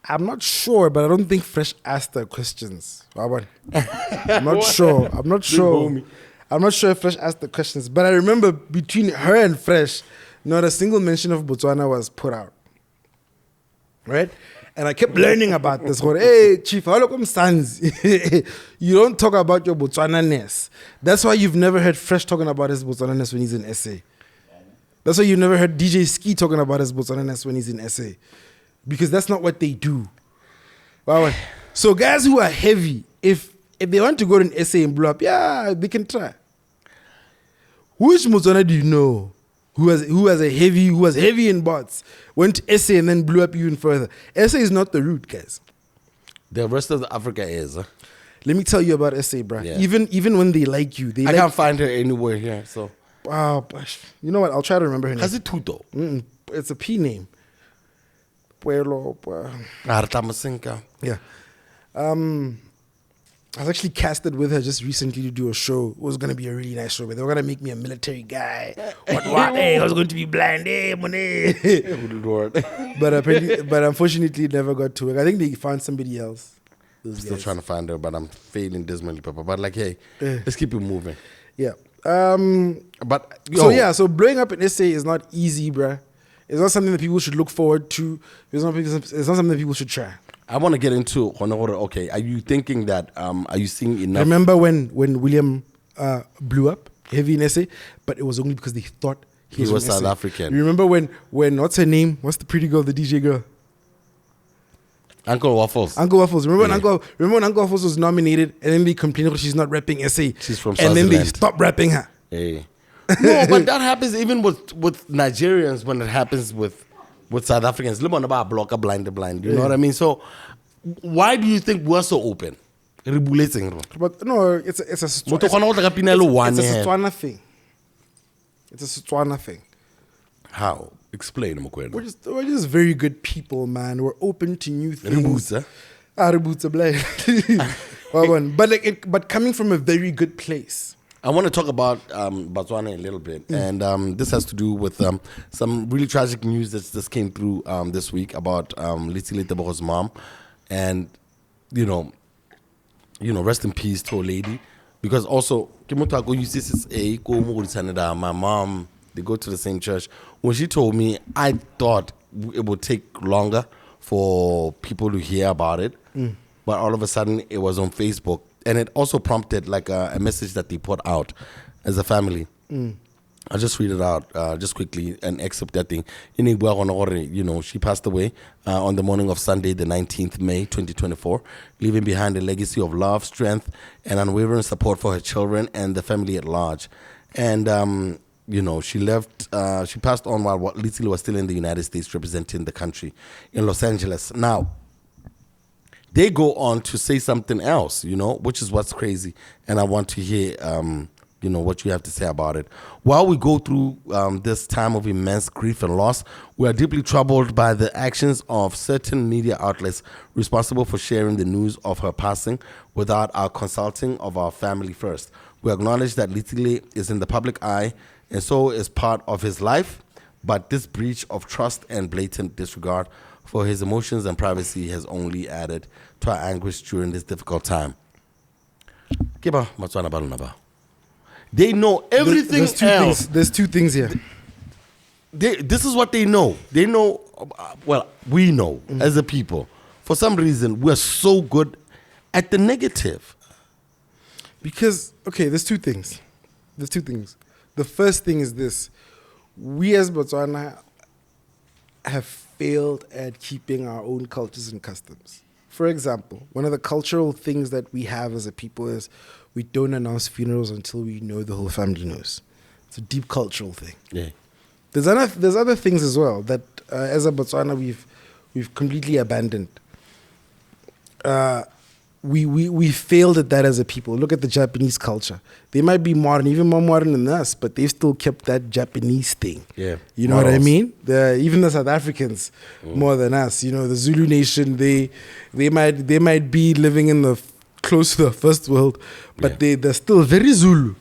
I'm not sure, but I don't think Fresh asked her questions. I'm not sure. I'm not sure if Fresh asked the questions, but I remember between her and Fresh, not a single mention of Botswana was put out. Right? And I kept learning about this. Hey, Chief, how come sons? You don't talk about your Botswana-ness. That's why you've never heard Fresh talking about his Botswana-ness when he's in SA. That's why you've never heard DJ Ski talking about his Botswana-ness when he's in SA. Because that's not what they do. Wow. So guys who are heavy, if they want to go to an SA and blow up, yeah, they can try. Which Botswana do you know who was heavy in bots, went to SA and then blew up even further? SA is not the route, guys. The rest of Africa is. Let me tell you about SA, bruh. Yeah. Even when they like you, I can't find her anywhere here. So. You know what? I'll try to remember her name. Has it Tuto? It's a P name. Puelo. Yeah. I was actually casted with her just recently to do a show. It was going to be a really nice show, but they were going to make me a military guy. What? Hey, I was going to be blind. Hey, money. But unfortunately, it never got to work. I think they found somebody else. I'm still trying to find her, but I'm failing dismally, Papa. But like, hey, let's keep it moving. Yeah. But so blowing up in SA is not easy, bruh. It's not something that people should look forward to. It's not something that people should try. I want to get into okay. Are you thinking that? Are you seeing enough? Remember when William blew up heavy in SA, but it was only because they thought he was South African. You remember when what's her name? What's the pretty girl, the DJ girl? Uncle Waffles. Remember when Uncle Waffles was nominated, and then they complained that she's not rapping SA. She's from and then they Swaziland. stopped rapping her. Hey. No, but that happens even with Nigerians when it happens with South Africans. Live on about blocker blind. You know what I mean? So why do you think we're so open? But no, it's a Setswana thing. It's a Setswana thing. How? Explain, Mokwena. We're just very good people, man. We're open to new things. But coming from a very good place. I want to talk about Batswana a little bit, and this has to do with some really tragic news that just came through this week about Litsile Tebogo's mom, and you know, rest in peace to a lady, because also my mom, they go to the same church. When she told me, I thought it would take longer for people to hear about it, but all of a sudden it was on Facebook. And it also prompted like a message that they put out as a family. I'll just read it out just quickly, an excerpt that thing. She passed away on the morning of Sunday, the 19th May, 2024, leaving behind a legacy of love, strength, and unwavering support for her children and the family at large. And, she passed on while Litsile was still in the United States representing the country in Los Angeles. Now, they go on to say something else, which is what's crazy. And I want to hear, what you have to say about it. While we go through this time of immense grief and loss, we are deeply troubled by the actions of certain media outlets responsible for sharing the news of her passing without our consulting of our family first. We acknowledge that Litsile is in the public eye, and so is part of his life, but this breach of trust and blatant disregard for his emotions and privacy has only added to our anguish during this difficult time. There's They know everything else. there's two things here. this is what they know. They know, we know as a people. For some reason, we're so good at the negative. Because, okay, there's two things. The first thing is this. We as Botswana have failed at keeping our own cultures and customs. For example, one of the cultural things that we have as a people is we don't announce funerals until we know the whole family knows. It's a deep cultural thing. Yeah. There's other things as well that as a Botswana we've completely abandoned. We failed at that as a people. Look at the Japanese culture. They might be modern, even more modern than us, but they've still kept that Japanese thing. Yeah. You know what I mean? Even the South Africans more than us. You know, the Zulu nation, they might be living in the close to the first world, but they're still very Zulu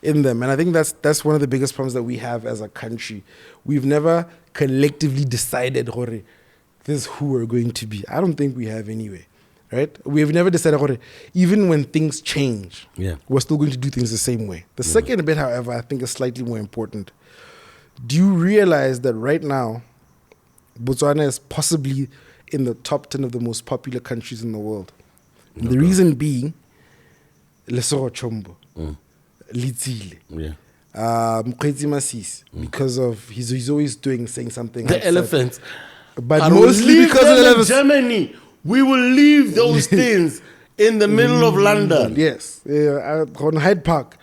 in them. And I think that's one of the biggest problems that we have as a country. We've never collectively decided, this is who we're going to be. I don't think we have anyway. Right? We've never decided, even when things change, we're still going to do things the same way. The second bit, however, I think is slightly more important. Do you realize that right now, Botswana is possibly in the top 10 of the most popular countries in the world? No, the reason being, Lesotho Chombo, Litsile, Mokgweetsi Masisi, because of he's always saying something. The elephants. But mostly because of the elephants. Germany. We will leave those things in the middle of London. Yes, on Hyde Park.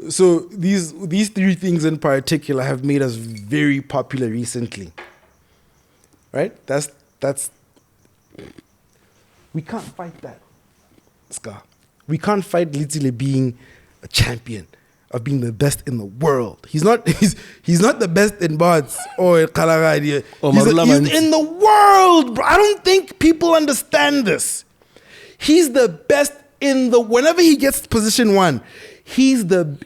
So these three things in particular have made us very popular recently. Right? That's we can't fight that, Scar. We can't fight Litsile being a champion, of being the best in the world. He's not the best in Bots or Kalagadi. He's in the world, bro. I don't think people understand this. He's the best in whenever he gets position 1, he's the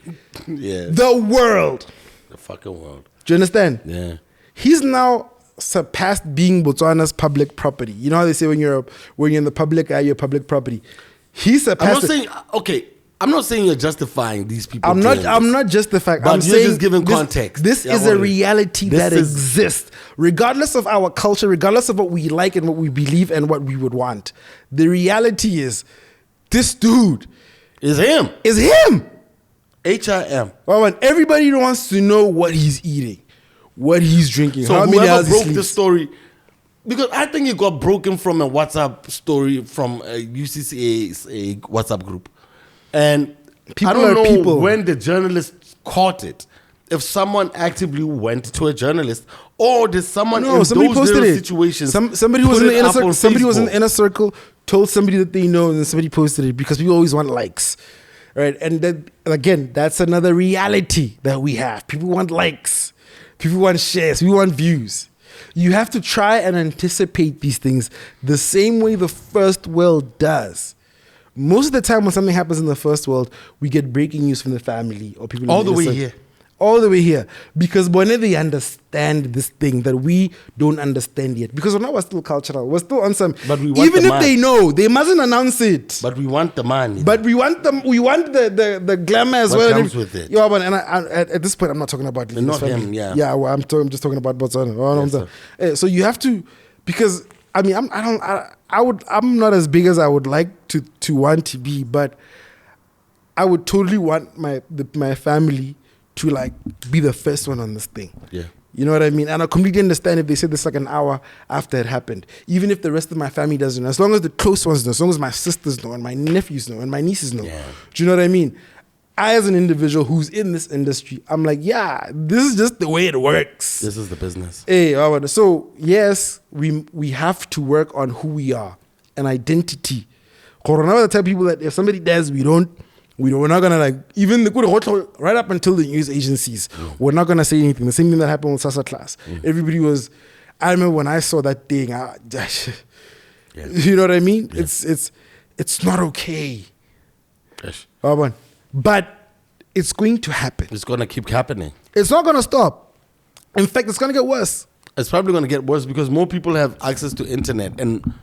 world. The fucking world. Do you understand? Yeah. He's now surpassed being Botswana's public property. You know how they say when you're in the public eye, you're public property. He surpassed. I'm not saying you're justifying these people. I'm not justifying. But I'm you're saying just giving context. This is a reality that exists, regardless of our culture, regardless of what we like and what we believe and what we would want. The reality is, this dude is him. HIM. Well, everybody wants to know what he's eating, what he's drinking. So how many hours broke he sleeps. the story. Because I think it got broken from a WhatsApp story from a UCCA's a WhatsApp group. And I don't know when the journalist caught it. If someone actively went to a journalist, or did someone in those little situations somebody was in the inner circle. Somebody was in the inner circle, told somebody that they know, and then somebody posted it because people always want likes, right? And then again, that's another reality that we have. People want likes, people want shares, people want views. You have to try and anticipate these things the same way the first world does. Most of the time when something happens in the first world, we get breaking news from the family or people all the way here. All the way here. Because when they understand this thing that we don't understand yet. Because now we're still cultural. We're still on some. But we want even if they know, they mustn't announce it. But we want the money. But we want the glamour as well. What comes with it? Yeah, but at this point, I'm not talking about not family. Him, yeah. Yeah, well, I'm just talking about Botswana. So you have to, because I mean, I'm not as big as I would like to want to be, but I would totally want my family to like be the first one on this thing. Yeah. You know what I mean? And I completely understand if they said this like an hour after it happened. Even if the rest of my family doesn't know, as long as the close ones know, as long as my sisters know and my nephews know and my nieces know. Yeah. Do you know what I mean? I, as an individual who's in this industry, I'm like, yeah, this is just the way it works. This is the business. Hey, so yes, we have to work on who we are, an identity. I tell people that if somebody does, we're not gonna like, even right up until the news agencies, we're not gonna say anything. The same thing that happened with Sasa class. Everybody was. I remember when I saw that thing. You know what I mean? Yeah. It's not okay. Yes. But it's going to happen. It's gonna keep happening. It's not gonna stop. In fact, it's gonna get worse. It's probably gonna get worse because more people have access to internet and.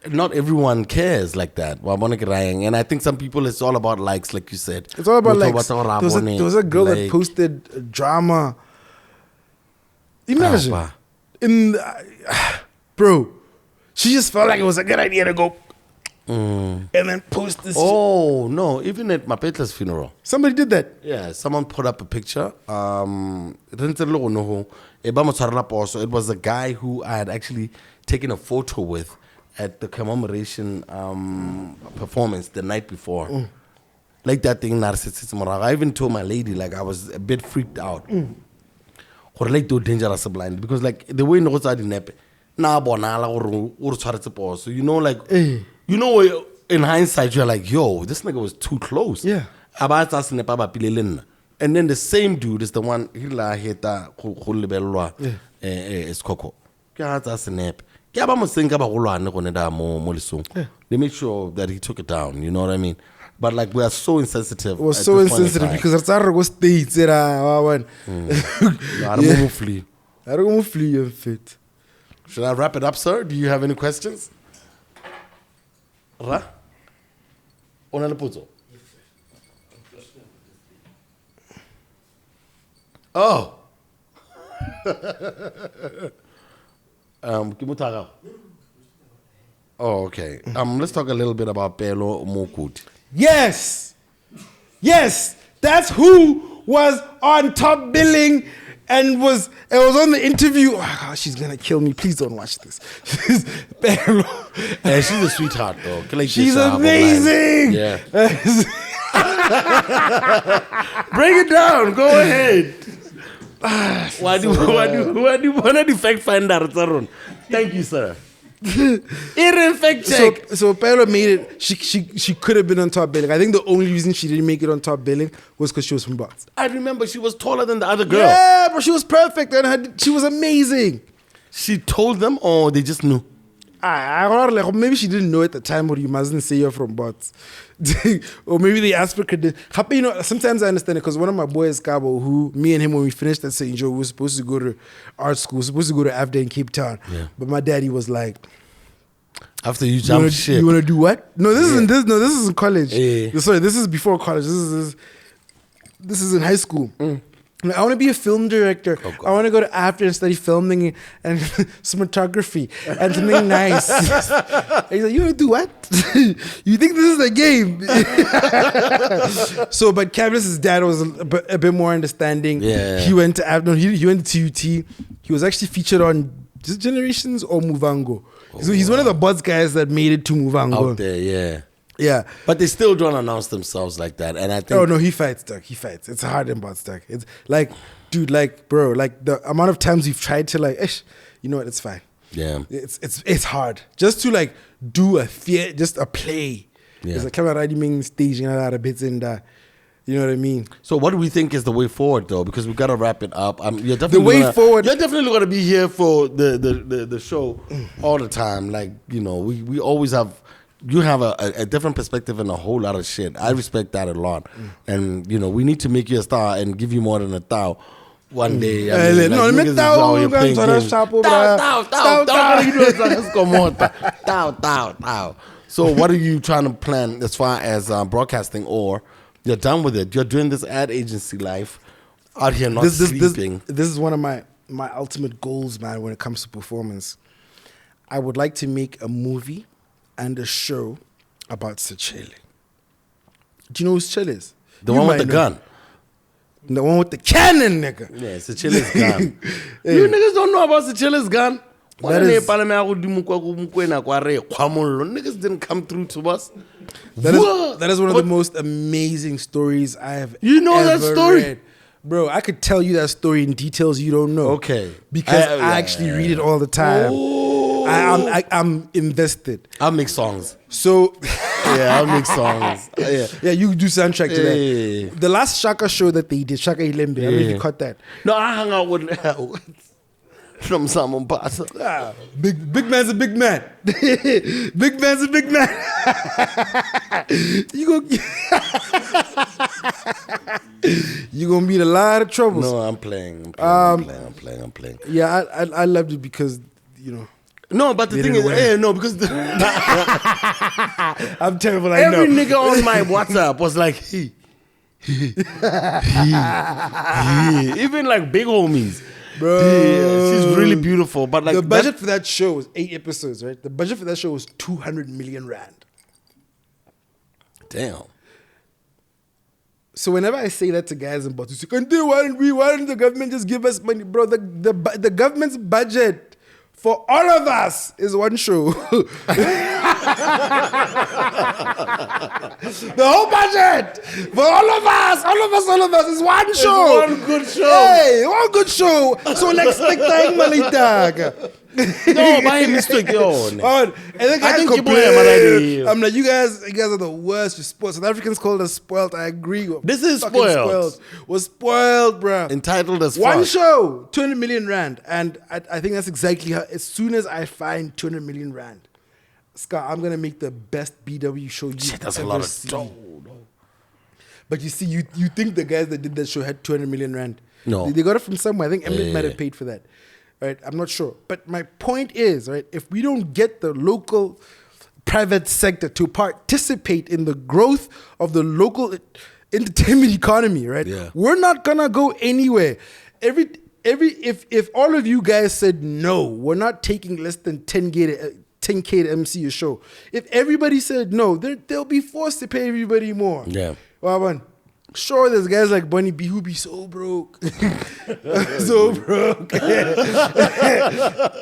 Not everyone cares like that. And I think some people, it's all about likes, like you said. It's all about likes. There was a girl that posted drama Imagine. wow. Bro, she just felt like it was a good idea to go and then post this. Oh, no. Even at Mapetla's funeral. Somebody did that. Yeah, someone put up a picture. It was a guy who I had actually taken a photo with at the commemoration performance the night before. Like that thing, I even told my lady, like, I was a bit freaked out. Or like too dangerous blind because like the way no outside in nepe. Na bonala or so you know, like you know, in hindsight you're like, yo, this nigga was too close. Yeah. About us in the and then the same dude is the one he la heta is Coco. They made sure that he took it down, you know what I mean? But like we are so insensitive. It was so insensitive because it's our go states. I don't want to flee and fit. Should I wrap it up, sir? Do you have any questions? Ra? Ona le potso? Oh. Ke motho. Oh, okay. Let's talk a little bit about Pelo Mokuti. Yes, that's who was on top billing and was on the interview. Oh gosh, she's gonna kill me. Please don't watch this. Yeah, she's a sweetheart though. She's amazing. Yeah. Bring it down. Go ahead. Why do you want to defect finder? Thank you, sir. So Pelo made it. She could have been on top billing. I think the only reason she didn't make it on top billing was because she was from Bots. I remember she was taller than the other girl. Yeah, but she was perfect and she was amazing. She told them, or they just knew. Like, maybe she didn't know at the time, or you mustn't say you're from Bots. Or maybe they asked for credit. You know, sometimes I understand it because one of my boys, Cabo, who me and him, when we finished at St. Joe, we were supposed to go to art school, supposed to go to AFDA in Cape Town. Yeah. But my daddy was like, after you jump ship. You want to do what? No, this isn't college. Yeah. Sorry, this is before college. This is in high school. I want to be a film director. Oh, I want to go to AFDA and study filming and cinematography and something nice. And he's like, you want to do what? You think this is a game? So, but Canvas's dad was a bit more understanding. Yeah. He went to AFDA. He went to TUT. He was actually featured on just Generations or Muvango. So he's one of the Bots guys that made it to Muvango. Out there, yeah. Yeah. But they still don't announce themselves like that. And I think... Oh, no, he fights, Doug. He fights. It's hard in Bots, Doug. It's like, dude, like, bro, like the amount of times you've tried to like, you know what, it's fine. Yeah. It's hard. Just to like do a play. Yeah. It's like, come on, main stage, you know, a bit in that. You know what I mean? So what do we think is the way forward, though? Because we've got to wrap it up. You're definitely going to be here for the show all the time. Like, you know, we always have... You have a different perspective and a whole lot of shit. I respect that a lot. And, you know, we need to make you a star and give you more than a thou one day. So what are you trying to plan as far as broadcasting, or you're done with it? You're doing this ad agency life out here not sleeping. This is one of my ultimate goals, man, when it comes to performance. I would like to make a movie and a show about Sechele. Do you know who Sechele is? The one with the gun. The one with the cannon, nigga. Yeah, Sechele's gun. You niggas don't know about Sechele's gun? Niggas didn't come through to us. That is one of the most amazing stories I have ever that story? read. Bro, I could tell you that story in details you don't know. Okay. Because I actually read it all the time. I'm invested. I'll make songs. So yeah, I'll make songs. Yeah, you do soundtrack to that. The last Shaka show that they did, Shaka Ilembe, I don't know if you caught that. No, I hung out with from someone, but big man's a big man. Big man's a big man. You gonna meet a lot of troubles. No, I'm playing. Yeah, I loved it because, you know. No, but the thing is, because I'm terrible. Every nigga on my WhatsApp was like, he. Even like big homies. Bro. Yeah, she's really beautiful. But like the budget for that show was 8 episodes, right? The budget for that show was 200 million rand. Damn. So whenever I say that to guys in Botswana, why didn't the government just give us money? Bro, the government's budget for all of us is one show. The whole budget for all of us is one show. One good show. Hey, one good show. So let's take time, Malitag. No, by mistake, yo. And then guys think complain. I'm like, you guys are the worst. You're spoiled. South Africans called us spoiled. I agree. This is Fucking spoiled. We're spoiled, bro. Entitled as One fuck. show, 200 million rand. And I think that's exactly how, as soon as I find 200 million rand, Scar, I'm going to make the best BW show you've Shit, that's a ever lot of seen. dough. But you see, you think the guys that did that show had 200 million rand. No. They got it from somewhere. I think Emily might have paid for that. Right? I'm not sure. But my point is, right, if we don't get the local private sector to participate in the growth of the local entertainment economy, right? Yeah. We're not gonna go anywhere. If all of you guys said no, we're not taking less than 10K to MC a show. If everybody said no, they'll be forced to pay everybody more. Yeah. Well, man, sure, there's guys like Bunny B who be so broke. So broke.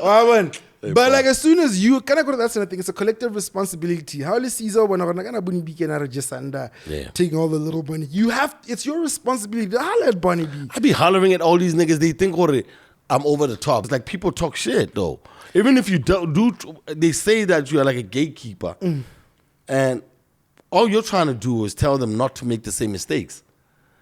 Well, man. But like as soon as you kind of go to that sort of thing, it's a collective responsibility. How is Caesar when taking all the little bunny? It's your responsibility to holler at Bunny B. I be hollering at all these niggas. They think I'm over the top. It's like people talk shit though. Even if you do, they say that you are like a gatekeeper, and all you're trying to do is tell them not to make the same mistakes.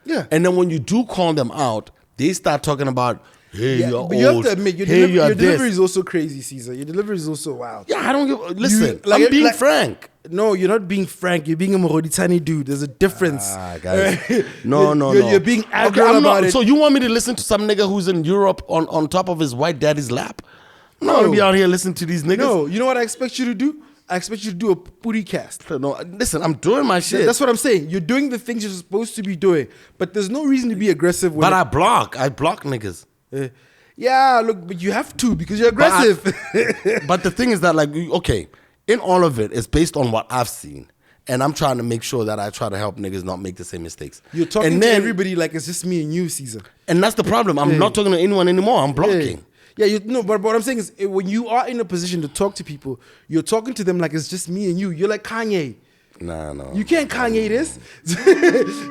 Yeah. And then when you do call them out, they start talking about, hey, Yeah, you're but old. you have to admit, your hey, you're delivery this. is also crazy, Caesar. Your delivery is also wild. Yeah, I don't give. Listen, like- I'm being like- frank. No, you're not being frank. You're being a Moroditani dude. There's a difference. Guys. No. You're being aggressive I'm about not, it. So you want me to listen to some nigga who's in Europe on top of his white daddy's lap? I'm not No. gonna be out here listening to these niggas. No, you know what I expect you to do? I expect you to do a PODI-CAST. No, listen, I'm doing my shit. That's what I'm saying. You're doing the things you're supposed to be doing, but there's no reason to be aggressive. But I block niggas. Yeah, look, but you have to because you're aggressive. But the thing is that, like, okay, in all of it, it's based on what I've seen. And I'm trying to make sure that I try to help niggas not make the same mistakes. You're talking and to then, everybody like it's just me and you, Caesar. And that's the problem. I'm not talking to anyone anymore. I'm blocking. Yeah, but what I'm saying is when you are in a position to talk to people, you're talking to them like it's just me and you. You're like Kanye. No. You can't Kanye this.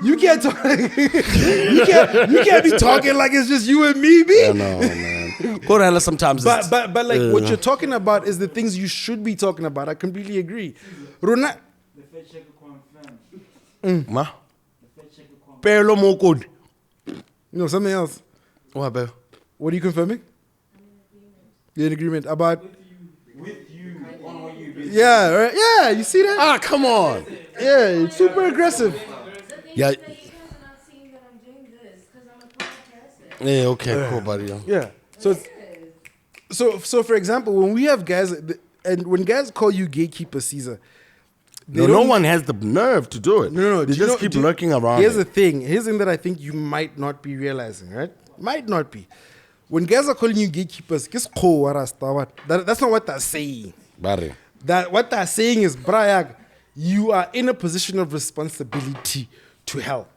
You can't talk. you can't be talking like it's just you and me, B. I know, man. Go to hell sometimes. But like what you're talking about is the things you should be talking about. I completely agree. Rona, Ma? Perlo mo good. no, something else. What, babe? What are you confirming? You're in agreement about. With you on what you do. Yeah, right. Yeah, you see that? Ah, come on. Yeah, it's super aggressive. Yeah. Yeah. Yeah, okay, cool, buddy. Yeah. So for example, when we have guys, and when guys call you gatekeeper, Caesar, No one has the nerve to do it. No. They just keep lurking around. Here's the it. thing. Here's the thing that I think you might not be realizing, right? Might not be. When guys are calling you gatekeepers, that's not what they're saying. Barry. That what they're saying is, Brayag, you are in a position of responsibility to help,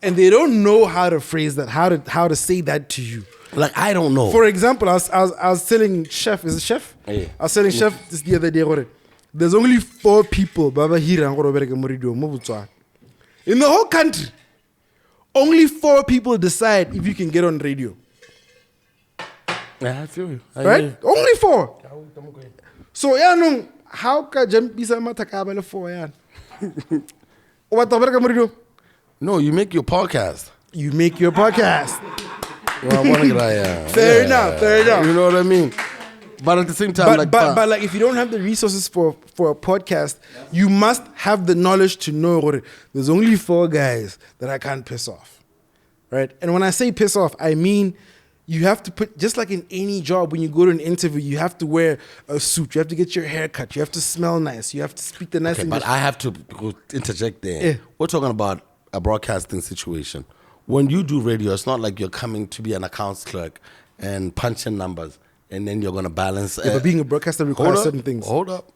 and they don't know how to phrase that, how to say that to you. Like, I don't know. For example, I was telling Chef, is it Chef? Yeah. I was telling Chef this the other day. There's only 4 people Baba here in the whole country. Only 4 people decide if you can get on radio. Yeah, I feel you. Right? Only 4. So yeah, no. How can Jambisa matakabele 4 yan? What the No, you make your podcast. You make your podcast. Fair enough. You know what I mean? But at the same time, but like if you don't have the resources for a podcast, you must have the knowledge to know there's only 4 guys that I can't piss off. Right? And when I say piss off, I mean you have to put, just like in any job, when you go to an interview, you have to wear a suit, you have to get your hair cut, you have to smell nice, you have to speak the nice English. But I have to interject there. Yeah. We're talking about a broadcasting situation. When you do radio, it's not like you're coming to be an accounts clerk and punch in numbers, and then you're gonna balance. Yeah, but being a broadcaster requires certain things. Hold up.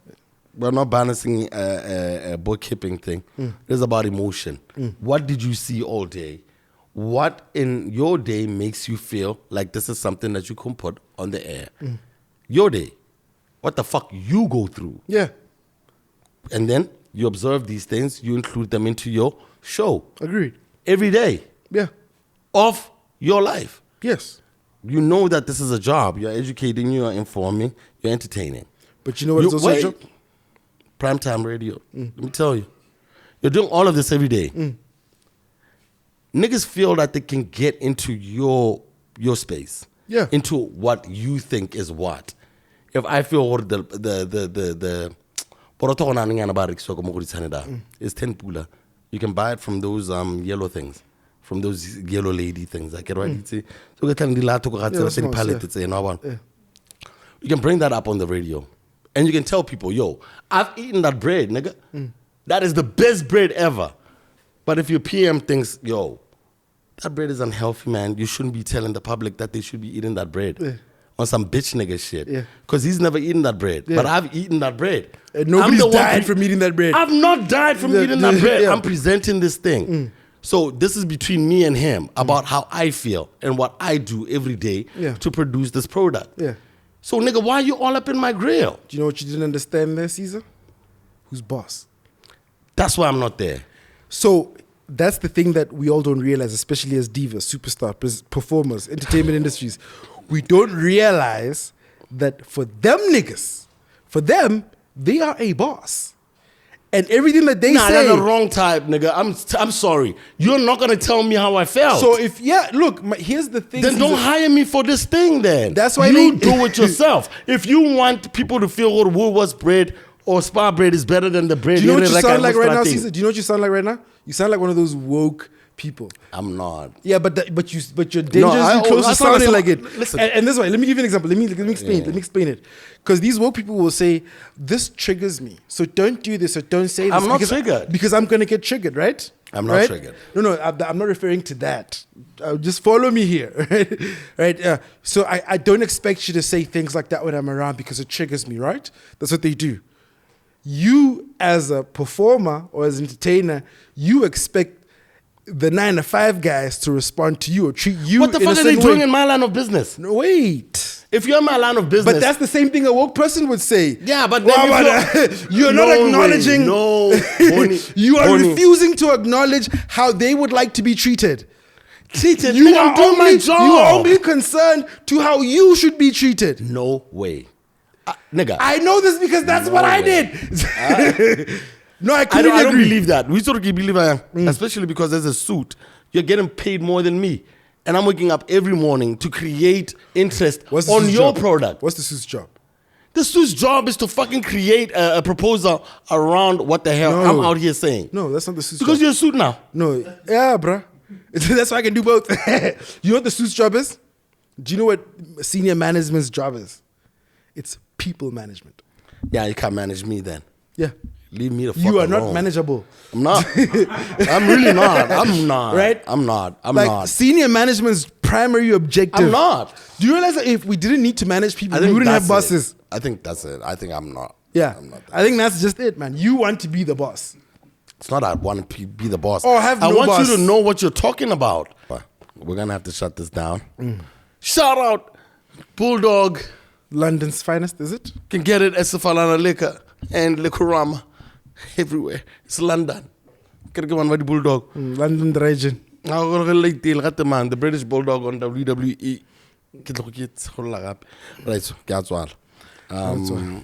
We're not balancing a bookkeeping thing. It's about emotion. What did you see all day? What in your day makes you feel like this is something that you can put on the air? Your day. What the fuck you go through? Yeah. And then you observe these things, you include them into your show. Agreed. Every day Yeah. of your life. Yes. You know that this is a job. You're educating, you're informing, you're entertaining. But you know what it's also a job? Primetime radio. Let me tell you. You're doing all of this every day. Niggas feel that they can get into your space. Yeah. Into what you think is what. If I feel the is 10 pula. You can buy it from those yellow things. From those yellow lady things. I get right. You can bring that up on the radio. And you can tell people, yo, I've eaten that bread, nigga. That is the best bread ever. But if your PM thinks, yo, that bread is unhealthy, man, you shouldn't be telling the public that they should be eating that bread. On some bitch nigga shit. Because he's never eaten that bread. But I've eaten that bread. And nobody's died from eating that bread. I've not died from eating that bread. I'm presenting this thing. So this is between me and him about how I feel and what I do every day to produce this product. So, nigga, why are you all up in my grill? Do you know what you didn't understand there, Caesar? Who's boss? That's why I'm not there. So that's the thing that we all don't realize, especially as divas, superstars, performers, entertainment industries. We don't realize that for them niggas, for them, they are a boss. And everything that they say... Nah, the wrong type, nigga. I'm sorry. You're not going to tell me how I felt. So if, look, here's the thing. Then don't hire me for this thing then. That's why you do it yourself. If you want people to feel Woolworth's bread or Spa bread is better than the bread... Do you know what you sound like right now, Caesar? Do you know what you sound like right now? You sound like one of those woke people. I'm not. Yeah, but you're dangerously close to sounding like it. Listen. And this way, let me give you an example. Let me explain. Let me explain it. Because these woke people will say, this triggers me. So don't do this or don't say this. I'm not triggered. Because I'm going to get triggered, right? I'm not triggered. No, I'm not referring to that. Just follow me here, right? So I don't expect you to say things like that when I'm around because it triggers me, right? That's what they do. You, as a performer or as an entertainer, you expect the 9-to-5 guys to respond to you or treat you. What the fuck are they doing in my line of business? No, wait. If you're in my line of business, but that's the same thing a woke person would say. Yeah, but then you're not acknowledging. You are refusing to acknowledge how they would like to be treated. You are doing my job. You are only concerned to how you should be treated. No way, nigga. I know this because that's what I did. No, I don't believe that. We sort of believe especially because there's a suit. You're getting paid more than me. And I'm waking up every morning to create interest on your product. What's the suit's job? The suit's job is to fucking create a proposal around what the hell I'm out here saying. No, that's not the suit's because job. You're a suit now. No, yeah, bruh. That's why I can do both. You know what the suit's job is? Do you know what senior management's job is? It's people management. Yeah, you can't manage me then. Yeah. Leave me the fuck alone. You are not manageable. I'm not. I'm really not. I'm not. Right? I'm not. I'm like, not. Senior management's primary objective. I'm not. Do you realize that if we didn't need to manage people, we wouldn't have bosses? I think that's it. I think I'm not. Yeah. I'm not I think that's just it, man. You want to be the boss. It's not I want to be the boss. Or have I no want boss. you to know what you're talking about. But we're going to have to shut this down. Shout out Bulldog. London's finest, is it? Can get it at Safalana Liquor and Liquorama. Everywhere. It's London. Gotta go on by the Bulldog. London the region. The British Bulldog on WWE. Right, so Gatswal.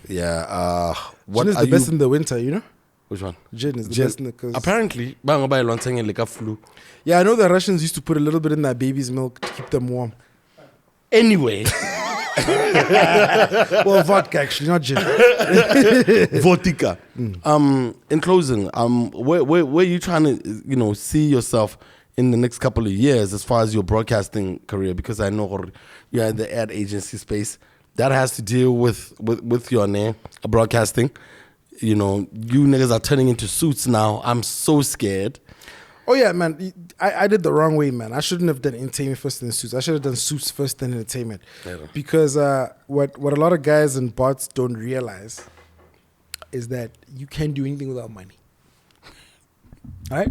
Yeah. What Gin is the best in the winter, you know? Which one? Gin is the best in the coast. Apparently, like a flu. Yeah, I know the Russians used to put a little bit in their baby's milk to keep them warm. Anyway. Well, vodka actually, not gin. Vodka. In closing, where are you trying to, see yourself in the next couple of years as far as your broadcasting career? Because I know you're in the ad agency space. That has to deal with your name, broadcasting. You niggas are turning into suits now. I'm so scared. Oh yeah, man. I did the wrong way, man. I shouldn't have done entertainment first and then suits. I should have done suits first then entertainment. Yeah. Because what a lot of guys and bots don't realize is that you can't do anything without money. Right?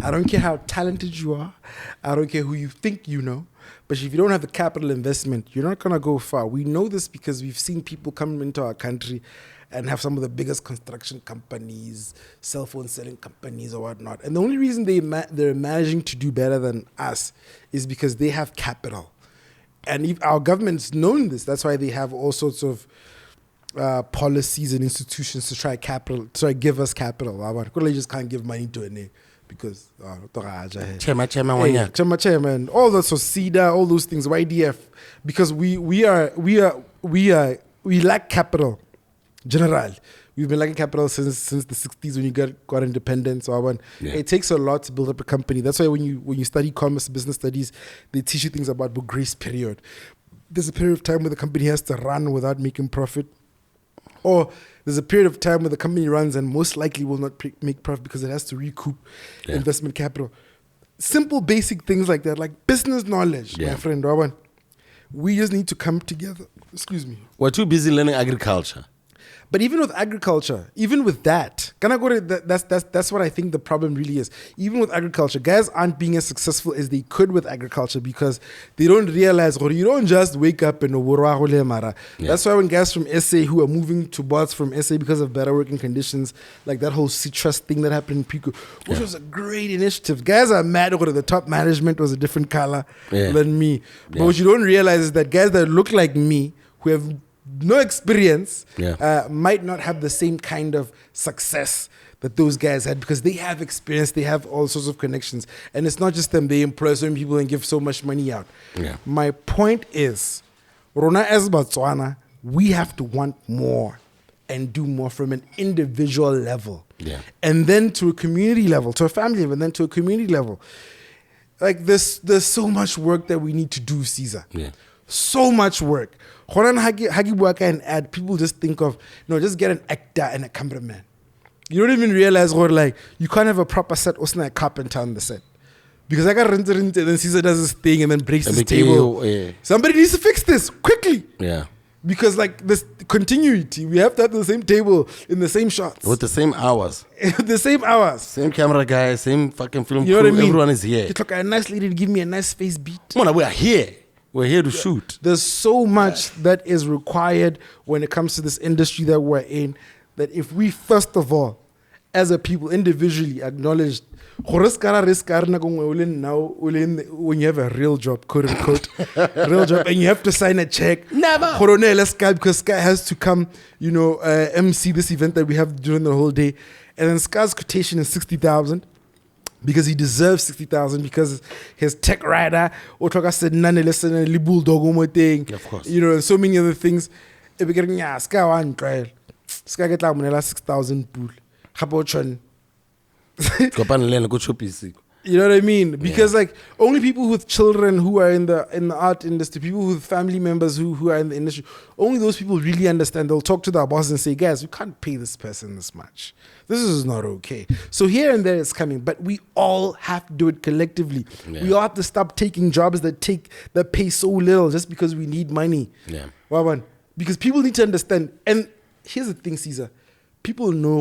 I don't care how talented you are. I don't care who you think you know. But if you don't have the capital investment, you're not going to go far. We know this because we've seen people come into our country and have some of the biggest construction companies, cell phone selling companies or whatnot. And the only reason they're managing to do better than us is because they have capital. And if our government's known this. That's why they have all sorts of policies and institutions to try give us capital. You just can't give money to a name because Chema, all that, so CEDA, all those things, YDF, because we lack capital. General, we've been lacking capital since the 60s when you got independence. It takes a lot to build up a company. That's why when you study commerce, business studies, they teach you things about the grace period. There's a period of time where the company has to run without making profit. Or there's a period of time where the company runs and most likely will not make profit because it has to recoup investment capital. Simple, basic things like that, like business knowledge, my friend. We just need to come together. Excuse me. We're too busy learning agriculture. But even with agriculture, even with that's what I think the problem really is. Even with agriculture, guys aren't being as successful as they could with agriculture because they don't realize, or you don't just wake up and mara. That's why when guys from SA who are moving to Bots from SA because of better working conditions, like that whole citrus thing that happened in Pico, which was a great initiative. Guys are mad over the top management was a different color than me. But what you don't realize is that guys that look like me, who have no experience, might not have the same kind of success that those guys had because they have experience, they have all sorts of connections. And it's not just them, they employ so many people and give so much money out. My point is, Rona as Batswana, we have to want more and do more from an individual level. And then to a community level, to a family level, and then to a community level. Like there's so much work that we need to do, Caesar. So much work. And add, people just think of, just get an actor and a cameraman. You don't even realize, like, you can't have a proper set or a carpenter on the set. Because I got rented and then Caesar does his thing and then breaks his table. Somebody needs to fix this quickly. Because like this continuity, we have to have the same table in the same shots. With the same hours. The same hours. Same camera guy, same fucking film crew. What I mean? Everyone is here. You look a nice lady to give me a nice face beat. We are here. We're here to shoot. There's so much that is required when it comes to this industry that we're in, that if we, first of all, as a people, individually acknowledge when you have a real job, quote unquote, real job, and you have to sign a check. Never. Because Sky has to come, MC this event that we have during the whole day. And then Sky's quotation is 60,000. Because he deserves 60,000 because his tech rider, Otoka said, none listen and libul dogomo thing. Of course. And so many other things. If we get Sky one trial, Sky get like 6,000 pool. You know what I mean? Because like only people with children who are in the art industry, people with family members who are in the industry, only those people really understand. They'll talk to their boss and say, guys, we can't pay this person this much. This is not okay. So here and there it's coming, but we all have to do it collectively. We all have to stop taking jobs that pay so little just because we need money. Because people need to understand. And here's the thing, Caesar. People know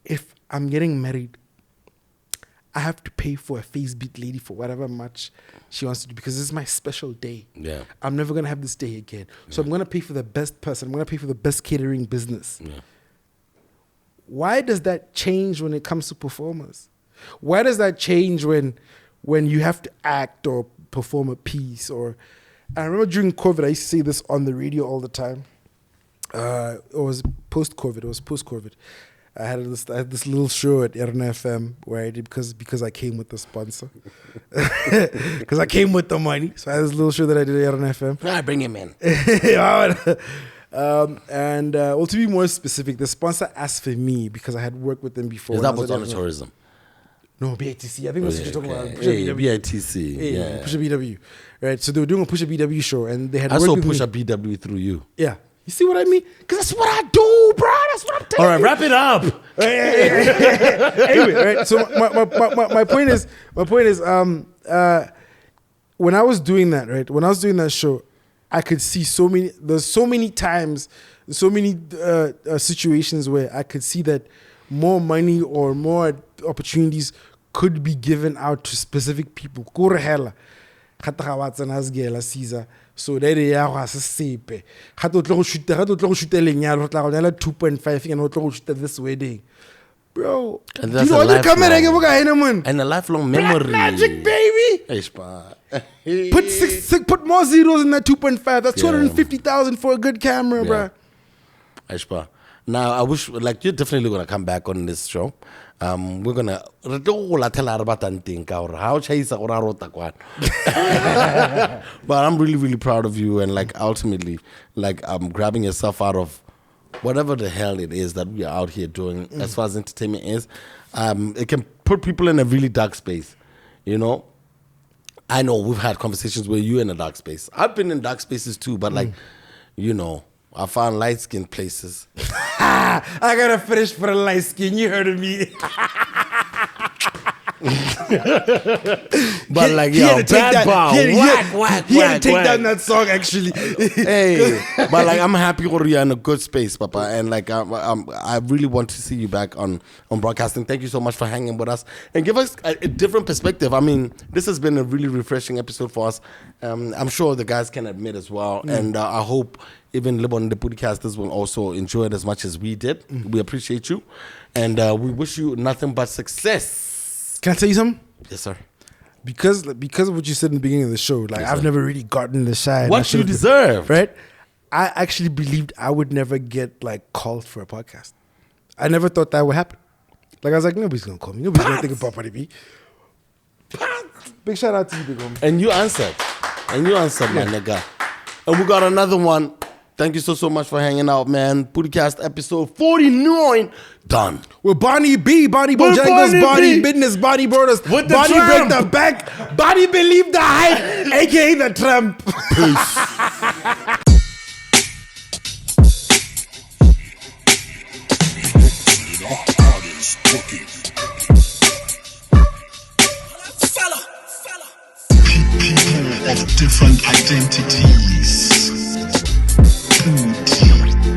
if I'm getting married, I have to pay for a face beat lady for whatever much she wants to do because this is my special day. I'm never going to have this day again. So I'm going to pay for the best person. I'm going to pay for the best catering business. Why does that change when it comes to performers? Why does that change when you have to act or perform a piece? I remember during COVID, I used to say this on the radio all the time. It was post-COVID. I had this little show at RNFM where I did because I came with the sponsor. Because I came with the money. So I had this little show that I did at RNFM. I bring him in. Well, to be more specific, the sponsor asked for me because I had worked with them before. Is that Botswana Tourism? No, BITC. I think that's what you're talking about. BITC. Pusha BW. Right. So they were doing a Pusha BW show and they had I worked saw with Pusha me. BW through you. Yeah. You see what I mean? Because that's what I do, bro. That's what I'm telling All right, wrap it up. Anyway, right? So my point is, when I was doing that, right? When I was doing that show, I could see there's so many times, so many situations where I could see that more money or more opportunities could be given out to specific people. Kore hela. Caesar. So that they are sepe. Had to shoot 2.5 and not shoot this wedding. Bro, And you that's know a the camera lifelong- and a lifelong memory. Black magic, baby. Put more zeros in that 2.5. That's 250,000 for a good camera, bro. Ashpa. Now I wish, like, you're definitely gonna come back on this show. We're gonna but I'm really, really proud of you, and like ultimately, like grabbing yourself out of whatever the hell it is that we are out here doing as far as entertainment is. It can put people in a really dark space, you know. I know we've had conversations where you're in a dark space. I've been in dark spaces too, but like, you know, I found light-skinned places. I gotta finish for the light skin. You heard of me. But like, yo, bad bomb. He had to take down that song actually. Hey, but like, I'm happy you're in a good space, Papa, and like, I really want to see you back on broadcasting. Thank you so much for hanging with us and give us a different perspective. I mean, this has been a really refreshing episode for us. I'm sure the guys can admit as well, and I hope even Libon the podcasters will also enjoy it as much as we did. We appreciate you, and we wish you nothing but success. Can I tell you something? Yes, sir. Because of what you said in the beginning of the show, like, I've never really gotten the shine. What you deserve, right? I actually believed I would never get like called for a podcast. I never thought that would happen. Like, I was like, nobody's gonna call me. Nobody's gonna think about Podicast. Big shout out to you, big homie. And you answered, my nigga. And we got another one. Thank you so much for hanging out, man. Podicast episode 49 done. With Bonnie B, Bonnie Bojangles, Bonnie Business, Bonnie Borders, With the Bonnie Trump. Break the Back, Bonnie Believe the Hype, aka the Trump. Peace. People of different identities. PODI.